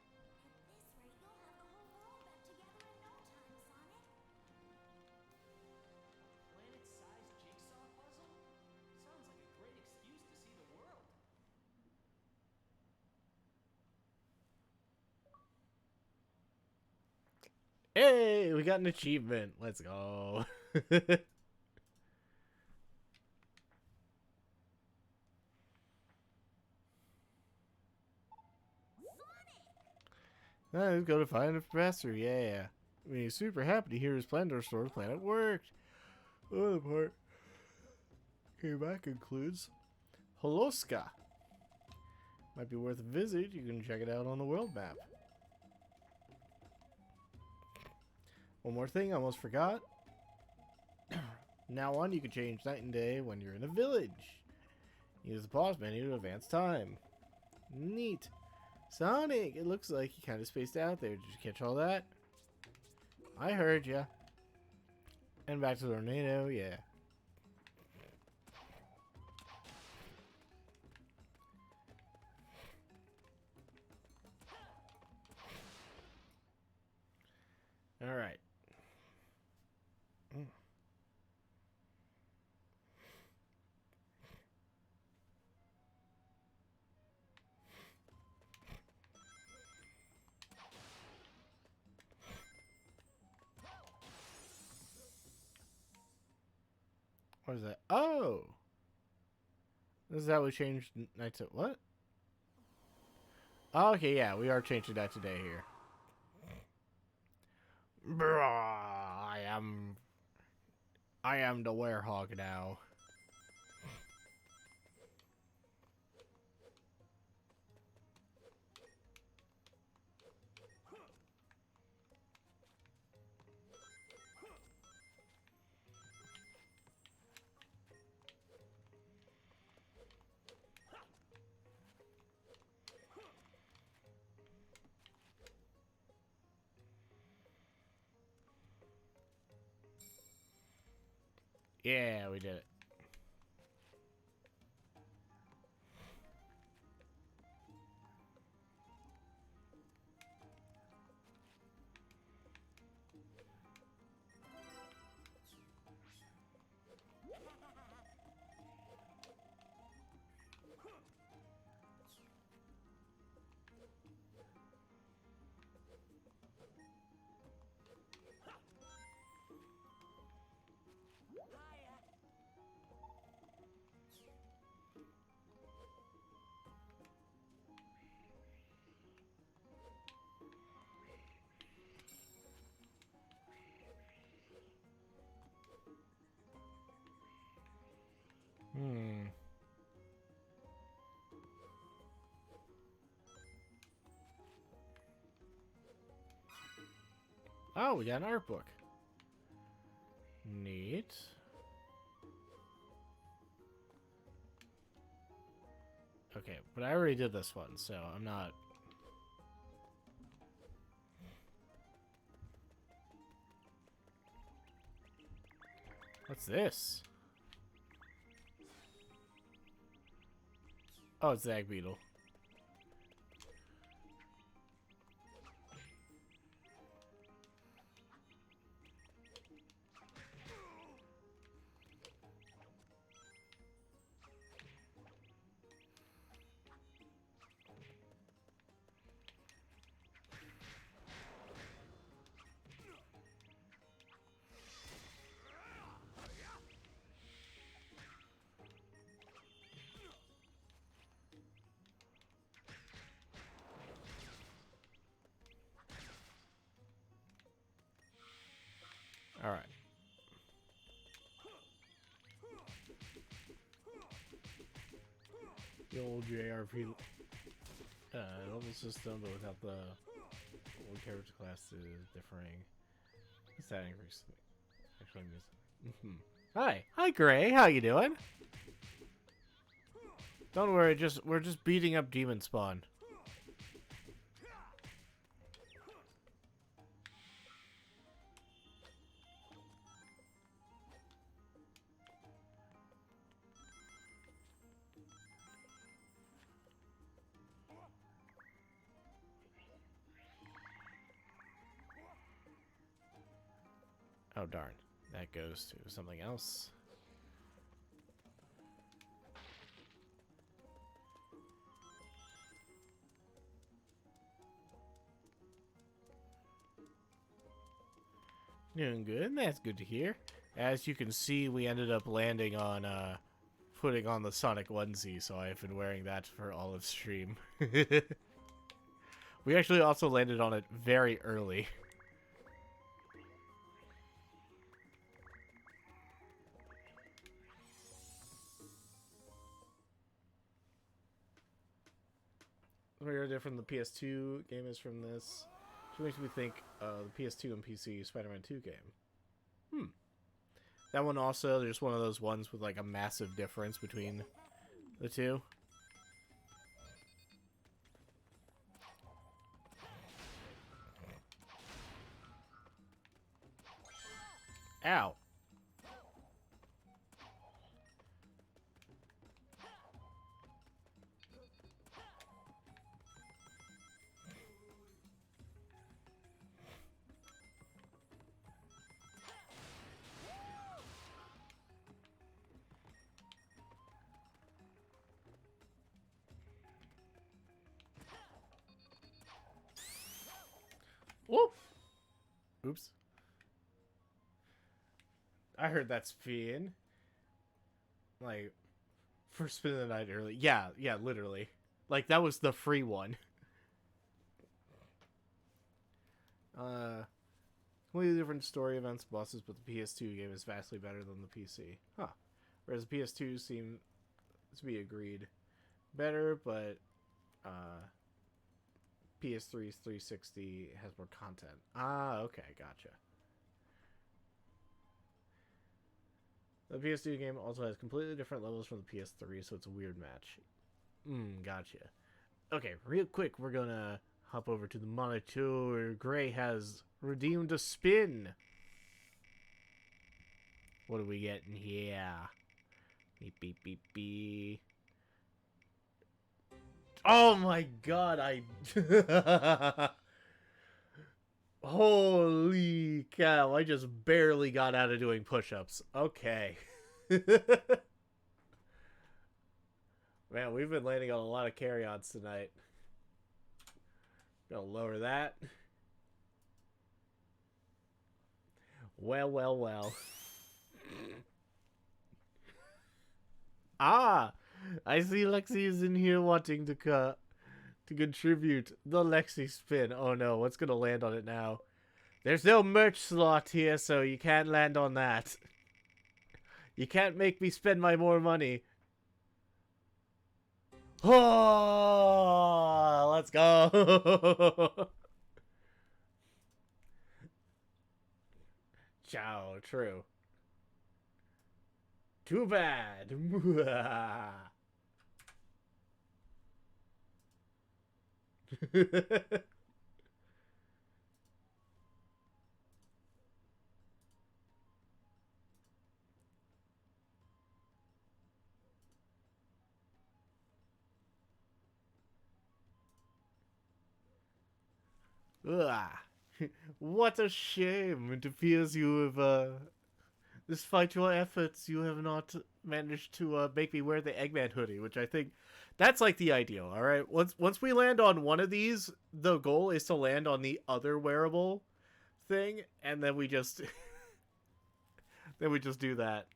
Planet-sized jigsaw puzzle? Sounds like a great excuse to see the world. Hey, we got an achievement. Let's go. Let's go to find a professor, yeah. I mean, he's super happy to hear his plan to restore the planet worked. Other part came back includes Holoska. Might be worth a visit. You can check it out on the world map. One more thing I almost forgot. Now on, you can change night and day when you're in a village. Use the pause menu to advance time. Neat. Sonic, it looks like you kind of spaced out there. Did you catch all that? I heard ya. And back to the tornado, yeah. Alright. What is that? Oh! This is how we changed night to what? Oh, okay, yeah, we are changing that today here. Bruh, I am the Werehog now. Yeah, we did it. Oh, we got an art book. Neat. Okay, but I already did this one, so I'm not... What's this? Oh, it's the egg beetle. All right. The old JRP level system, but without the old character classes differing. What's that increase? Actually, Hi, Gray. How you doing? Don't worry, we're just beating up Demon Spawn. Oh darn, that goes to something else. Doing good, that's good to hear. As you can see, we ended up landing on, putting on the Sonic onesie, so I've been wearing that for all of stream. We actually also landed on it very early. Very different the PS2 game is from this. Which makes me think the PS2 and PC Spider-Man 2 game. That one also, there's one of those ones with like a massive difference between the two. Ow. Whoop. Oops. I heard that spin. Like, first spin of the night early. Yeah, literally. Like, that was the free one. Completely different story events, bosses, but the PS2 game is vastly better than the PC. Huh. Whereas the PS2 seemed to be agreed better, but PS3's 360 has more content. Ah, okay, gotcha. The PS2 game also has completely different levels from the PS3, so it's a weird match. Gotcha. Okay, real quick, we're gonna hop over to the monitor. Gray has redeemed a spin. What do we get in here? Beep, beep, beep, beep. Oh my god, Holy cow, I just barely got out of doing push-ups. Okay. Man, we've been landing on a lot of carry-ons tonight. Gonna lower that. Well. Ah! I see Lexi is in here wanting to contribute. The Lexi spin. Oh no, what's gonna land on it now? There's no merch slot here, so you can't land on that. You can't make me spend my more money. Oh, let's go. Ciao, true. Too bad. What a shame. It appears you have, despite your efforts, you have not managed to make me wear the Eggman hoodie, which I think that's like the ideal, alright? Once we land on one of these, the goal is to land on the other wearable thing, and then we just then we just do that.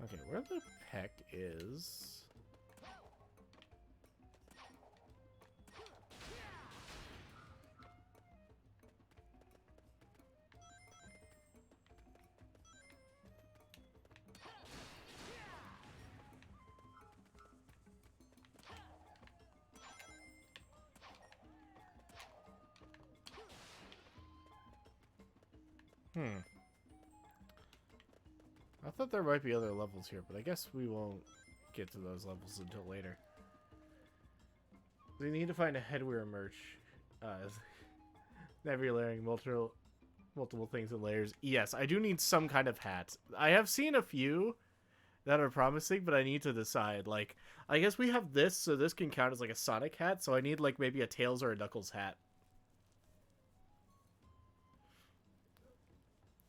Okay, where the heck is... I thought there might be other levels here, but I guess we won't get to those levels until later. We need to find a headwear merch. Never layering multiple things in layers. Yes, I do need some kind of hat. I have seen a few that are promising, but I need to decide. Like, I guess we have this, so this can count as like a Sonic hat, so I need like maybe a Tails or a Knuckles hat.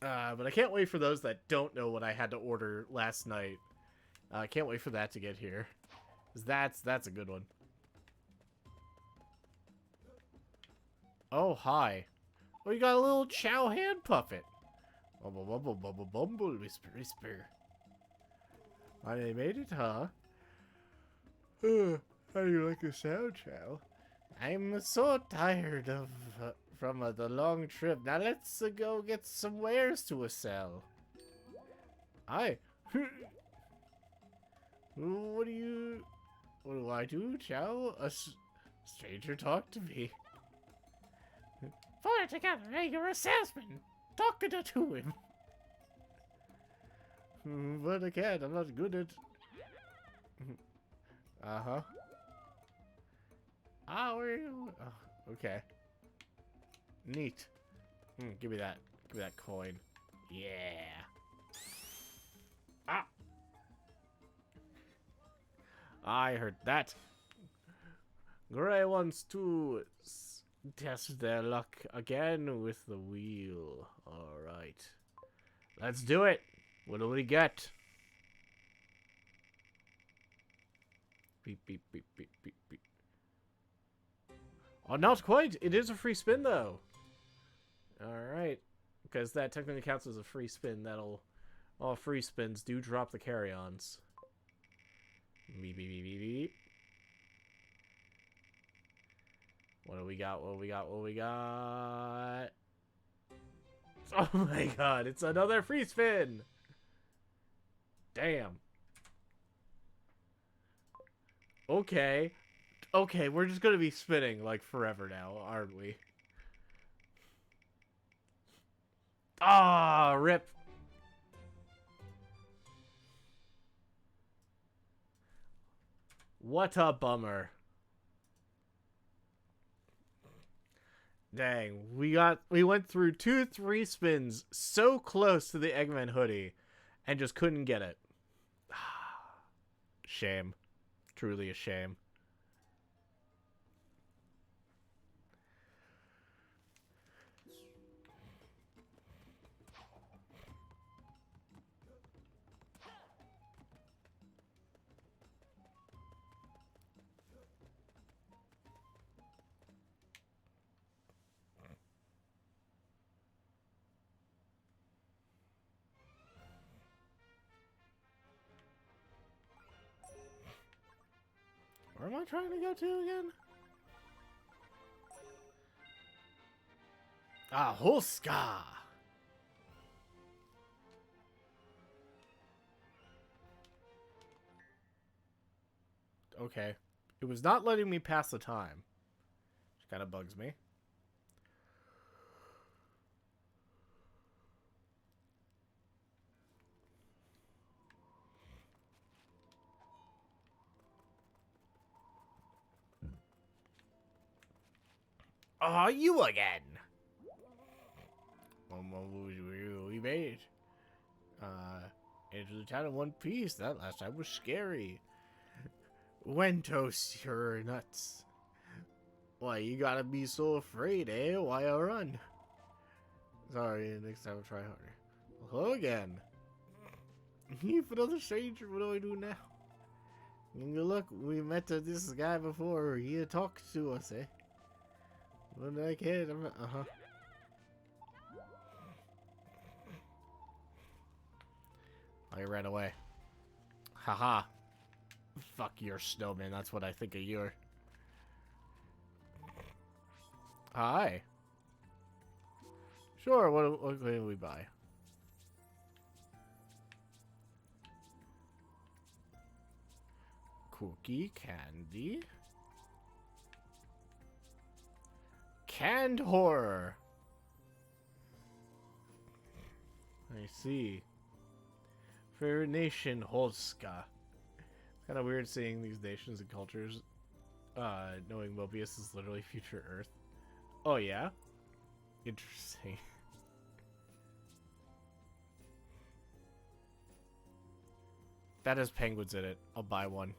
But I can't wait for those that don't know what I had to order last night. I can't wait for that to get here. 'Cause that's a good one. Oh, hi. Oh, you got a little Chow hand puppet. Bumble, bumble, bumble, bumble, whisper, whisper. I made it, huh? How do you like the sound, Chow? I'm so tired of... from the long trip. Now let's go get some wares to sell. Hi. What do I do, Chow? A stranger talk to me. Pull it together. Hey, you're a salesman. Talk it to him. But I can't. I'm not good at... Uh-huh. Oh, okay. Neat. Give me that. Give me that coin. Yeah. Ah! I heard that. Gray wants to test their luck again with the wheel. Alright. Let's do it. What do we get? Beep, beep, beep, beep, beep, beep. Oh, not quite. It is a free spin, though. Alright. Because that technically counts as a free spin. That'll... All free spins do drop the carry-ons. Beep, beep, beep, beep, beep. What do we got? What do we got? What do we got? Oh my god, it's another free spin! Damn. Okay. Okay, we're just gonna be spinning, like, forever now, aren't we? Ah, rip. What a bummer. Dang, we went through 2-3 spins so close to the Eggman hoodie and just couldn't get it. Shame. Truly a shame. Where am I trying to go to again? Ah, Holska! Okay. It was not letting me pass the time. Which kind of bugs me. Oh, you again! We made it. Into the town in one piece. That last time was scary. Wentos, you're nuts. Why, you gotta be so afraid, eh? Why I run? Sorry, next time I'll try harder. Hello again. If another stranger, what do I do now? Look, we met this guy before. He talked to us, eh? When I can't, uh-huh. I ran away. Haha. Fuck your snowman, that's what I think of you. Hi. Sure, what can we buy? Cookie, candy. Canned horror. I see. Favorite nation, Holska. It's kind of weird seeing these nations and cultures, knowing Mobius is literally future Earth. Oh yeah? Interesting. That has penguins in it. I'll buy one.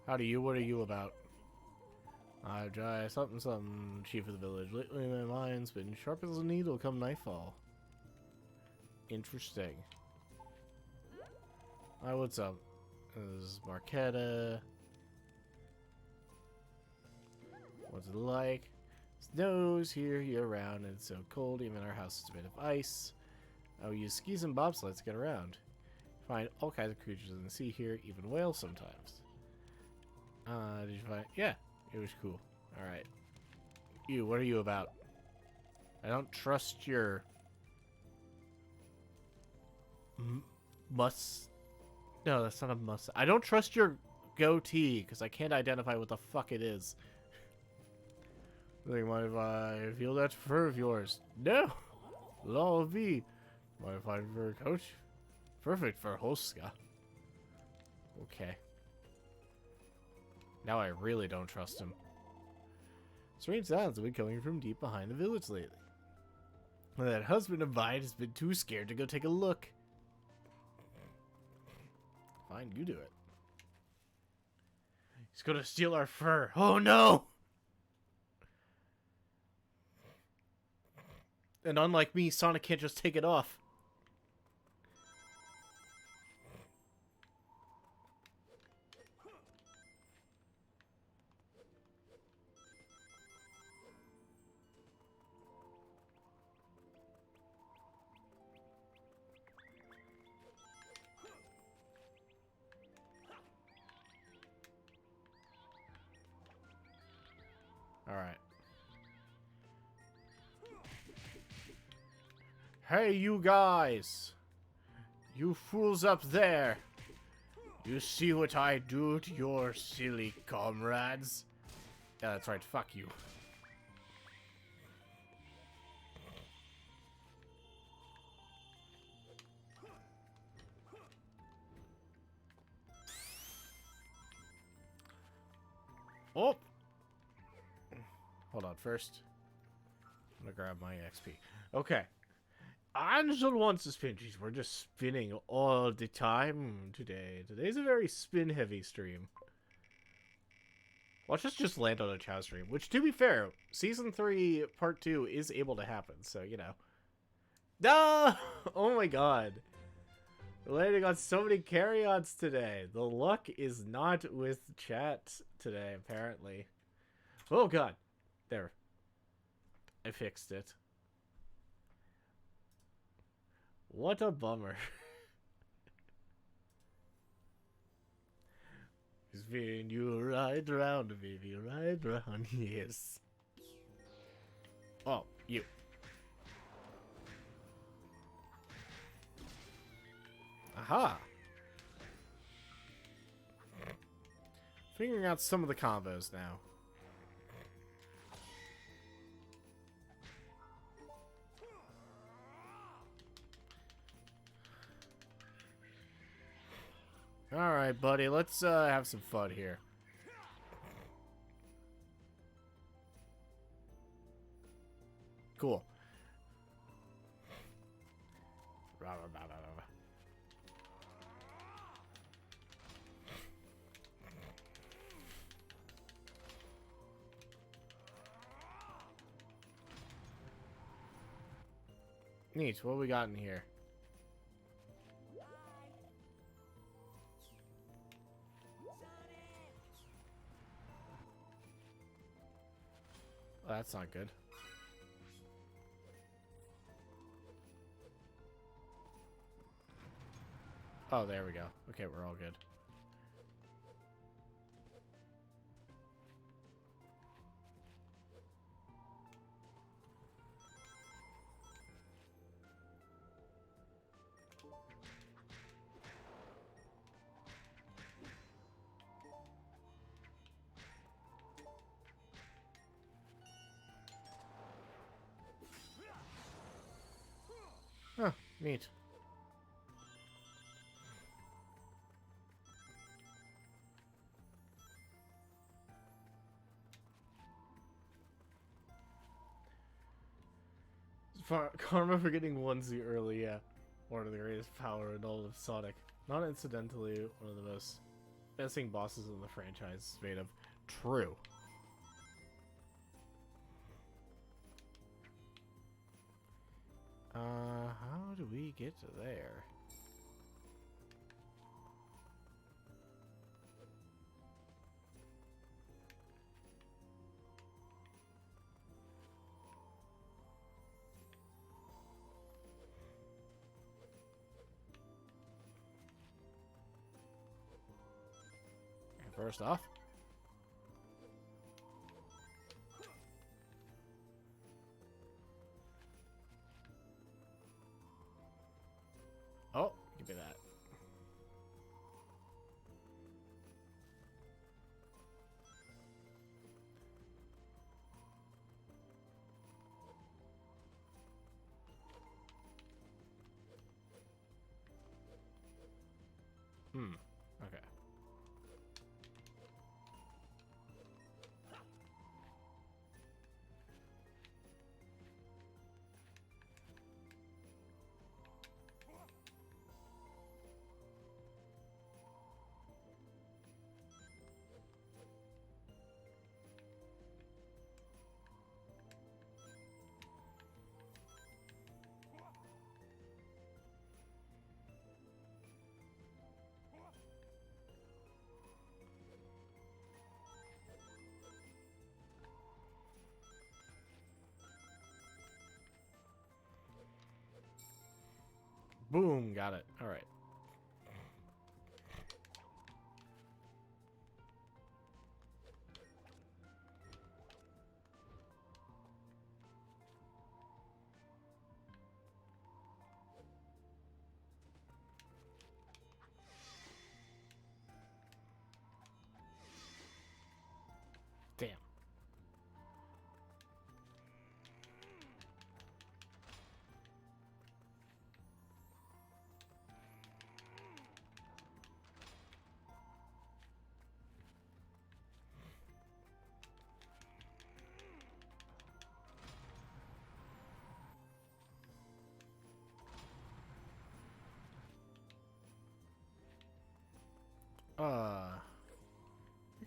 Howdy you, what are you about? I dry something, chief of the village. Lately my mind's been sharp as a needle come nightfall. Interesting. Hi, what's up? This is Marquetta. What's it like? Snows here year-round and it's so cold, even our house is made of ice. I use skis and bobsleds to get around. Find all kinds of creatures in the sea here, even whales sometimes. Did you find... Yeah, it was cool. Alright. You, what are you about? I don't trust your... No, that's not a mustache. I don't trust your goatee because I can't identify what the fuck it is. Think, mind if I feel that fur of yours? No. Law of V. Modified fur coach. Perfect for Hoska. Okay. Now I really don't trust him. Strange sounds have been coming from deep behind the village lately. That husband of mine has been too scared to go take a look. Fine, you do it. He's gonna steal our fur. Oh no! And unlike me, Sonic can't just take it off. Alright. Hey, you guys! You fools up there! You see what I do to your silly comrades? Yeah, that's right. Fuck you. Oh! Hold on, first. I'm gonna grab my XP. Okay. Angel wants to spin. Jeez, we're just spinning all the time today. Today's a very spin-heavy stream. Watch us just land on a Chow stream. Which, to be fair, Season 3, Part 2 is able to happen. So, you know. No! Oh my god. We're landing on so many carry-ons today. The luck is not with chat today, apparently. Oh god. There. I fixed it. What a bummer. Spin you right round, baby, right round, yes. Oh, you. Aha! Figuring out some of the combos now. Alright, buddy, let's have some fun here. Cool. Neat, what we got in here? Oh, that's not good. Oh, there we go. Okay, we're all good. Huh, neat. Karma for getting onesie early, yeah. One of the greatest power in all of Sonic. Not incidentally, one of the most menacing bosses in the franchise is made of. True. How do we get to there? First off, oh, give me that. Boom, got it. All right. Damn.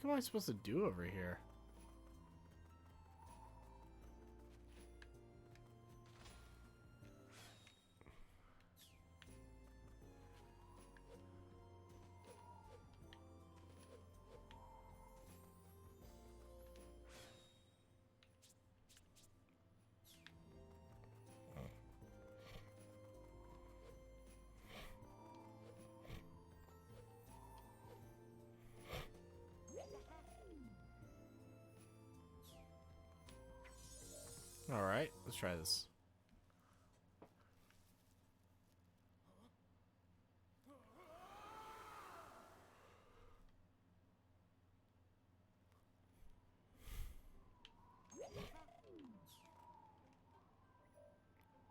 What am I supposed to do over here? Alright, let's try this.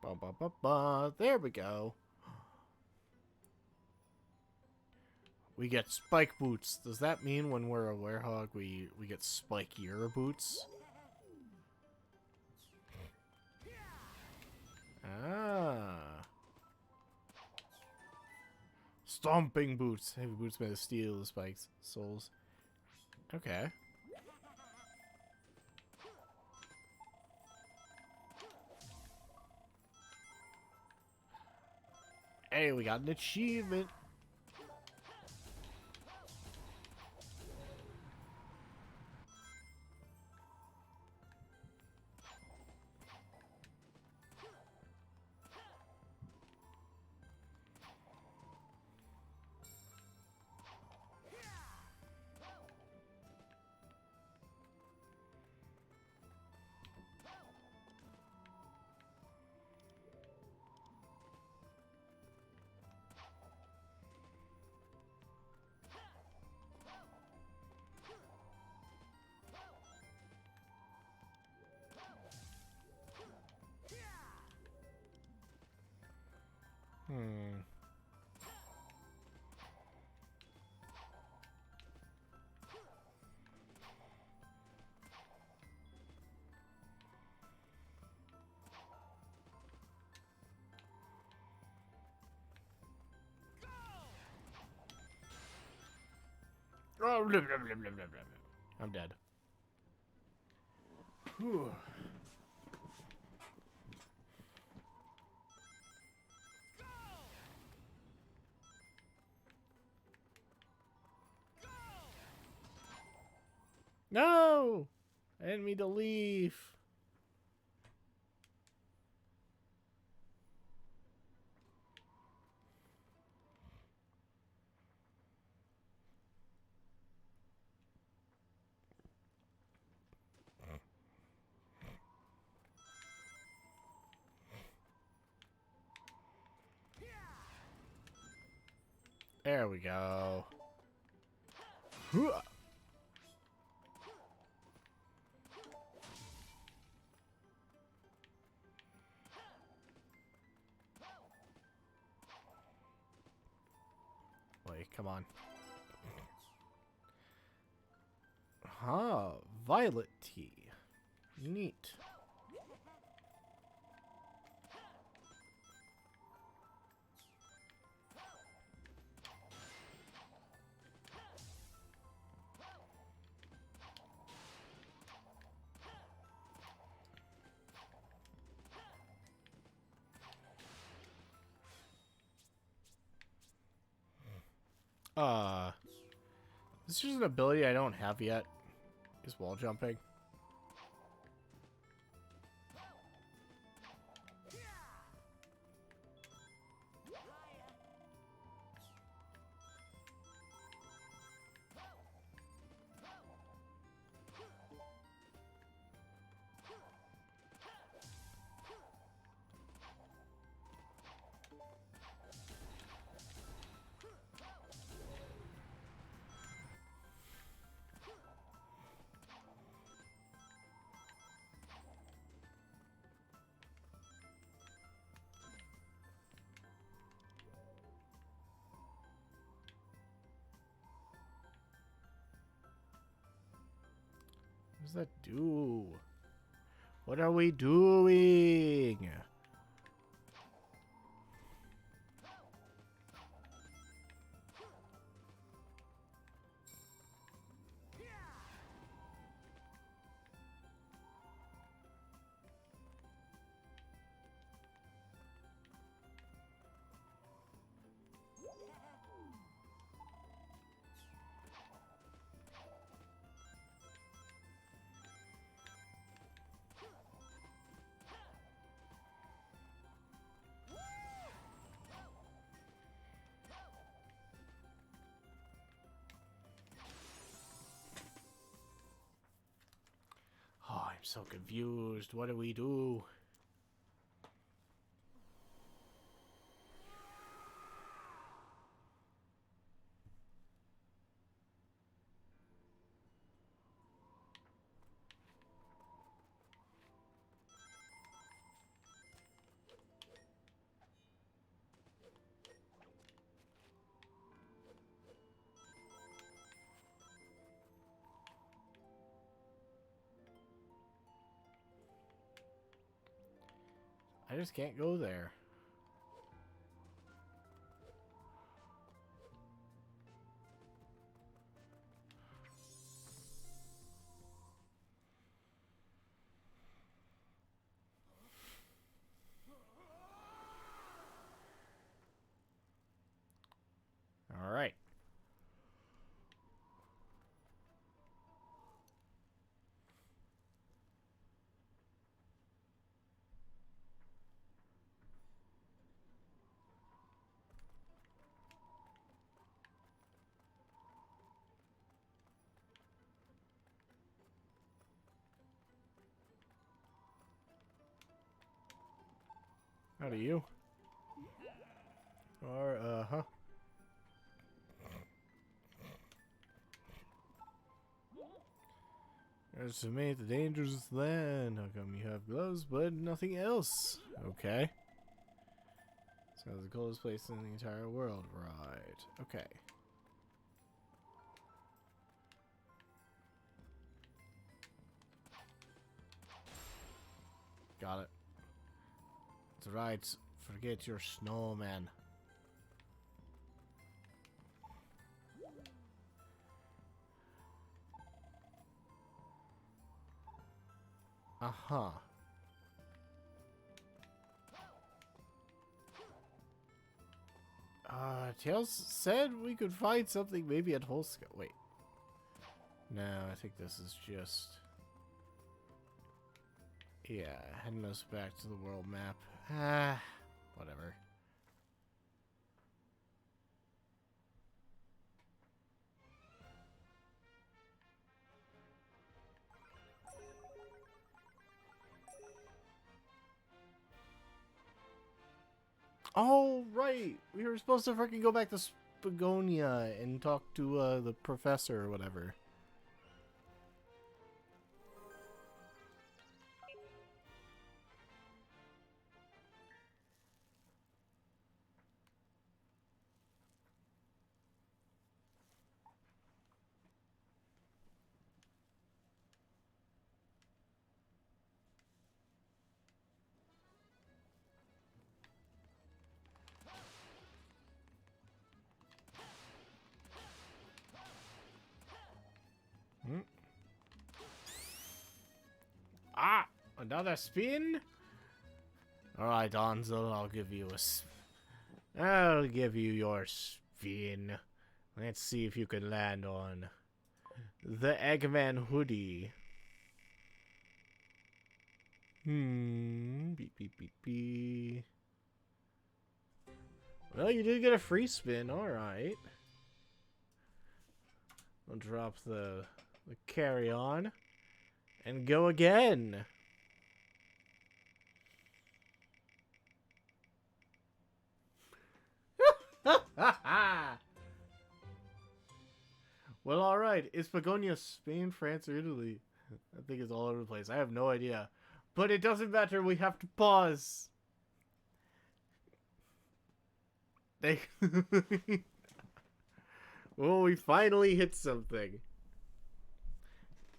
Ba, ba, ba, ba. There we go. We get spike boots. Does that mean when we're a werehog we get spikier boots? Ah. Stomping boots. Heavy boots made of steel, the spikes, soles. Okay. Hey, we got an achievement. Oh, blah, blah, blah, blah, blah, blah. I'm dead. Whew. No! I didn't mean to leave. There we go. Wait, come on. Huh, violet tea. Neat. This is an ability I don't have yet. Is wall jumping. Hi does that do? What are we doing? Oh, I'm so confused. What do we do? I just can't go there. All right. How do you? Or, huh? Estimate the dangerous land. How come you have gloves but nothing else? Okay. So the coldest place in the entire world. Right. Okay. Got it. That's right. Forget your snowman. Uh-huh. Tails said we could find something maybe at Holska. Wait. No, I think this is just... Yeah, heading us back to the world map. Ah, whatever. Oh, right! We were supposed to freaking go back to Spagonia and talk to the professor or whatever. Ah! Another spin? Alright, Donzel, I'll give you I'll give you your spin. Let's see if you can land on the Eggman hoodie. Beep, beep, beep, beep. Well, you did get a free spin, alright. I'll drop the carry-on and go again. Well, alright. Is Begonia Spain, France, or Italy? I think it's all over the place. I have no idea. But it doesn't matter. We have to pause. Well, we finally hit something.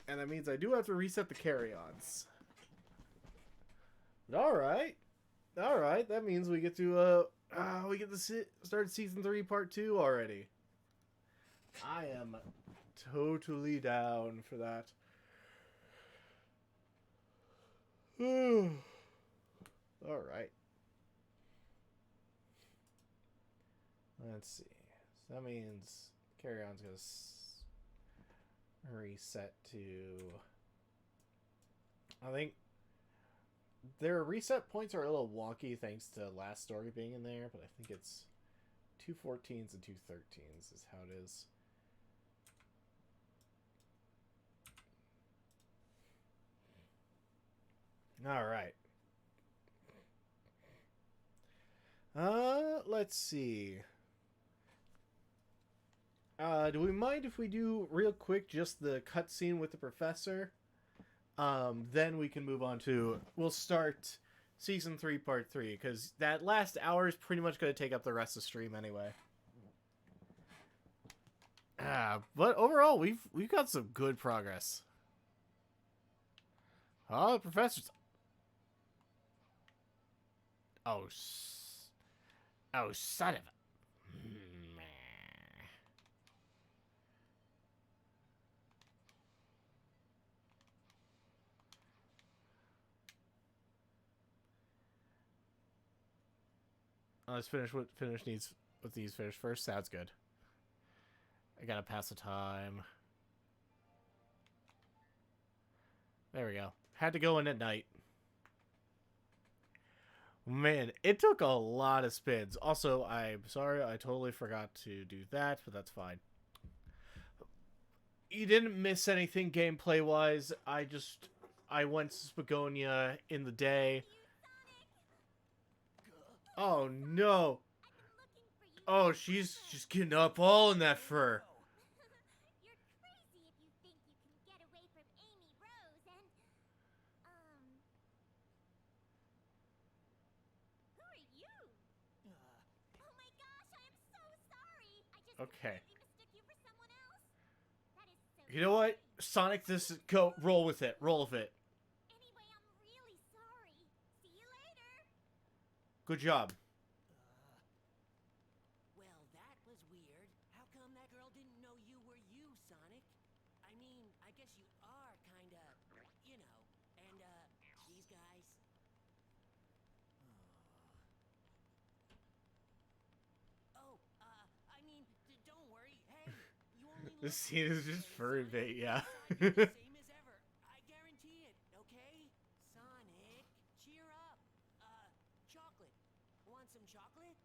And that means I do have to reset the carry-ons. Alright. Alright, that means we get to, start Season 3 Part 2 already. I am totally down for that. Alright. Let's see. So that means carry-on's going to reset to... I think their reset points are a little wonky thanks to last story being in there, but I think it's 214s and 213s is how it is. Alright. Let's see. Do we mind if we do real quick just the cutscene with the professor? Then we can move on to... We'll start Season 3, Part 3, because that last hour is pretty much going to take up the rest of the stream anyway. But overall, we've got some good progress. Oh, the professor's... Oh, son of a... Let's finish what needs with these fish first. Sounds good. I gotta pass the time. There we go. Had to go in at night. Man, it took a lot of spins. Also, I'm sorry, I totally forgot to do that, but that's fine. You didn't miss anything gameplay-wise. I went to Spagonia in the day. Oh, no. Oh, she's just getting up all in that fur. You're crazy if you think you can get away from Amy Rose and, who are you? Oh my gosh, I am so sorry. I just Okay. completely mistook you for someone else. That is so You know what? Sonic, go, roll with it. Roll with it. Anyway, I'm really sorry. See you later. Good job. Well, that was weird. How come that girl didn't know you were you, Sonic? I mean, I guess you are kinda, you know, and, these guys... Oh, I mean, don't worry. Hey, you only look... This scene is just furry bait, yeah. You're the same as ever. I guarantee it, okay? Sonic, cheer up. Chocolate. Want some chocolate?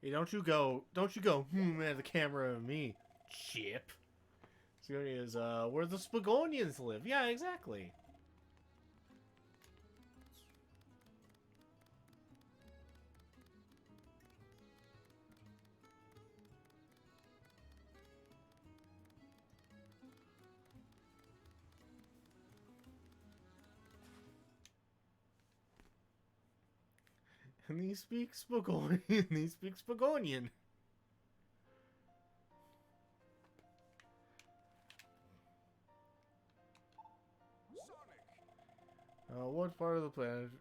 Hey, don't you go, at the camera at me, Chip. So here is, where the Spagonians live. Yeah, exactly. And he speaks Spagonian. He speaks Spagonian. Sonic! What part of the planet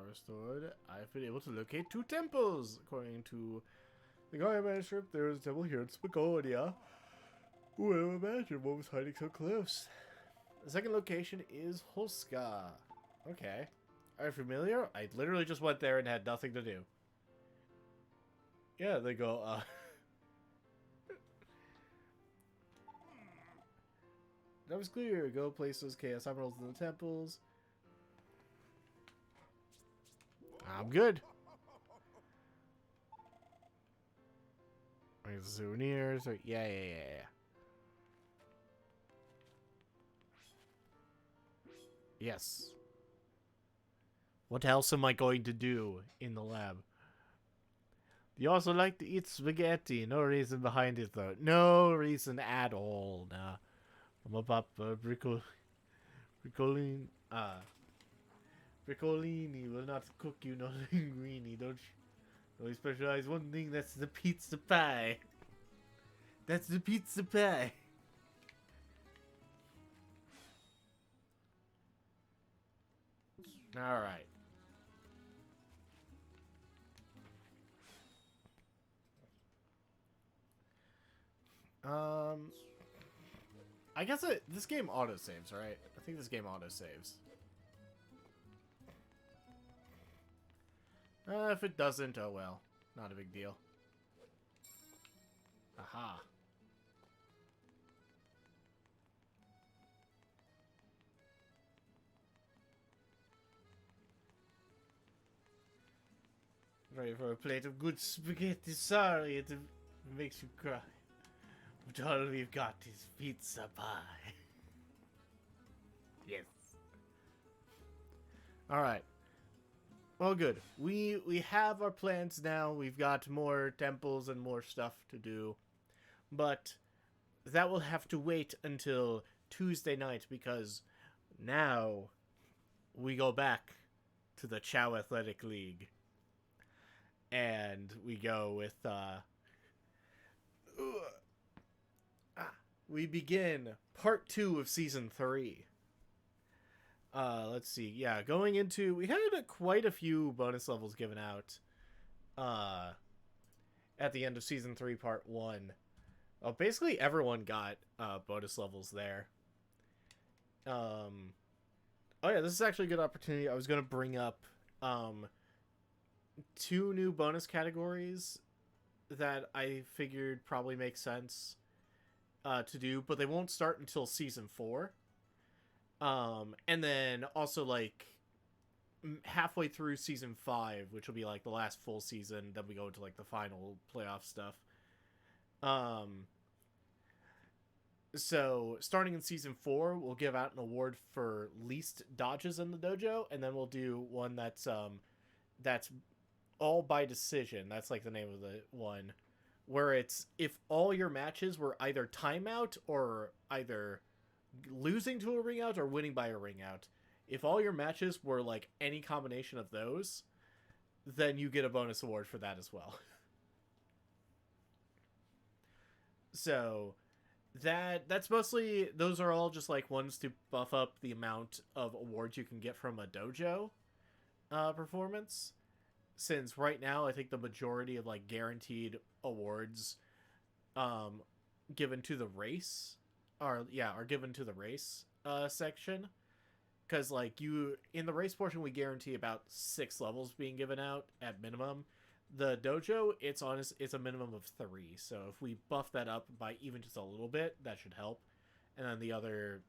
restored? I've been able to locate 2 temples. According to the Gaia manuscript, there is a temple here in Spagonia. Who would have imagined what was hiding so close? The second location is Holska. Okay. Are you familiar? I literally just went there and had nothing to do. Yeah, they go, That was clear. Go places, Chaos Emeralds in the temples. I'm good. There's souvenirs. Yeah. Yes. What else am I going to do in the lab? You also like to eat spaghetti. No reason behind it, though. No reason at all. Nah. I'm about Briccolini. Briccolini will not cook you no linguine. We specialize one thing, that's the pizza pie. That's the pizza pie. Alright. I guess this game auto-saves, right? I think this game auto-saves. If it doesn't, oh well. Not a big deal. Aha. Ready for a plate of good spaghetti? Sorry, it makes you cry. But all we've got is pizza pie. Yes. Alright. Well, good. We have our plans now. We've got more temples and more stuff to do. But that will have to wait until Tuesday night, because now we go back to the Chow Athletic League. And we go with, we begin part 2 of season 3. Let's see. Yeah, going into, we had quite a few bonus levels given out, at the end of season 3, part 1. Basically everyone got, bonus levels there. Oh yeah, this is actually a good opportunity. I was going to bring up, 2 new bonus categories that I figured probably make sense to do, but they won't start until season 4. And then also like halfway through season 5, which will be like the last full season, then we go into like the final playoff stuff. So starting in season 4, we'll give out an award for least dodges in the dojo, and then we'll do one that's all by decision. That's like the name of the one, where it's if all your matches were either timeout or either losing to a ring out or winning by a ring out. If all your matches were like any combination of those, then you get a bonus award for that as well. So that's mostly, those are all just like ones to buff up the amount of awards you can get from a dojo performance. Since right now, I think the majority of like guaranteed awards given to the race are given to the race section. Because like in the race portion, we guarantee about 6 levels being given out at minimum. The dojo, it's a minimum of 3. So if we buff that up by even just a little bit, that should help. And then the other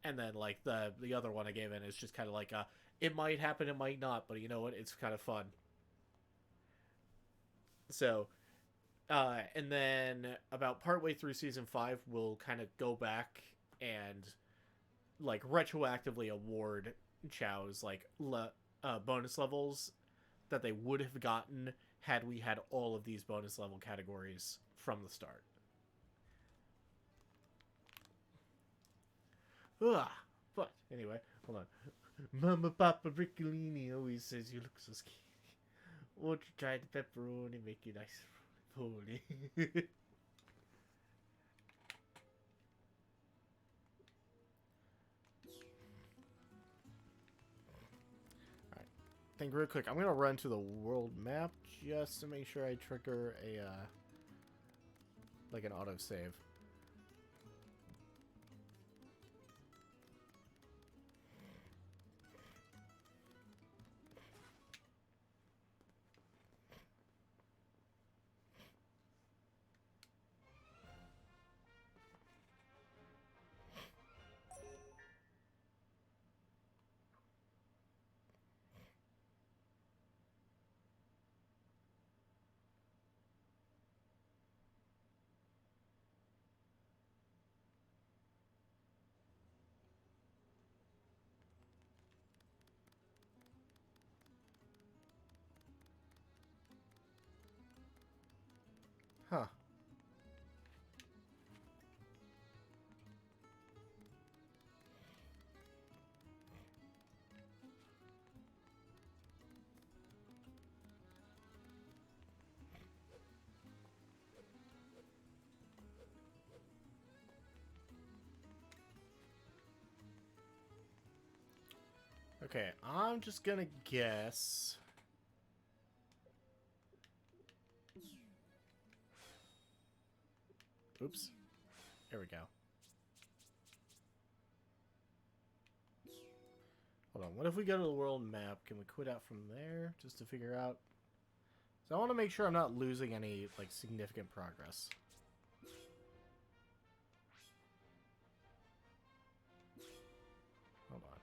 one I gave in is just kind of like it might happen, it might not, but you know what? It's kind of fun. So, and then about partway through season 5, we'll kind of go back and like retroactively award Chow's like bonus levels that they would have gotten had we had all of these bonus level categories from the start. But anyway, hold on. Mama Papa Briccolini always says you look so skinny. Won't you try the pepperoni, make you nice holy. Alright. Think real quick. I'm gonna run to the world map just to make sure I trigger a like an autosave. Okay, I'm just gonna guess. Oops. There we go. Hold on, what if we go to the world map? Can we quit out from there just to figure out? So I want to make sure I'm not losing any, like, significant progress. Hold on.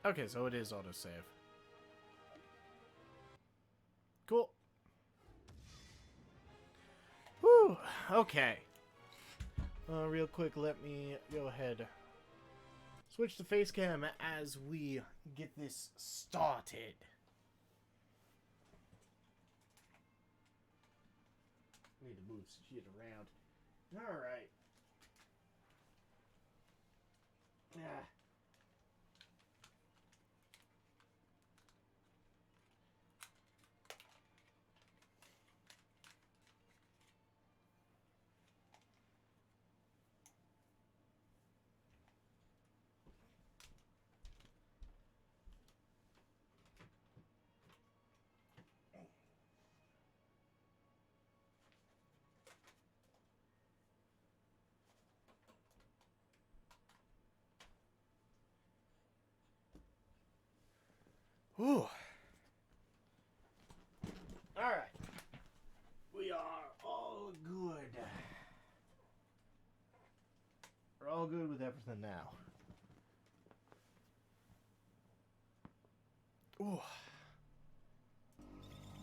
Okay, so it is autosave. Cool. Whew, okay. Real quick, let me go ahead. Switch to face cam as we get this started. Need to move shit around. Alright. Ah. Whew. Alright. We are all good. We're all good with everything now. Ooh.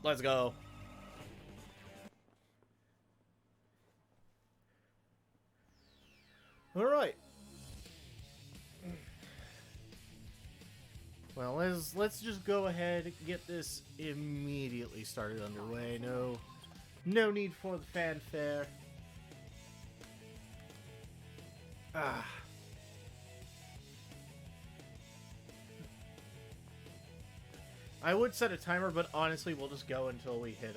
Let's go. Alright. Well, let's just go ahead and get this immediately started underway. No need for the fanfare. Ah. I would set a timer, but honestly, we'll just go until we hit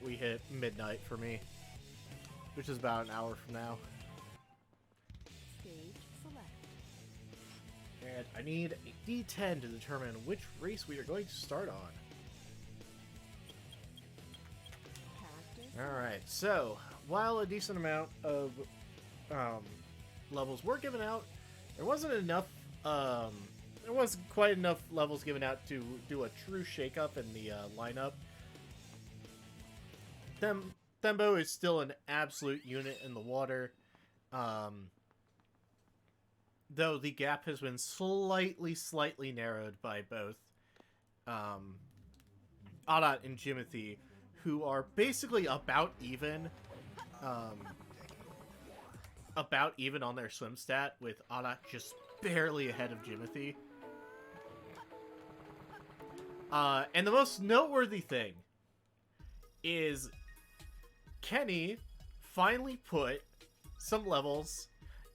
we hit midnight for me, which is about an hour from now. Stage select. And I need a D10 to determine which race we are going to start on. Alright, so, while a decent amount of levels were given out, there wasn't enough, there wasn't quite enough levels given out to do a true shakeup in the lineup. Thembo is still an absolute unit in the water, though the gap has been slightly narrowed by both Adat and Jimothy, who are basically about even on their swim stat, with Adat just barely ahead of Jimothy. And the most noteworthy thing is Kenny finally put some levels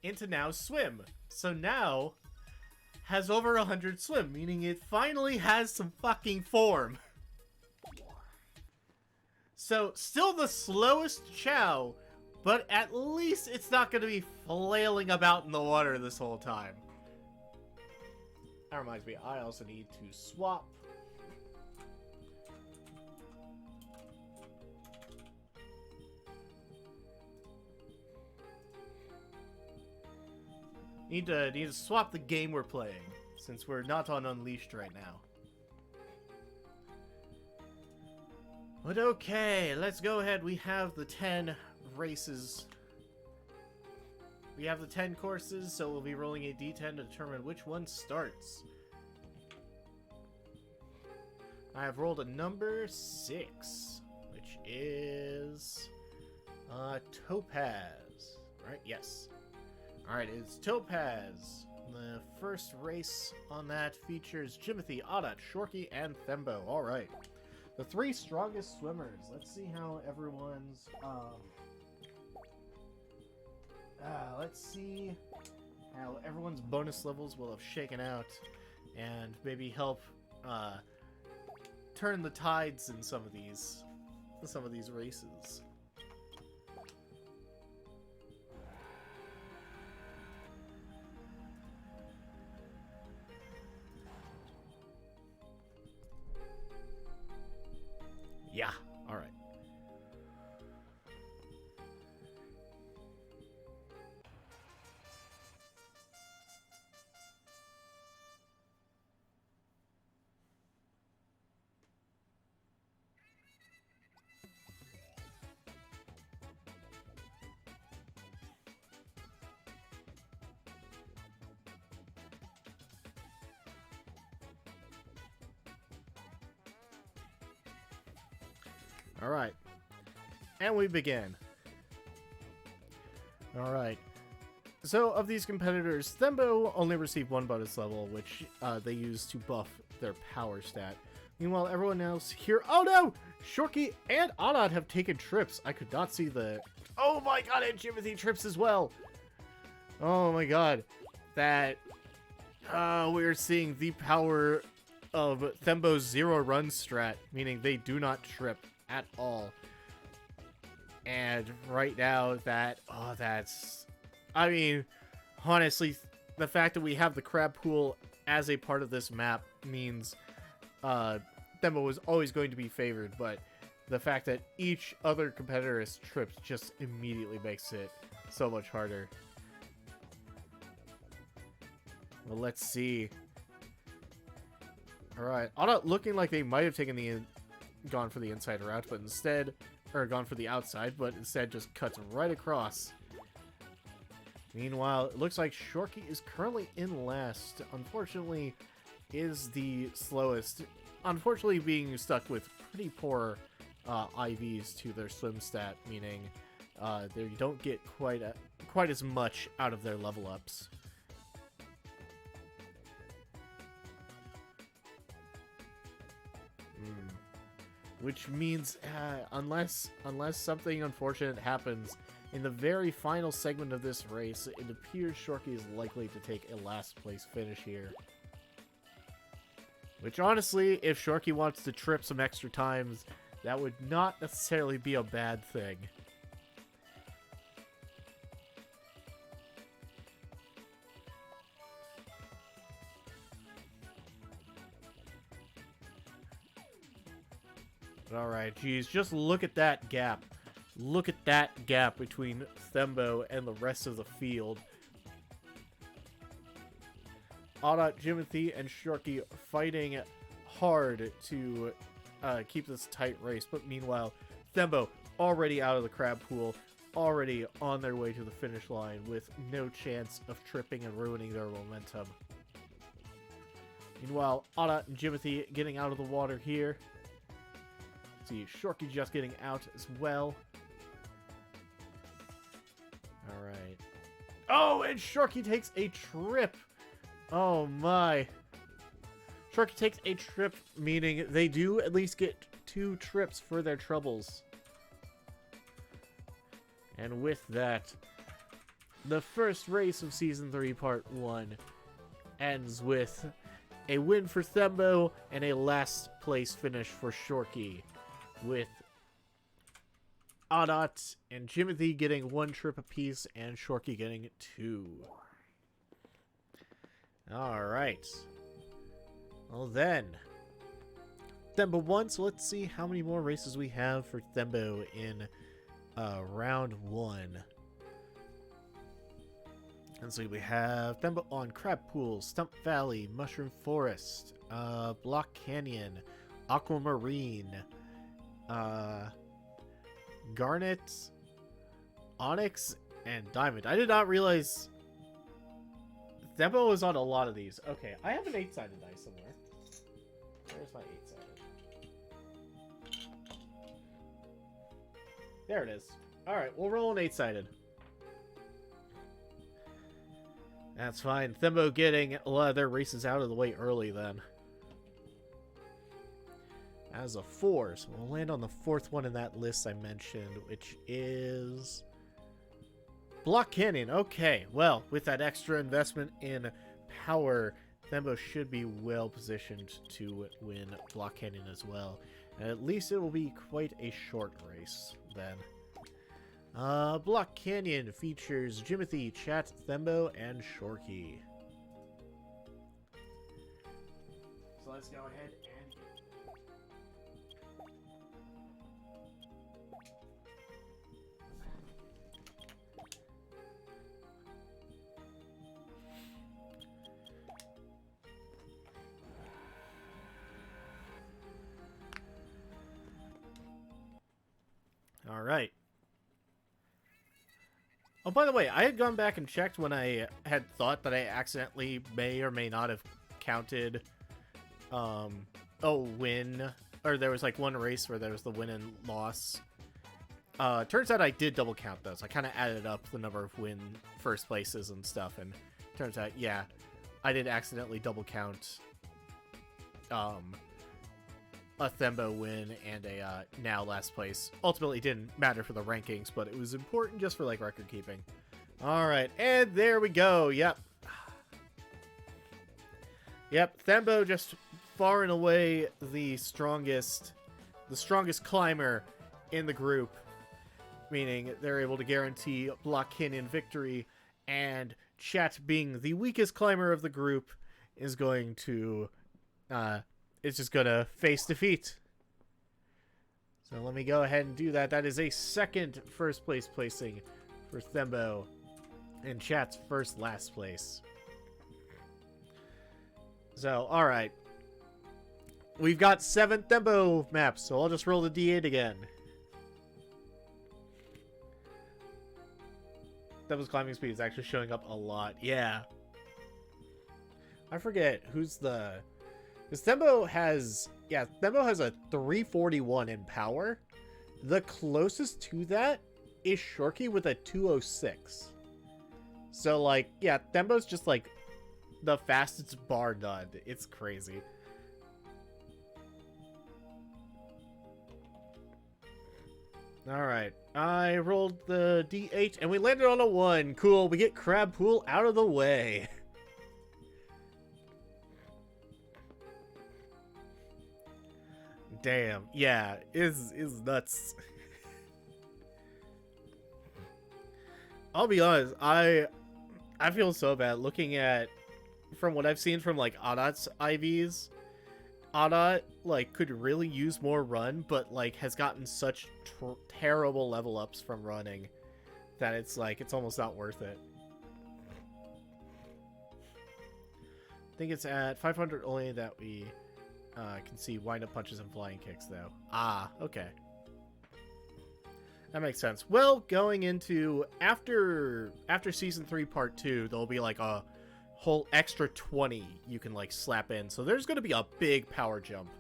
into Now Swim. So now has over 100 swim, meaning it finally has some fucking form. So, still the slowest Chow, but at least it's not going to be flailing about in the water this whole time. That reminds me, I also need to swap. Need to swap the game we're playing, since we're not on Unleashed right now. But okay, let's go ahead. We have the 10 races. We have the 10 courses, so we'll be rolling a d10 to determine which one starts. I have rolled a number 6, which is Topaz. Right? Yes. Alright, it's Topaz. The first race on that features Jimothy, Adat, Shorky, and Thembo. Alright. The 3 strongest swimmers. Let's see how everyone's, let's see how everyone's bonus levels will have shaken out, and maybe help, turn the tides in some of these races. Yeah, all right. All right. And we begin. All right. So, of these competitors, Thembo only received one bonus level, which they used to buff their power stat. Meanwhile, everyone else here... Oh no! Shorky and Anad have taken trips. I could not see the... Oh my god, and Jimothy trips as well! Oh my god. That... we're seeing the power of Thembo's zero run strat, meaning they do not trip at all. And right now, that... Oh, that's... I mean, honestly, the fact that we have the crab pool as a part of this map means Thembo was always going to be favored, but the fact that each other competitor has tripped just immediately makes it so much harder. Well, let's see. Alright, Anna looking like they might have taken gone for the inside route, but instead, or gone for the outside, but instead just cuts right across. Meanwhile, it looks like Shorky is currently in last. Unfortunately, is the slowest. Unfortunately, being stuck with pretty poor IVs to their swim stat, meaning they don't get quite as much out of their level ups. Which means, unless something unfortunate happens in the very final segment of this race, it appears Shorky is likely to take a last place finish here. Which honestly, if Shorky wants to trip some extra times, that would not necessarily be a bad thing. Alright, geez, just look at that gap. Look at that gap between Thembo and the rest of the field. Audot, Jimothy, and Shorky fighting hard to keep this tight race, but meanwhile, Thembo already out of the crab pool, already on their way to the finish line with no chance of tripping and ruining their momentum. Meanwhile, Audot and Jimothy getting out of the water here. See, Shorky just getting out as well. Alright. Oh, and Shorky takes a trip! Oh my. Shorky takes a trip, meaning they do at least get 2 trips for their troubles. And with that, the first race of Season 3 Part 1 ends with a win for Thembo and a last place finish for Shorky, with Audot and Jimothy getting 1 trip apiece and Shorky getting 2. Alright. Well then, Thembo won, so let's see how many more races we have for Thembo in round 1. And so we have Thembo on Crab Pool, Stump Valley, Mushroom Forest, Block Canyon, Aquamarine, Garnet, Onyx, and Diamond. I did not realize Thembo was on a lot of these. Okay, I have an 8-sided dice somewhere. Where's my 8-sided? There it is. Alright, we'll roll an 8-sided. That's fine. Thembo getting a lot of their races out of the way early then. As a 4, so we'll land on the 4th one in that list I mentioned, which is Block Canyon. Okay, well, with that extra investment in power, Thembo should be well positioned to win Block Canyon as well. And at least it will be quite a short race then. Block Canyon features Jimothy, Chat, Thembo, and Shorky. So let's go ahead and... All right. Oh, by the way, I had gone back and checked when I had thought that I accidentally may or may not have counted, win, or there was like one race where there was the win and loss. Turns out I did double count those. I kind of added up the number of win first places and stuff, and turns out, yeah, I did accidentally double count, a Thembo win and a now last place. Ultimately didn't matter for the rankings, but it was important just for like record keeping. All right, and there we go. Yep, Thembo just far and away the strongest climber in the group, meaning they're able to guarantee Block Canyon victory, and Chat, being the weakest climber of the group, is going to it's just gonna face defeat. So let me go ahead and do that. That is a second first place placing for Thembo, and Chat's first last place. So, alright. We've got 7 Thembo maps, so I'll just roll the D8 again. Thembo's climbing speed is actually showing up a lot. Yeah. I forget who's the... Because Thembo has a 341 in power. The closest to that is Shorky with a 206. So, like, yeah, Thembo's just, like, the fastest bar none. It's crazy. Alright, I rolled the D8, and we landed on a 1. Cool, we get Crab Pool out of the way. Damn, yeah, is nuts. I'll be honest, I feel so bad looking at, from what I've seen from like Adat's IVs. Adat like could really use more run, but like has gotten such terrible level ups from running that it's like it's almost not worth it. I think it's at 500 only that we can see wind-up punches and flying kicks, though. Ah, okay. That makes sense. Well, going into... After Season 3 Part 2, there'll be, like, a whole extra 20 you can, like, slap in. So there's going to be a big power jump.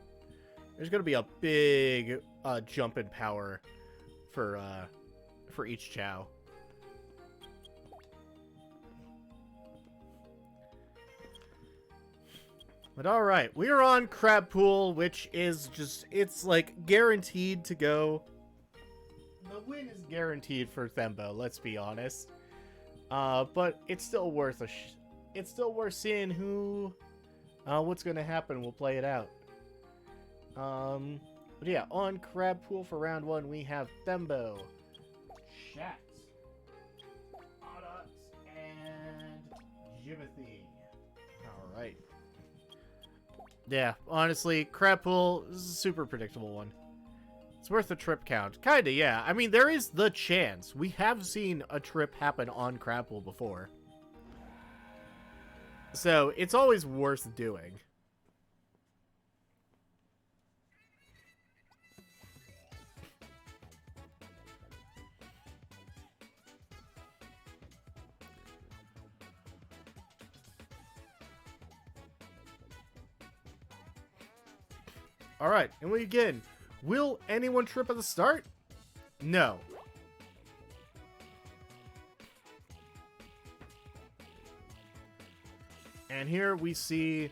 There's going to be a big jump in power for each Chow. But alright, we are on Crab Pool, which is just, it's like guaranteed to go. The win is guaranteed for Thembo, let's be honest. But it's still worth it's still worth seeing what's going to happen. We'll play it out. But yeah, on Crab Pool for round 1, we have Thembo, Chat, Adat, and Jimothy. Alright. Yeah, honestly, Crab Pool is a super predictable one. It's worth a trip count. Kinda, yeah. I mean, there is the chance. We have seen a trip happen on Crab Pool before. So, it's always worth doing. Alright, and we begin. Will anyone trip at the start? No. And here we see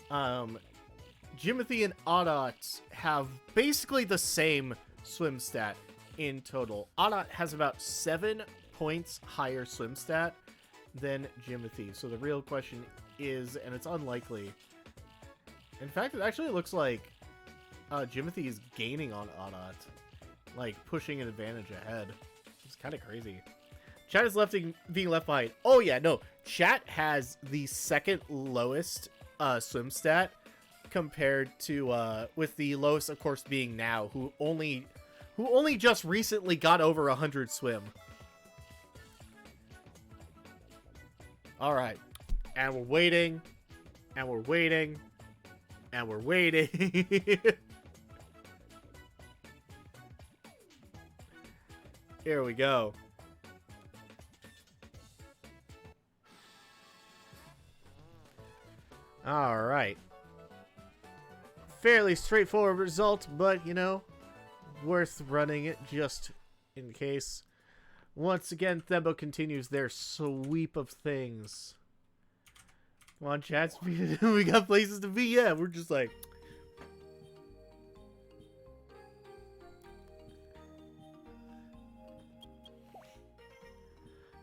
Jimothy and Adat have basically the same swim stat in total. Adat has about 7 points higher swim stat than Jimothy. So the real question is, and it's unlikely. In fact, it actually looks like Jimothy is gaining on Adat. Like, pushing an advantage ahead. It's kind of crazy. Chat is being left behind. Oh, yeah, no. Chat has the second lowest swim stat compared to, with the lowest, of course, being Now, who only just recently got over 100 swim. Alright. And we're waiting. And we're waiting. And we're waiting. Here we go. Alright. Fairly straightforward result, but, you know, worth running it just in case. Once again, Thembo continues their sweep of things. Come on, chat. We got places to be. Yeah, we're just like...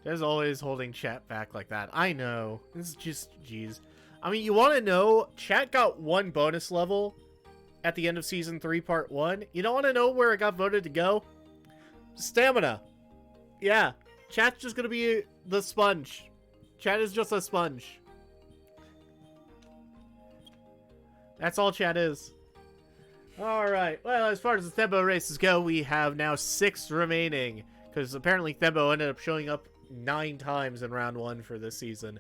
There's always holding chat back like that. I know. This is just... Jeez. I mean, you want to know? Chat got 1 bonus level at the end of Season 3, Part 1. You don't want to know where it got voted to go? Stamina. Yeah. Chat's just going to be the sponge. Chat is just a sponge. That's all chat is. Alright. Well, as far as the Thembo races go, we have now 6 remaining. Because apparently Thembo ended up showing up 9 times in round 1 for this season.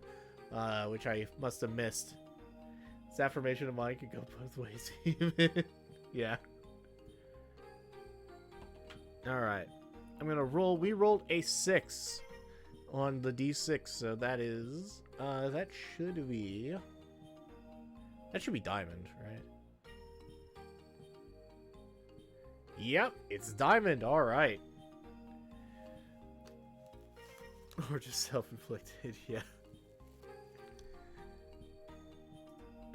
Which I must have missed. This affirmation of mine could go both ways. Yeah. Alright. I'm gonna roll. We rolled a 6 on the D6, so that is... that should be... That should be diamond, right? Yep, it's diamond. Alright. Or just self-inflicted, yeah.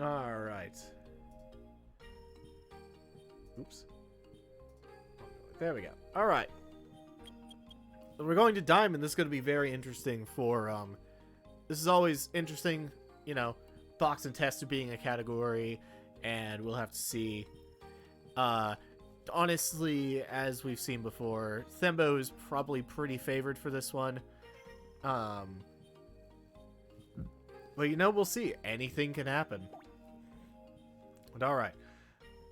Alright. Oops. There we go. Alright. We're going to diamond. This is going to be very interesting for, this is always interesting, you know, box and tester being a category, and we'll have to see. Honestly, as we've seen before, Thembo is probably pretty favored for this one. But, you know, we'll see. Anything can happen. But alright.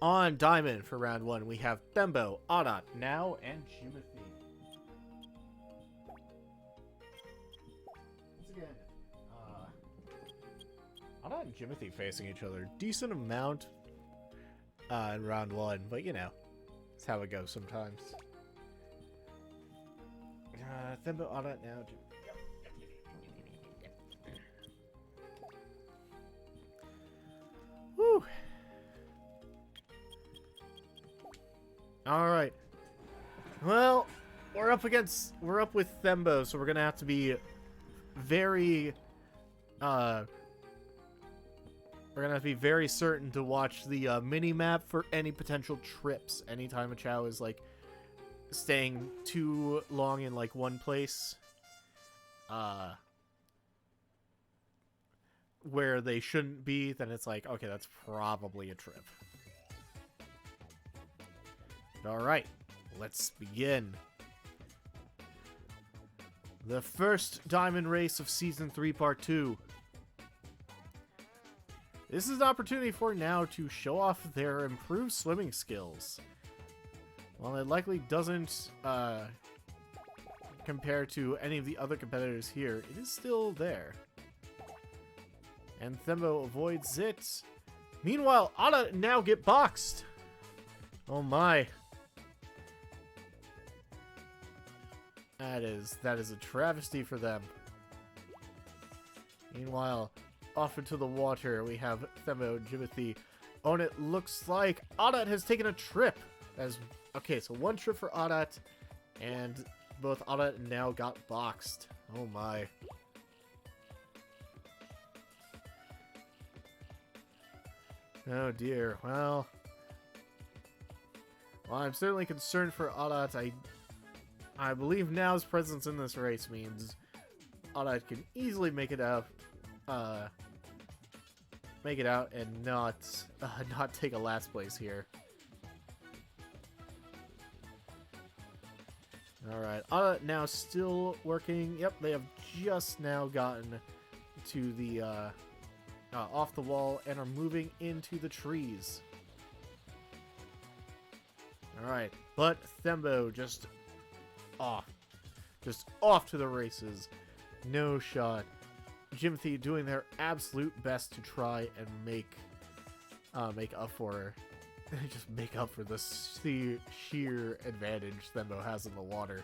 On diamond for round 1, we have Thembo, Adat, Now, and Jimothy. Once again, Adat and Jimothy facing each other. Decent amount in round 1, but you know, that's how it goes sometimes. Thembo, Adat, Now, Jimothy. Woo! Alright. Well, we're up with Thembo, so we're gonna have to be very, we're gonna have to be very certain to watch the mini-map for any potential trips. Anytime a Chow is, like, staying too long in, like, one place, where they shouldn't be, then it's like, okay, that's probably a trip. Alright, let's begin. The first diamond race of Season 3, Part 2. This is an opportunity for Now to show off their improved swimming skills. While it likely doesn't compare to any of the other competitors here, it is still there. And Thembo avoids it. Meanwhile, Adat now get boxed. Oh my. That is a travesty for them. Meanwhile, off into the water, we have Thembo and Jimothy. Oh, and it looks like Adat has taken a trip. Okay, so 1 trip for Adat, and both Adat and Now got boxed. Oh my. Oh dear. Well, I'm certainly concerned for Adat. I believe Now's presence in this race means Oddite can easily make it out, and not take a last place here. Alright, now still working. Yep, they have just now gotten to the, off the wall and are moving into the trees. Alright, but Thembo just off to the races. No shot. Jimothy doing their absolute best to try and make up for just make up for the sheer advantage Thembo has in the water.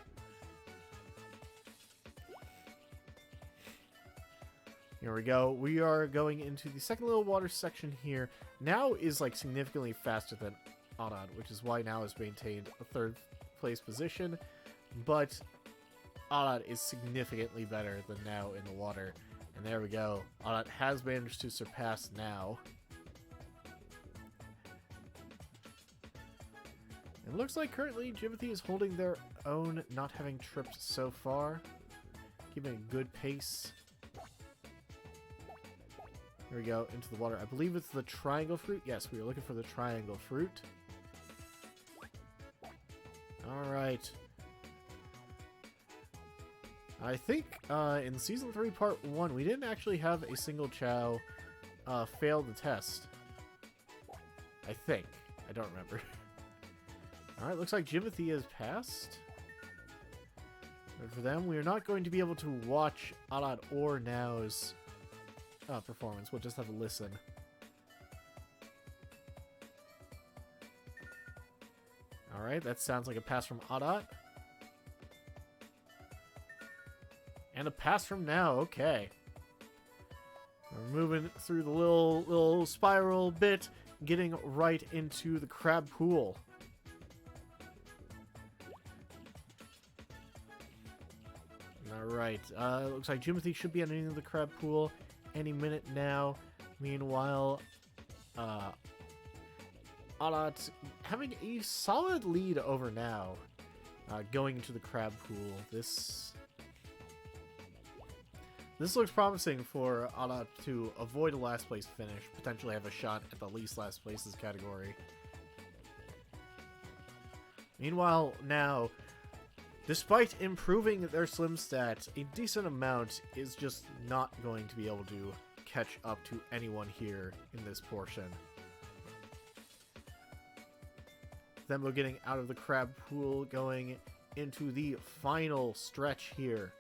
Here we go. We are going into the second little water section here. Now is like significantly faster than Audon, which is why now has maintained a third place position. But Audon is significantly better than now in the water. And there we go. Audon has managed to surpass now. It looks like currently Jimothy is holding their own, not having tripped so far. Keeping a good pace. Here we go, into the water. I believe it's the triangle fruit. Yes, we are looking for the triangle fruit. Alright. I think in Season 3, Part 1, we didn't actually have a single Chow fail the test. I think. I don't remember. Alright, looks like Jimothy has passed. But for them, we are not going to be able to watch Arad or Now's performance. We'll just have to listen. Alright, that sounds like a pass from Arad. And a pass from Now, okay. We're moving through the little spiral bit, getting right into the crab pool. Alright, looks like Jimothy should be entering the crab pool any minute now. Meanwhile, Alat having a solid lead over Now, going into the crab pool. This looks promising for Alat to avoid a last place finish, potentially have a shot at the least last places category. Meanwhile, Now, despite improving their swim stats a decent amount, is just not going to be able to catch up to anyone here in this portion. Thembo getting out of the crab pool, going into the final stretch here.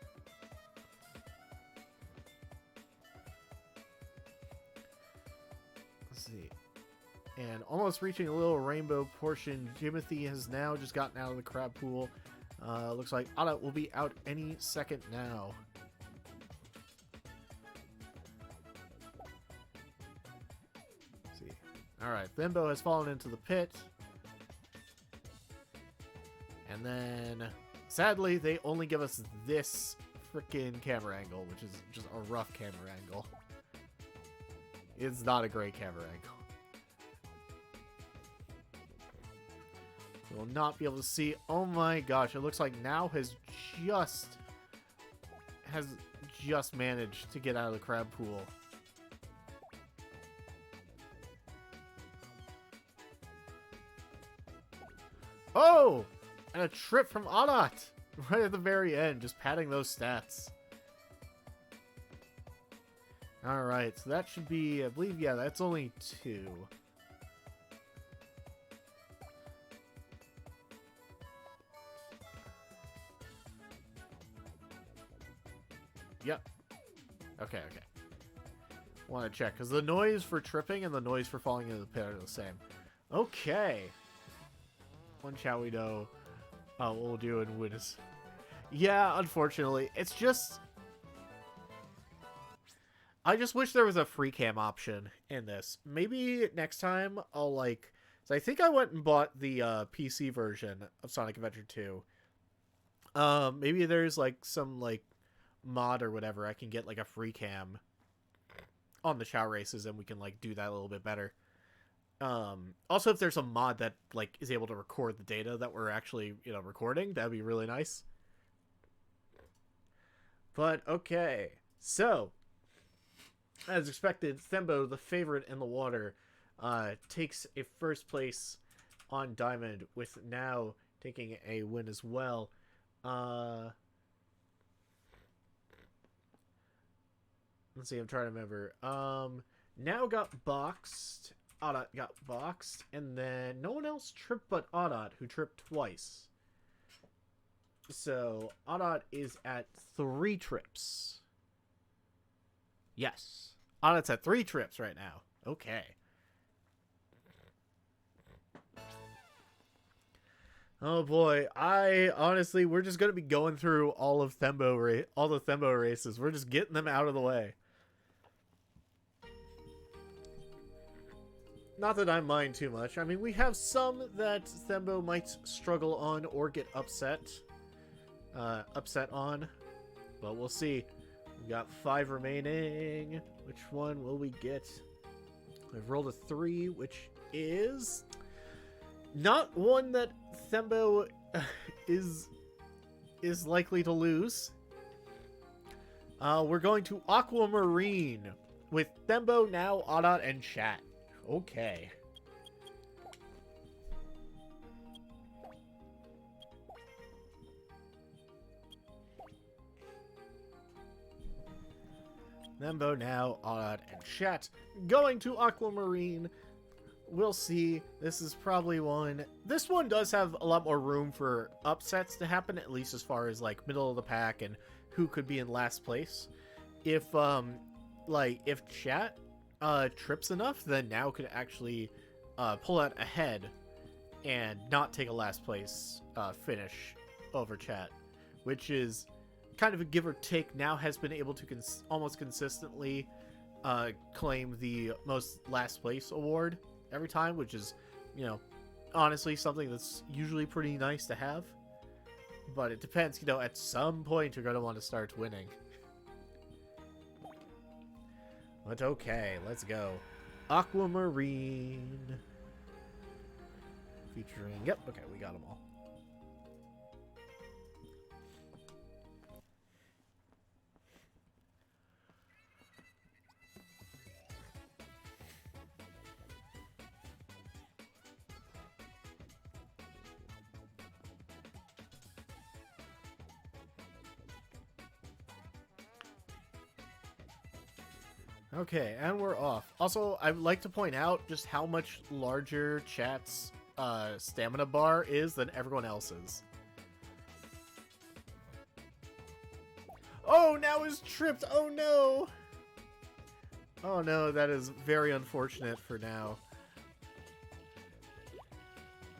Let's see. And almost reaching a little rainbow portion, Jimothy has now just gotten out of the crab pool. Looks like Ada will be out any second now. Let's see. Alright, Thembo has fallen into the pit. And then, sadly, they only give us this freaking camera angle, which is just a rough camera angle. It's not a great camera angle. We'll not be able to see. Oh my gosh, it looks like Now has just managed to get out of the crab pool. Oh! And a trip from Adat right at the very end, just padding those stats. Alright, so that should be, I believe, yeah, that's only 2. Yep. Okay. Want to check, because the noise for tripping and the noise for falling into the pit are the same. Okay. One shall we know what we'll do and win is... Yeah, unfortunately. It's just... I just wish there was a free cam option in this. Maybe next time I'll, like... So I think I went and bought the PC version of Sonic Adventure 2. Maybe there's, like, some, like, mod or whatever, I can get like a free cam on the Chow races and we can like do that a little bit better. Also, if there's a mod that like is able to record the data that we're actually, recording, that'd be really nice. But okay, so as expected, Thembo, the favorite in the water, takes a first place on Diamond, with now taking a win as well. Let's see, I'm trying to remember. Now got boxed. Audot got boxed, and then no one else tripped but Audot, who tripped twice. So Audot is at 3 trips. Yes. Audot's at 3 trips right now. Okay. Oh boy, we're just gonna be going through all the Thembo races. We're just getting them out of the way. Not that I mind too much. I mean, we have some that Thembo might struggle on or get upset on, but we'll see. We've got 5 remaining. Which one will we get? I've rolled a 3, which is not one that Thembo is likely to lose. We're going to Aquamarine with Thembo, now Audot, and Chat. Okay. Thembo, now Audot, and Chat. Going to Aquamarine. We'll see. This is probably one. This one does have a lot more room for upsets to happen, at least as far as like middle of the pack and who could be in last place. If Chat trips enough, then now could actually pull out ahead and not take a last place finish over Chat, which is kind of a give or take. Now has been able to almost consistently claim the most last place award every time, which is, you know, honestly something that's usually pretty nice to have. But it depends, you know, at some point you're going to want to start winning. But okay, let's go. Aquamarine. Featuring, yep, okay, we got them all. Okay, and we're off. Also, I'd like to point out just how much larger Chat's stamina bar is than everyone else's. Oh, now he's tripped! Oh no! Oh no, that is very unfortunate for now.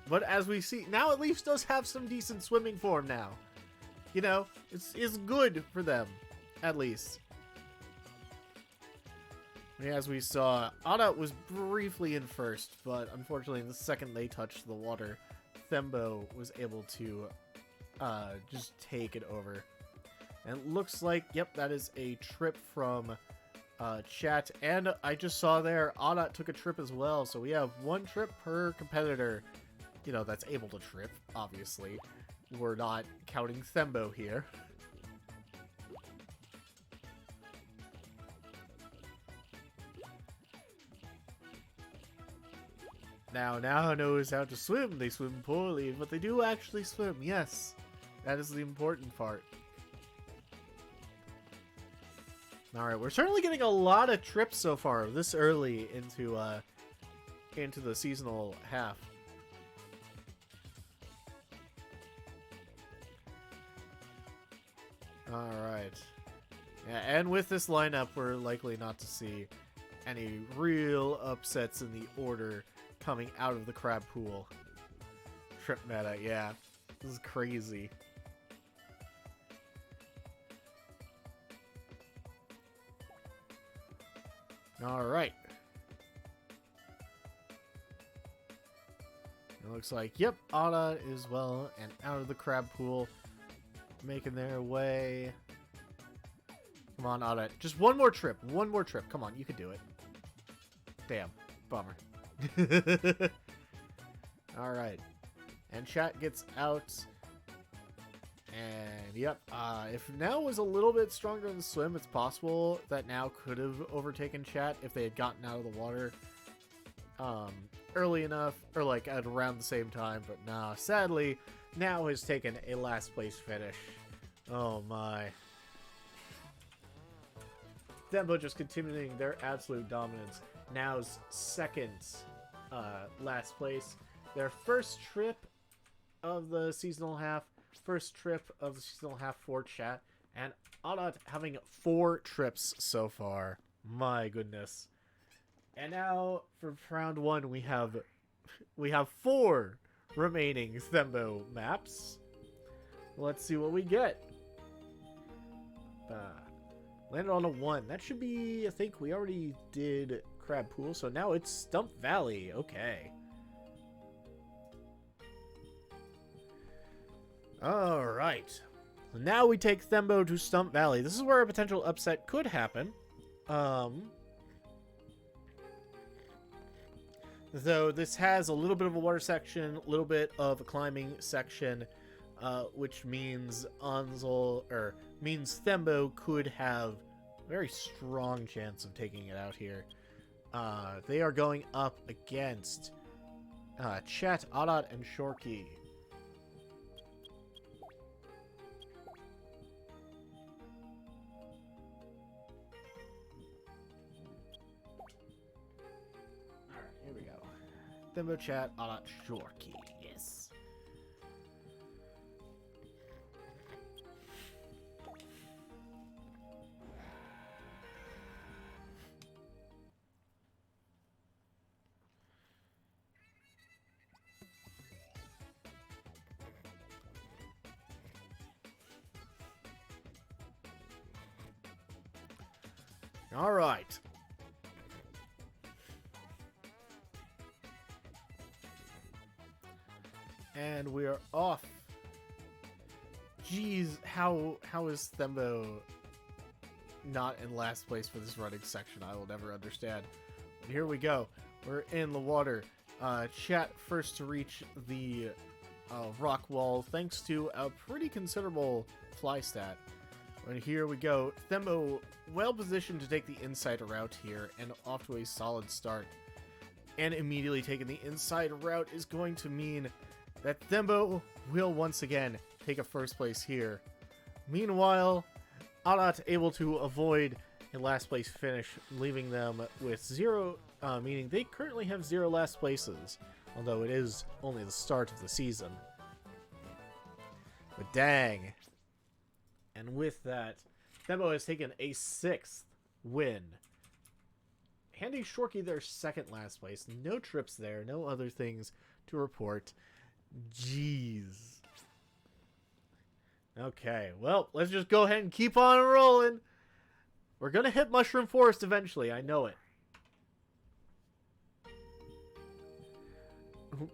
But as we see, now at least does have some decent swimming form now. You know, it's good for them, at least. As we saw, Audot was briefly in first, but unfortunately the second they touched the water, Thembo was able to just take it over. And it looks like, yep, that is a trip from Chat. And I just saw there, Audot took a trip as well, so we have 1 trip per competitor, you know, that's able to trip, obviously. We're not counting Thembo here. Now knows how to swim. They swim poorly, but they do actually swim. Yes, that is the important part. All right, we're certainly getting a lot of trips so far this early into the seasonal half. All right, yeah, and with this lineup, we're likely not to see any real upsets in the order coming out of the crab pool. Trip meta, yeah. This is crazy. Alright. It looks like, yep, Audot is well and out of the crab pool. Making their way. Come on, Audot. Just one more trip. One more trip. Come on, you can do it. Damn. Bummer. Alright. And Chat gets out. And yep, if Now was a little bit stronger in the swim, it's possible that Now could have overtaken Chat if they had gotten out of the water early enough, or like at around the same time. But nah, sadly, Now has taken a last place finish. Oh my. Thembo just continuing their absolute dominance. Now's second last place. Their first trip of the seasonal half. First trip of the seasonal half for Chat. And Adat having 4 trips so far. My goodness. And now for round 1 we have 4 remaining Thembo maps. Let's see what we get. Landed on a 1. That should be, I think we already did Crab Pool, so now it's Stump Valley. Okay. Alright. Now we take Thembo to Stump Valley. This is where a potential upset could happen. Though this has a little bit of a water section, a little bit of a climbing section, which means means Thembo could have a very strong chance of taking it out here. They are going up against Chet, Adat, and Shorky. Alright, here we go. Thembo, Chat, Adat, Shorky. Yes. All right. And we are off. Jeez, how is Thembo not in last place for this running section? I will never understand. But here we go. We're in the water. Chat first to reach the rock wall thanks to a pretty considerable fly stat. And here we go. Thembo well positioned to take the inside route here and off to a solid start. And immediately taking the inside route is going to mean that Thembo will once again take a first place here. Meanwhile, Adat able to avoid a last place finish, leaving them with 0, meaning they currently have 0 last places, although it is only the start of the season. But dang. And with that, Thembo has taken a 6th win. Handing Shorky their 2nd last place. No trips there, no other things to report. Jeez. Okay, well, let's just go ahead and keep on rolling. We're going to hit Mushroom Forest eventually, I know it.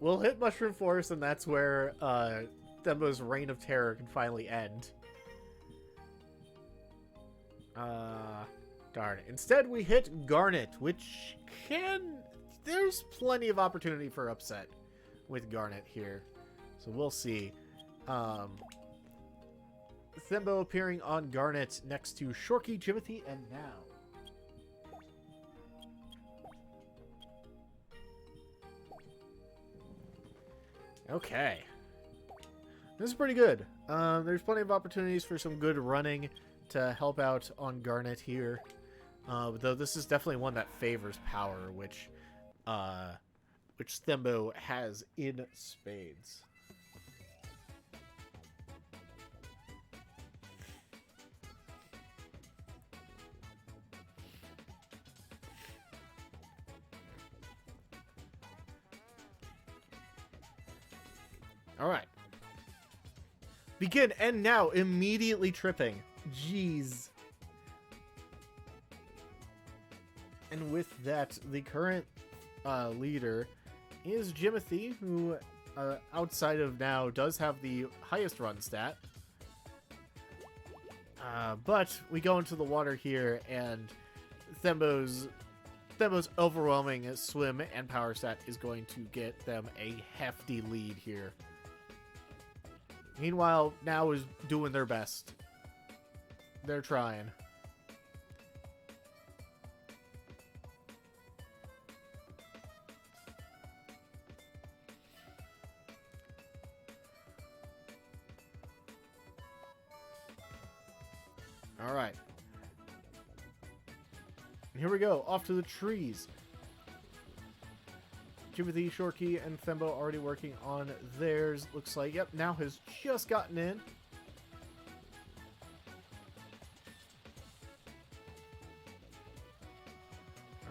We'll hit Mushroom Forest, and that's where Thembo's reign of terror can finally end. Darn. Instead, we hit Garnet, which there's plenty of opportunity for upset with Garnet here. So we'll see. Thembo appearing on Garnet next to Shorky, Jimothy, and Now. Okay. This is pretty good. There's plenty of opportunities for some good running to help out on Garnet here. Though this is definitely one that favors power, which Thembo has in spades. Alright. Begin, and now, immediately tripping. Jeez. And with that, the current leader is Jimothy, who, outside of Now, does have the highest run stat. But we go into the water here, and Thembo's overwhelming swim and power stat is going to get them a hefty lead here. Meanwhile, Now is doing their best. They're trying. All right. Here we go. Off to the trees. Jimothy, Shorkey, and Thembo already working on theirs. Looks like, yep, Now has just gotten in.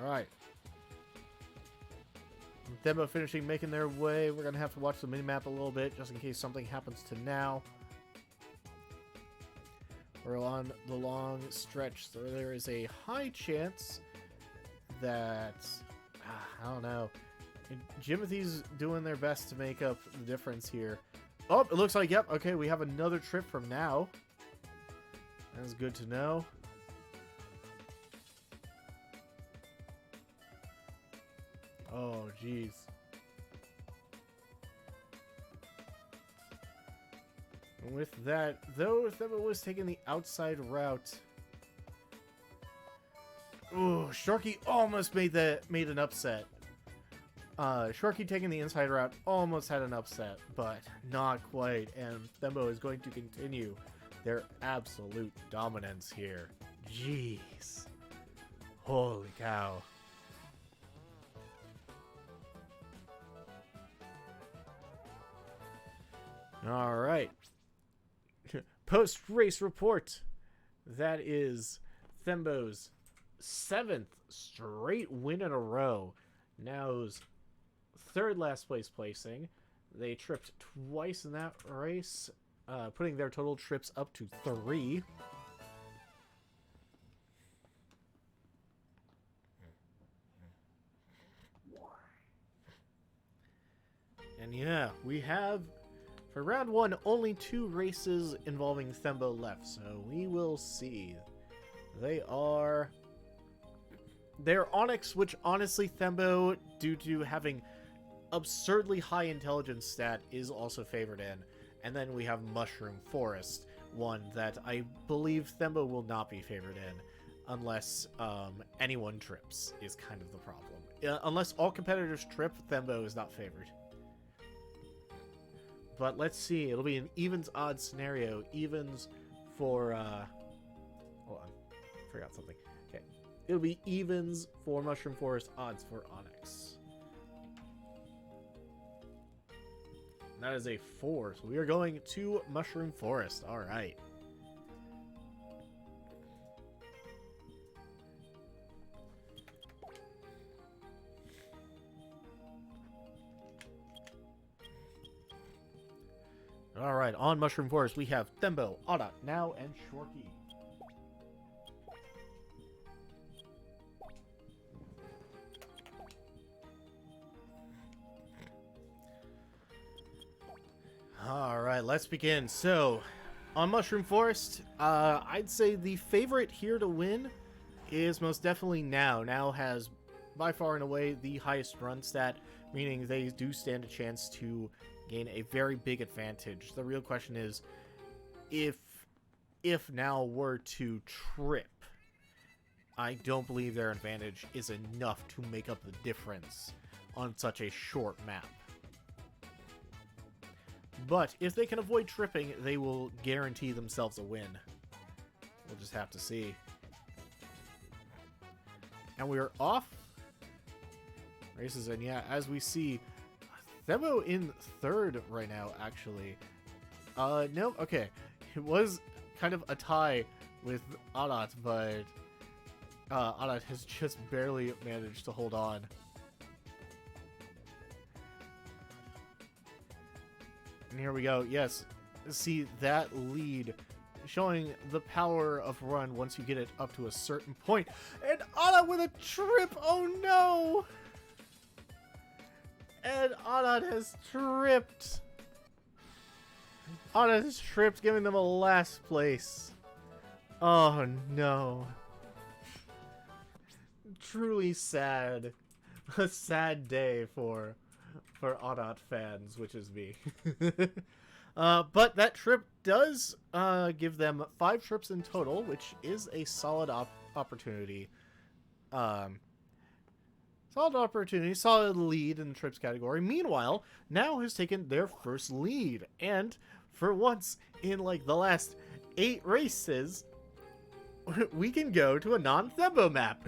Alright. Thembo finishing making their way. We're going to have to watch the minimap a little bit just in case something happens to Now. We're on the long stretch, so there is a high chance that... I don't know. Jimothy's doing their best to make up the difference here. Oh, it looks like, yep, okay, we have another trip from Now. That's good to know. Oh, jeez. And with that, though, Thembo was taking the outside route. Ooh, Sharky almost made an upset. Sharky taking the inside route almost had an upset, but not quite. And Thembo is going to continue their absolute dominance here. Jeez. Holy cow. All right. Post-race report. That is Thembo's 7th straight win in a row. Now's 3rd last place placing. They tripped twice in that race, putting their total trips up to 3. And yeah, we have, for round 1, only 2 races involving Thembo left, so we will see. They're Onyx, which honestly Thembo, due to having absurdly high intelligence stat, is also favored in. And then we have Mushroom Forest, one that I believe Thembo will not be favored in unless anyone trips, is kind of the problem. Unless all competitors trip, Thembo is not favored. But let's see, it'll be an evens-odds scenario. Evens for, hold on, forgot something. Okay, it'll be evens for Mushroom Forest, odds for Onyx. And that is a 4, so we are going to Mushroom Forest. All right. All right, on Mushroom Forest, we have Thembo, Oda, Now, and Shorky. All right, let's begin. So, on Mushroom Forest, I'd say the favorite here to win is most definitely Now. Now has, by far and away, the highest run stat, meaning they do stand a chance to gain a very big advantage. The real question is, if Now were to trip, I don't believe their advantage is enough to make up the difference on such a short map. But if they can avoid tripping, they will guarantee themselves a win. We'll just have to see. And we are off. Races, and yeah, as we see, Thembo in 3rd right now, actually. No, okay. It was kind of a tie with Adat, but Adat has just barely managed to hold on. And here we go. Yes, see that lead, showing the power of run once you get it up to a certain point. And Adat with a trip! Oh no! And Adat has tripped. Adat has tripped, giving them a last place. Oh no. Truly sad. A sad day for Adat fans, which is me. But that trip does give them 5 trips in total, which is a solid opportunity. Solid opportunity, solid lead in the trips category. Meanwhile, Now has taken their first lead, and for once in like the last 8 races, we can go to a non-Thembo map.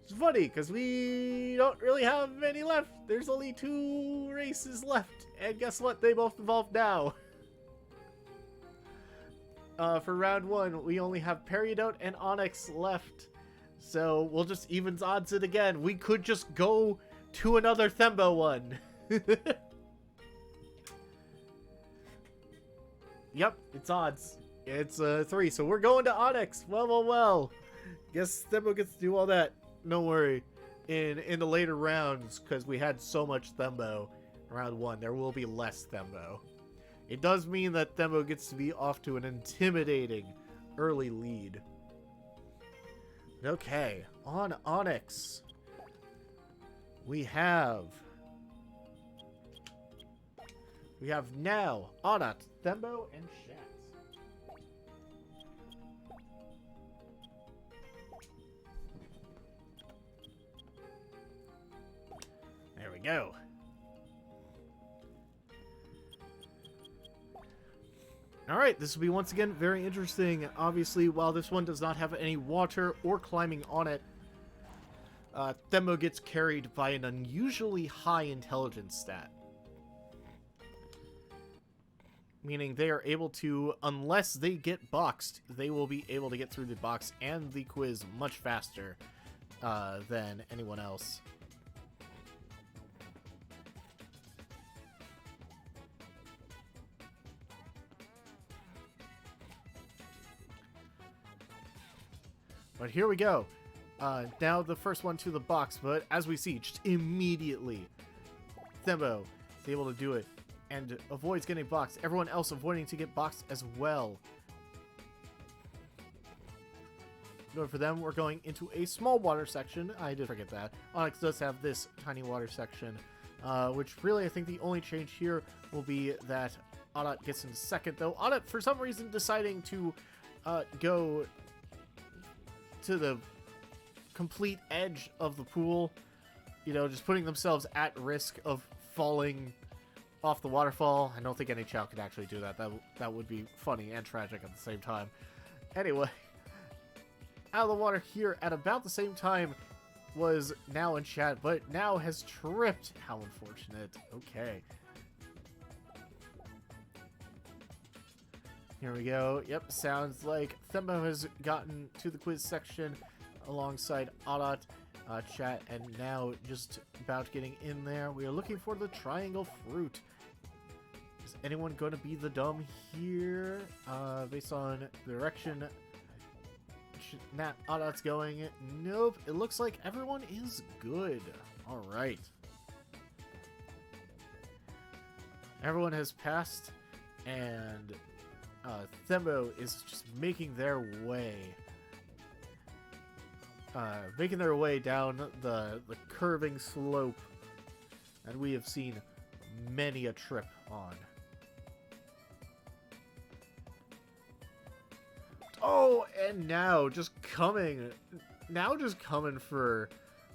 It's funny because we don't really have any left. There's only 2 races left, and guess what? They both evolved now. For round 1, we only have Peridot and Onyx left, so we'll just evens odds it again. We could just go to another Thembo one. Yep, it's odds. It's 3, so we're going to Onyx. Well. Guess Thembo gets to do all that. Don't worry. In the later rounds, because we had so much Thembo in round 1, there will be less Thembo. It does mean that Thembo gets to be off to an intimidating early lead. Okay, on Onyx, we have now Onat, Thembo, and Shatz. There we go. Alright, this will be once again very interesting. Obviously, while this one does not have any water or climbing on it, Thembo gets carried by an unusually high intelligence stat. Meaning they are able to, unless they get boxed, they will be able to get through the box and the quiz much faster than anyone else. But here we go. Now the first one to the box, but as we see, just immediately, Thembo is able to do it and avoids getting boxed. Everyone else avoiding to get boxed as well. Going for them, we're going into a small water section. I did forget that. Onyx does have this tiny water section, which really I think the only change here will be that Onat gets into second, though. Onat, for some reason, deciding to go to the complete edge of the pool, you know, just putting themselves at risk of falling off the waterfall. I don't think any child could actually do that. That would be funny and tragic at the same time. Anyway, out of the water here at about the same time was Now in chat, but Now has tripped. How unfortunate. Okay. Here we go. Yep, sounds like Thembo has gotten to the quiz section alongside Onat, chat, and Now just about getting in there. We are looking for the triangle fruit. Is anyone going to be the dumb here? Based on the direction Onat's going. Nope, it looks like everyone is good. Alright. Everyone has passed, and Thembo is just making their way down the curving slope that we have seen many a trip on. Oh, and Now just coming for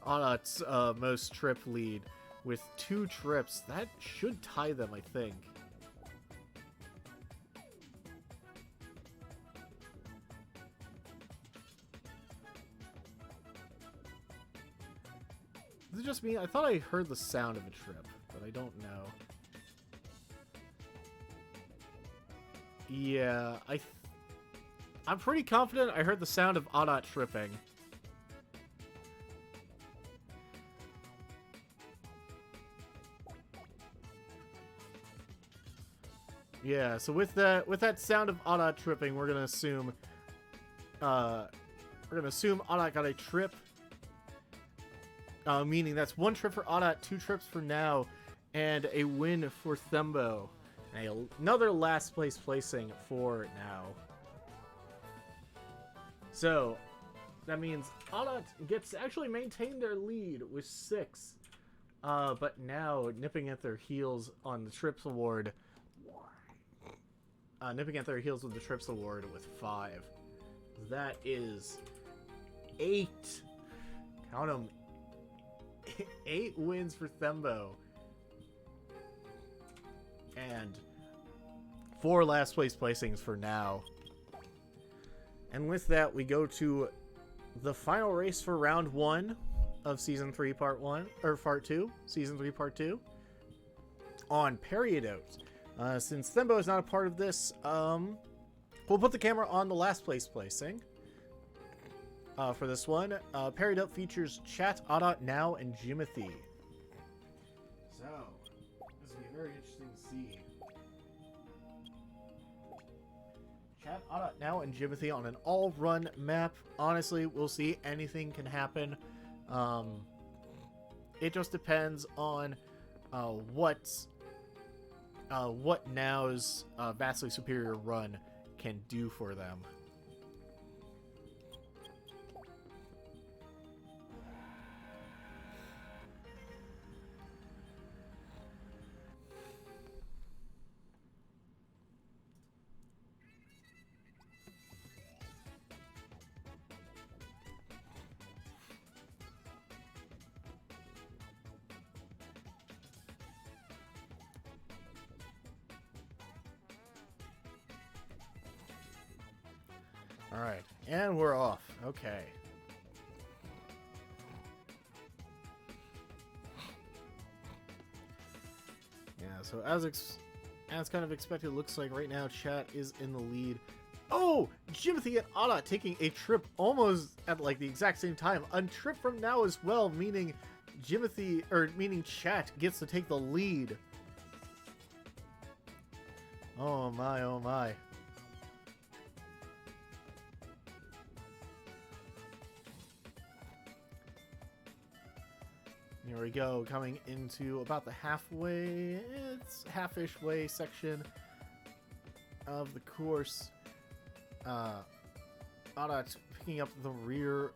Onat's most trip lead with 2 trips. That should tie them, I think. Is it just me? I thought I heard the sound of a trip, but I don't know. Yeah, I'm pretty confident I heard the sound of Onat tripping. Yeah, so with that sound of Onat tripping, we're gonna assume Onat got a trip. Meaning that's 1 trip for Onat, 2 trips for Now, and a win for Thembo. And another last place placing for Now. So, that means Onat gets to actually maintain their lead with 6. But now, nipping at their heels on the Trips Award, nipping at their heels with the Trips Award with 5. That is 8. Count them. 8 wins for Thembo. And 4 last place placings for now. And with that, we go to the final race for round 1 of Season 3 Part 1, or Part 2, Season 3 Part 2, on Peridot. Since Thembo is not a part of this, we'll put the camera on the last place placing for this one. Peridot features Chat, Adat, Now, and Jimothy. So, this will be very interesting to see. Chat, Adat, Now, and Jimothy on an all-run map. Honestly, we'll see. Anything can happen. It just depends on what Now's vastly superior run can do for them. Alright, and we're off. Okay. Yeah, so as kind of expected, it looks like right now Chat is in the lead. Oh! Jimothy and Adat taking a trip almost at like the exact same time. A trip from Now as well, meaning meaning Chat gets to take the lead. Oh my, oh my. Here we go, coming into about the half-ish way section of the course. Adat picking up the rear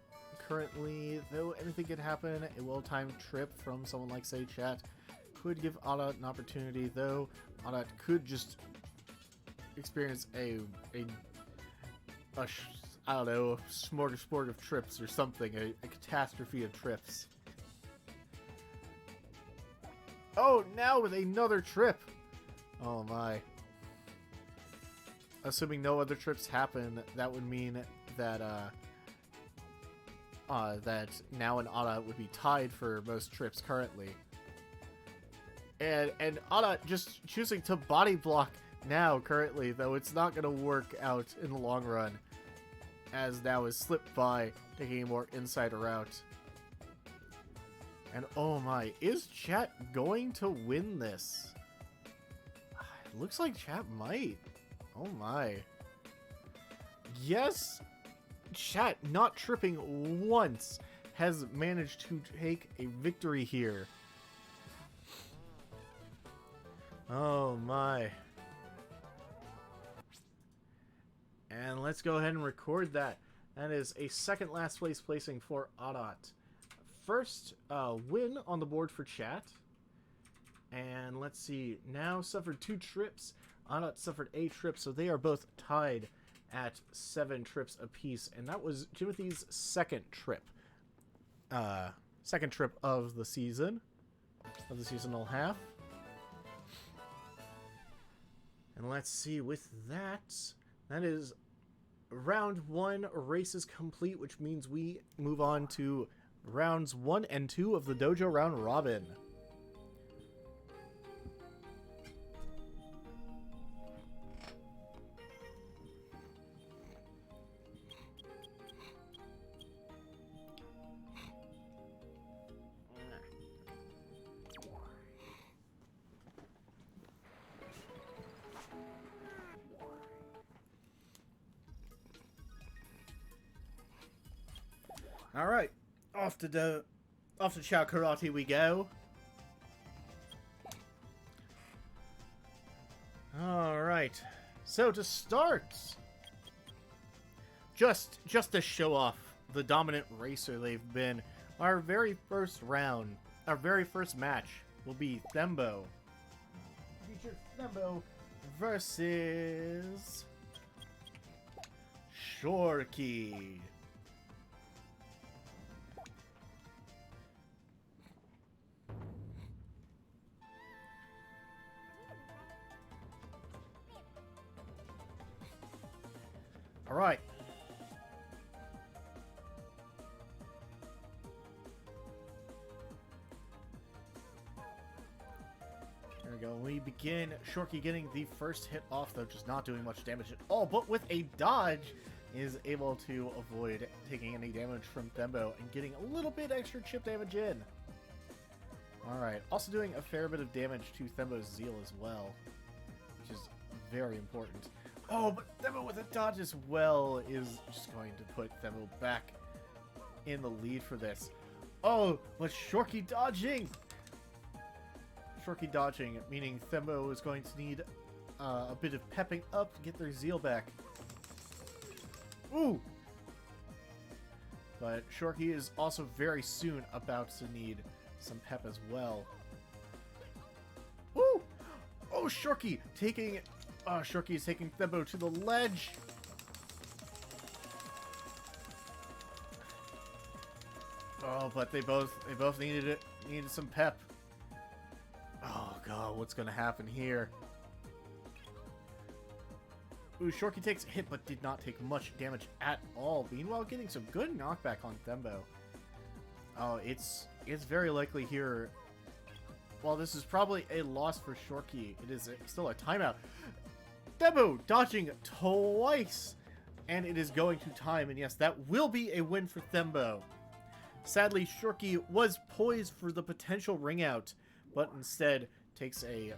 currently, though anything could happen. A well-timed trip from someone like, say, Chat could give Adat an opportunity, though Adat could just experience I don't know, smorgasbord of trips or something, a catastrophe of trips. Oh, now with another trip! Oh my. Assuming no other trips happen, that would mean that that Now and Adat would be tied for most trips currently. And Adat just choosing to body block Now currently, though it's not going to work out in the long run, as Now is slipped by, taking a more insider route. And oh my, is Chat going to win this? It looks like Chat might. Oh my. Yes! Chat, not tripping once, has managed to take a victory here. Oh my. And let's go ahead and record that. That is a second last place placing for Adat. First win on the board for Chat. And let's see, Now suffered 2 trips. Adat suffered a trip, so they are both tied at 7 trips apiece. And that was Jimothy's second trip. Second trip of the season. Of the seasonal half. And let's see, with that, that is round 1 races complete, which means we move on to rounds 1 and 2 of the Dojo Round Robin. All right, off to Chow Karate we go. All right, so to start, just to show off the dominant racer they've been, our very first round, our very first match will be Thembo. Feature Thembo versus Shorky. All right. There we go. We begin. Shorky getting the first hit off, though, just not doing much damage at all. But with a dodge, is able to avoid taking any damage from Thembo and getting a little bit extra chip damage in. Alright. Also doing a fair bit of damage to Thembo's Zeal as well, which is very important. Oh, but Thembo with a dodge as well is just going to put Thembo back in the lead for this. Oh, but Shorky dodging! Shorky dodging, meaning Thembo is going to need a bit of pepping up to get their Zeal back. Ooh! But Shorky is also very soon about to need some pep as well. Ooh! Oh, Shorky taking... Shorky is taking Thembo to the ledge! Oh, but they both needed it. Needed some pep. Oh god, what's gonna happen here? Ooh, Shorky takes a hit, but did not take much damage at all. Meanwhile, getting some good knockback on Thembo. Oh, it's very likely here. While this is probably a loss for Shorky, it is still a timeout. Thembo dodging twice, and it is going to time. And yes, that will be a win for Thembo. Sadly, Shorky was poised for the potential ring out, but instead takes a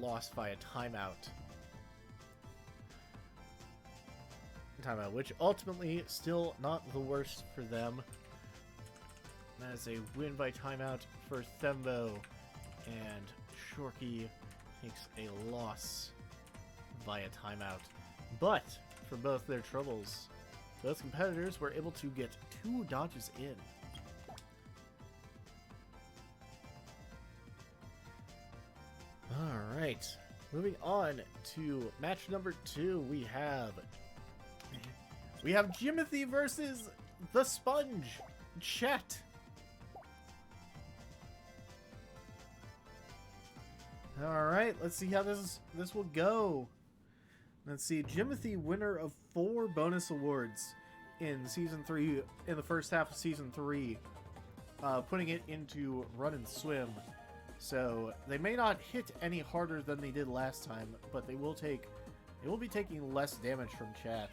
loss via timeout. Timeout, which ultimately still not the worst for them. That is a win by timeout for Thembo, and Shorky takes a loss via timeout. But for both their troubles, both competitors were able to get 2 dodges in. Alright, moving on to match number 2, we have Jimothy versus the Sponge, Chet. Alright, let's see how this will go. Let's see, Jimothy, winner of 4 bonus awards in Season 3, in the first half of Season 3, putting it into Run and Swim. So they may not hit any harder than they did last time, but they will be taking less damage from chat,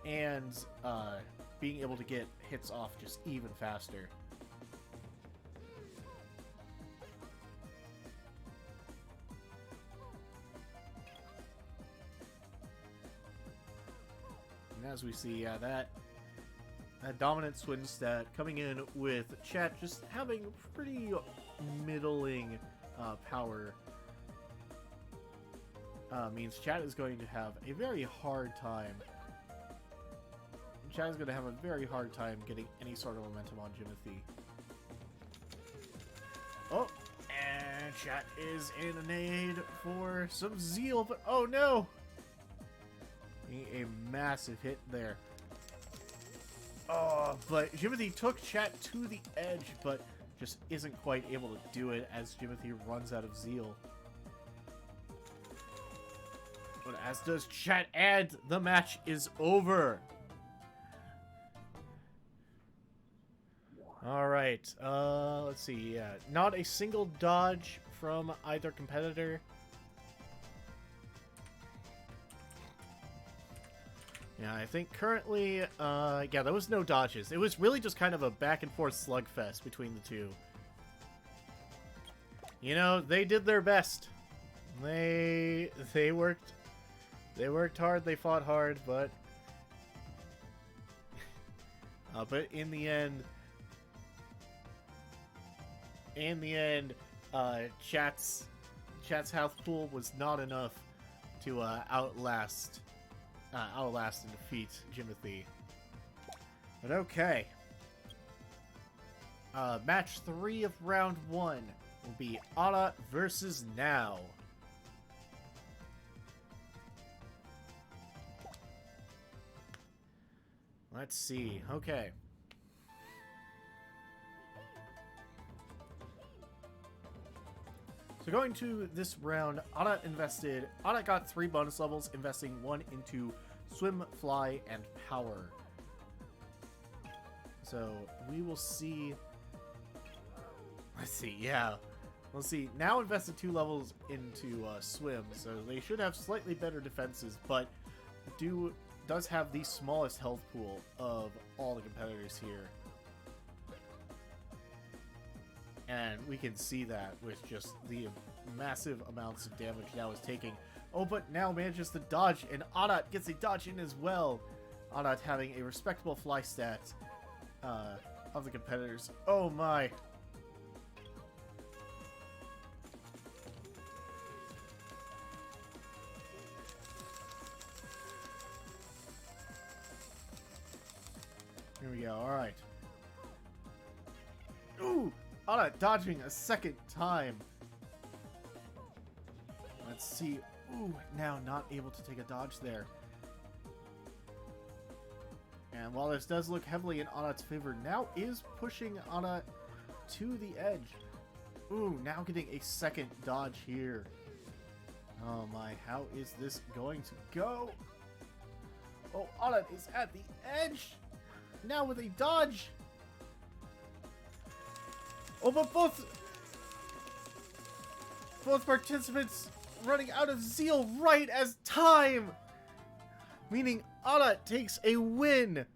and being able to get hits off just even faster. And as we see, that dominant swing stat coming in with chat just having pretty middling power means chat is going to have a very hard time. Chat is going to have a very hard time getting any sort of momentum on Jimothy. Oh, and chat is in a nade for some Zeal, but oh no! A massive hit there. Oh, but Jimothy took chat to the edge, but just isn't quite able to do it as Jimothy runs out of Zeal. But as does chat, and the match is over. Alright, let's see, yeah. Not a single dodge from either competitor. Yeah, I think currently, yeah, there was no dodges. It was really just kind of a back and forth slugfest between the two. You know, they did their best. They worked hard, they fought hard, but in the end, chat's health pool was not enough to outlast and defeat Jimothy. But okay. Match 3 of round 1 will be Ara versus Now. Let's see. Okay. So going to this round, Ara got 3 bonus levels, investing 1 into Swim, Fly, and Power. So we will see. Let's see, yeah. We'll see. Now invested 2 levels into Swim, so they should have slightly better defenses, but does have the smallest health pool of all the competitors here. And we can see that with just the massive amounts of damage Now is taking. Oh, but Now manages to dodge, and Adat gets a dodge in as well. Adat having a respectable fly stat of the competitors. Oh my. Here we go, alright. Ooh! Adat dodging a second time. Let's see. Ooh, Now not able to take a dodge there. And while this does look heavily in Adat's favor, Now is pushing Adat to the edge. Ooh, Now getting a second dodge here. Oh my, how is this going to go? Oh, Adat is at the edge! Now with a dodge! Oh, but both participants running out of zeal right as time! Meaning Adat takes a win!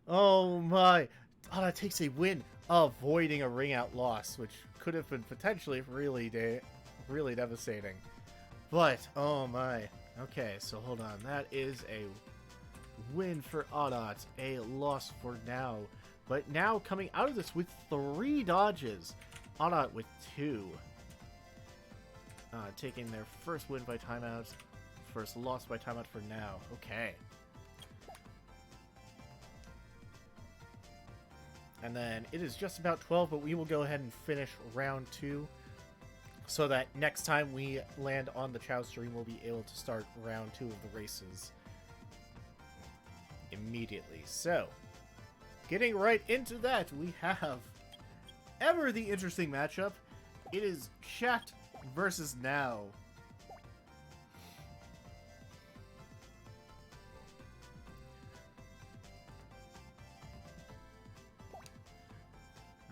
Oh my. Adat takes a win, avoiding a ring out loss, which could have been potentially really devastating. But, oh my. Okay, so hold on. That is a win for Adat, a loss for Now. But Now coming out of this with 3 dodges. Adat with 2. Taking their first win by timeout. First loss by timeout for Now. Okay. And then it is just about 12, but we will go ahead and finish round 2. So that next time we land on the Chow stream, we'll be able to start round 2 of the races immediately. So, getting right into that, we have ever the interesting matchup. It is Chat versus Now.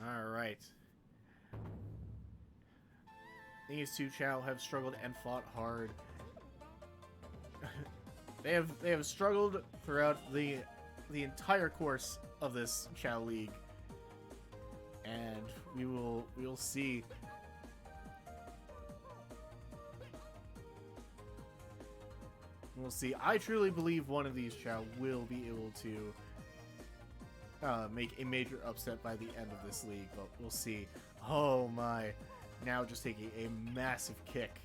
Alright. These two Chow have struggled and fought hard. They have struggled throughout the entire course of this Chow League. And we will see. We'll see. I truly believe one of these Chow will be able to make a major upset by the end of this league, but we'll see. Oh my. Now just taking a massive kick.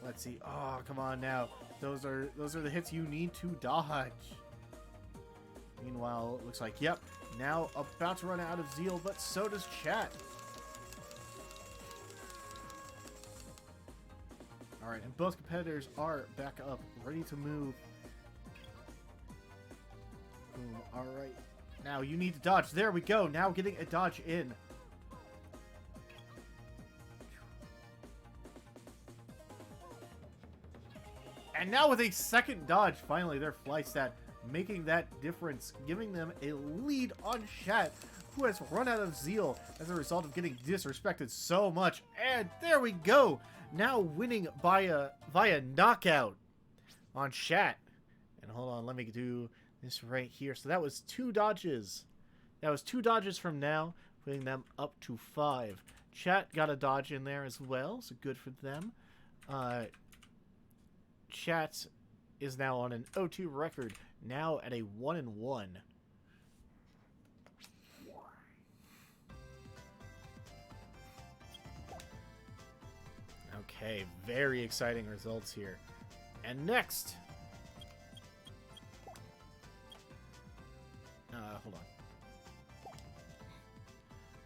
Let's see. Oh, come on now. Those are the hits you need to dodge. Meanwhile, it looks like, yep, Now about to run out of zeal, but so does Chat. Alright, and both competitors are back up, ready to move. Alright. Now you need to dodge. There we go. Now getting a dodge in. And now with a second dodge, finally their fly stat making that difference, giving them a lead on Chat, who has run out of zeal as a result of getting disrespected so much. And there we go. Now winning via knockout on Chat. And hold on, let me do this right here. So that was 2 dodges. That was 2 dodges from Now, putting them up to 5. Chat got a dodge in there as well, so good for them. Chat is now on an 0-2 record, now at a 1-1. Okay, very exciting results here. And next, Hold on.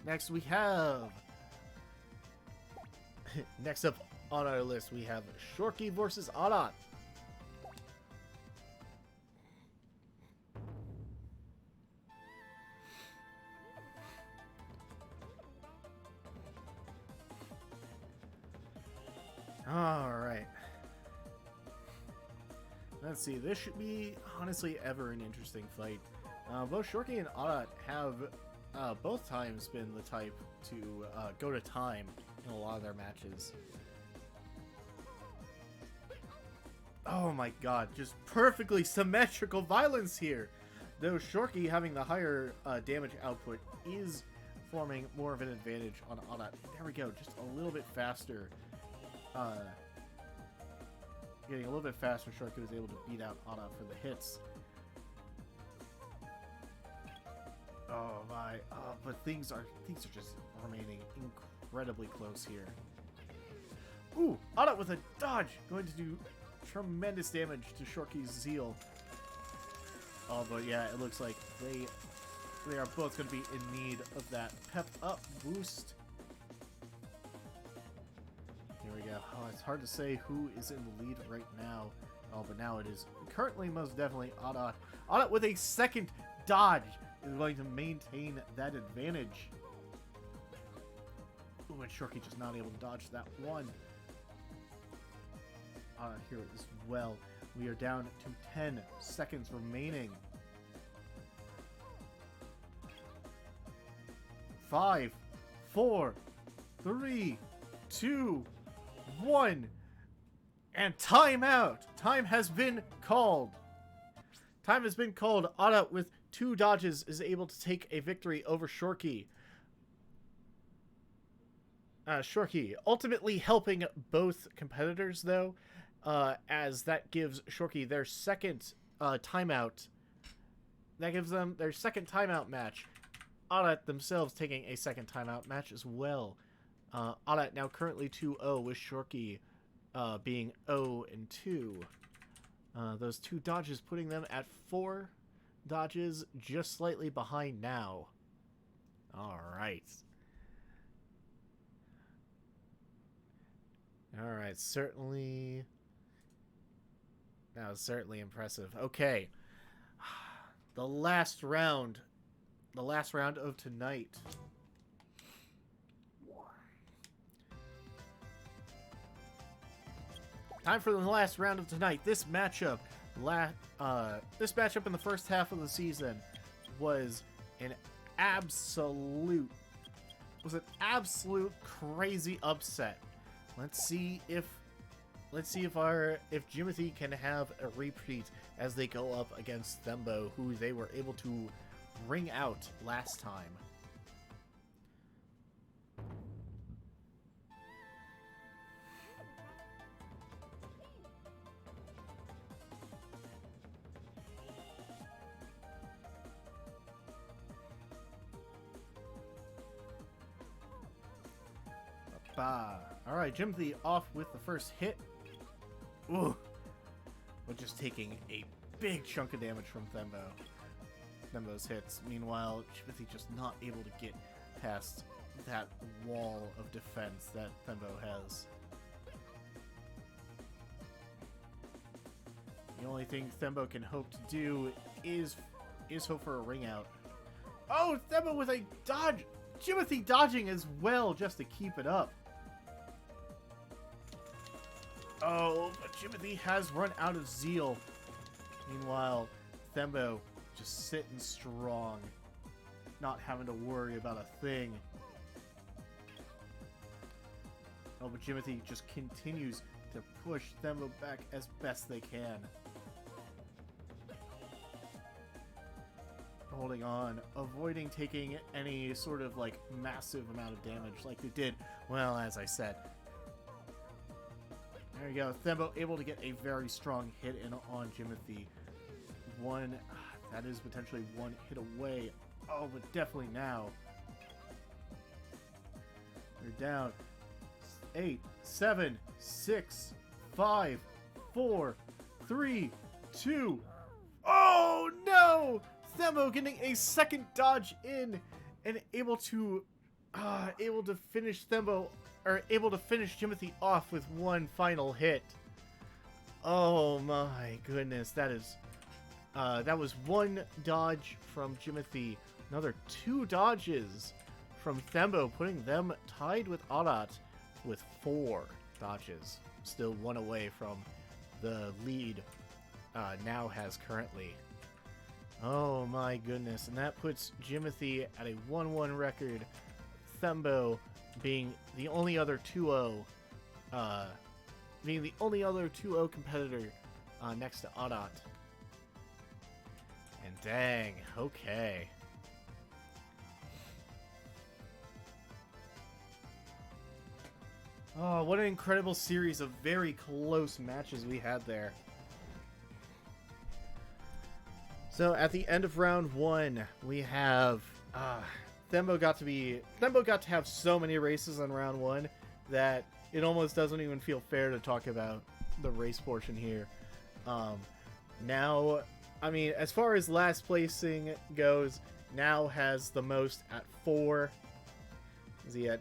Next we have... Next up on our list, we have Shorky versus Adat. Alright. Let's see, this should be, honestly, ever an interesting fight. Both Shorky and Adat have both times been the type to go to time in a lot of their matches. Oh my god, just perfectly symmetrical violence here! Though Shorky having the higher damage output is forming more of an advantage on Adat. There we go, just a little bit faster. Getting a little bit faster, Shorky was able to beat out Adat for the hits. Oh my, but things are just remaining incredibly close here. Ooh, Adat with a dodge, going to do tremendous damage to Shorky's Zeal. Oh, but yeah, it looks like they are both going to be in need of that pep up boost. Here we go. Oh, it's hard to say who is in the lead right now. Oh, but now it is currently most definitely Adat. Adat with a second dodge is going to maintain that advantage. Ooh, and Shorky just not able to dodge that one. Here as well. We are down to 10 seconds remaining. 5, 4, 3, 2, 1, and timeout. Time has been called. Time has been called. Adat with 2 dodges is able to take a victory over Shorky. Shorky ultimately helping both competitors though, as that gives Shorky their second timeout. That gives them their second timeout match. Adat themselves taking a second timeout match as well. Adat now currently 2-0 with Shorky being 0-2. Those 2 dodges putting them at 4 dodges, just slightly behind now. Alright. Alright, certainly... That was certainly impressive. Okay. The last round. The last round of tonight. Time for the last round of tonight. This matchup, this matchup in the first half of the season was an absolute crazy upset. Let's see if Jimothy can have a repeat as they go up against Thembo, who they were able to ring out last time. Alright, Jimothy off with the first hit. Ooh. But just taking a big chunk of damage from Thembo's hits. Meanwhile, Jimothy just not able to get past that wall of defense that Thembo has. The only thing Thembo can hope to do is hope for a ring out. Oh, Thembo with a dodge! Jimothy dodging as well just to keep it up. Oh, but Jimothy has run out of zeal. Meanwhile, Thembo just sitting strong, not having to worry about a thing. Oh, but Jimothy just continues to push Thembo back as best they can. Holding on, avoiding taking any sort of, like, massive amount of damage like they did, well, as I said. There you go. Thembo able to get a very strong hit in on Jimothy. That is potentially one hit away. Oh, but definitely now. They're down. 8, 7, 6, 5, 4, 3, 2. Oh, no! Thembo getting a second dodge in and able to finish Thembo, or able to finish Jimothy off with one final hit. Oh my goodness, that was one dodge from Jimothy, another 2 dodges from Thembo, putting them tied with Adat with 4 dodges. Still one away from the lead now has currently. Oh my goodness, and that puts Jimothy at a 1-1 record. Thembo being the only other 2-0 competitor next to Adat. And dang, okay. Oh, what an incredible series of very close matches we had there. So at the end of round 1, we have Thembo got to have so many races on round 1 that it almost doesn't even feel fair to talk about the race portion here. Now, I mean, as far as last placing goes, Now has the most at 4.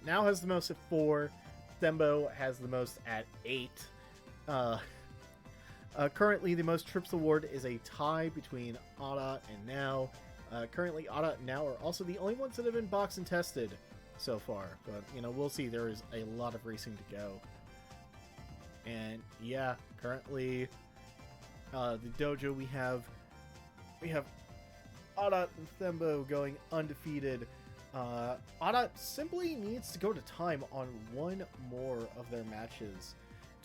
Now has the most at 4. Thembo has the most at 8. Currently, the most trips award is a tie between Adat and Now. Currently, Adat and Now are also the only ones that have been boxed and tested so far. But, you know, we'll see. There is a lot of racing to go. And, yeah, currently, the dojo we have Adat and Thembo going undefeated. Adat simply needs to go to time on one more of their matches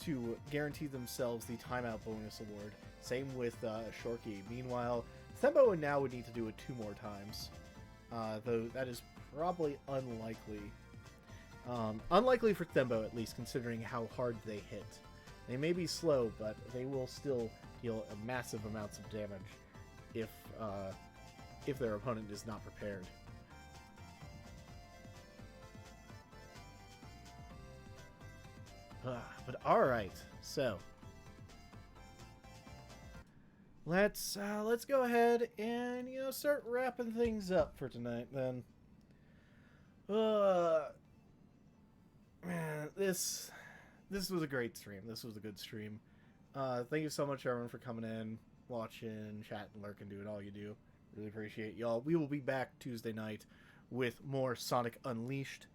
to guarantee themselves the timeout bonus award. Same with Shorky. Meanwhile, Thembo and Now would need to do it 2 more times. Though that is probably unlikely. Unlikely for Thembo, at least, considering how hard they hit. They may be slow, but they will still deal massive amounts of damage if their opponent is not prepared. But alright, so let's go ahead and, you know, start wrapping things up for tonight then. Man, this was a great stream. This was a good stream. Thank you so much, everyone, for coming in, watching, chatting, lurking, doing all you do. Really appreciate y'all. We will be back Tuesday night with more Sonic Unleashed.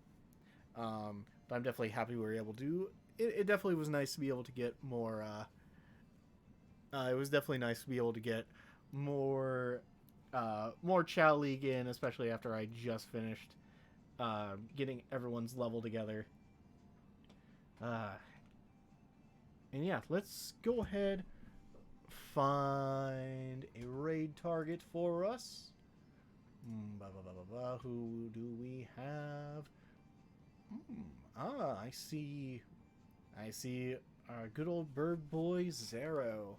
But I'm definitely happy we were able to. It definitely was nice to be able to get more. It was definitely nice to be able to get more Chow League in, especially after I just finished getting everyone's level together. And yeah, let's go ahead, find a raid target for us. Who do we have? I see our good old bird boy Zero.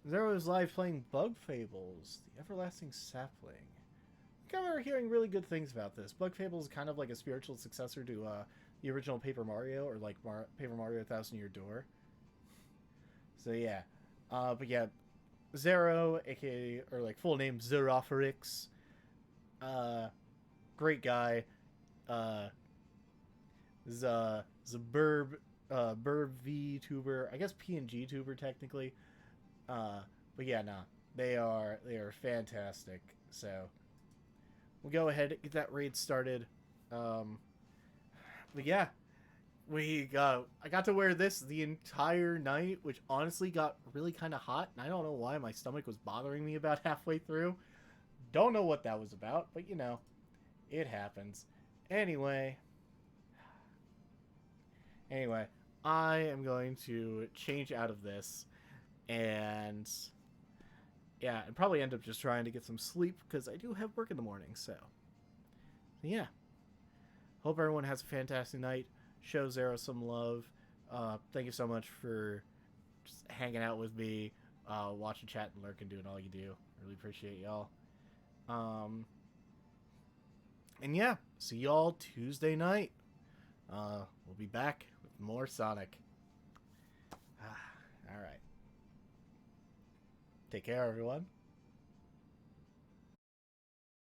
Zero is live playing Bug Fables, the Everlasting Sapling. I think I remember hearing really good things about this. Bug Fables is kind of like a spiritual successor to the original Paper Mario, or like Paper Mario 1000 Year Door. So yeah, but yeah, Zero, aka, or like full name Zerophorix, great guy. Burb V tuber, I guess PNG tuber technically. But yeah, nah, they are fantastic. So we'll go ahead and get that raid started. But yeah, I got to wear this the entire night, which honestly got really kind of hot, and I don't know why my stomach was bothering me about halfway through. Don't know what that was about, but you know, it happens. Anyway, I am going to change out of this, and yeah, and probably end up just trying to get some sleep, because I do have work in the morning, so yeah. Hope everyone has a fantastic night. Show Zero some love. Thank you so much for just hanging out with me, watching, chat, and lurking, doing all you do. Really appreciate y'all. And yeah, see y'all Tuesday night. We'll be back with more Sonic. Alright. Take care, everyone.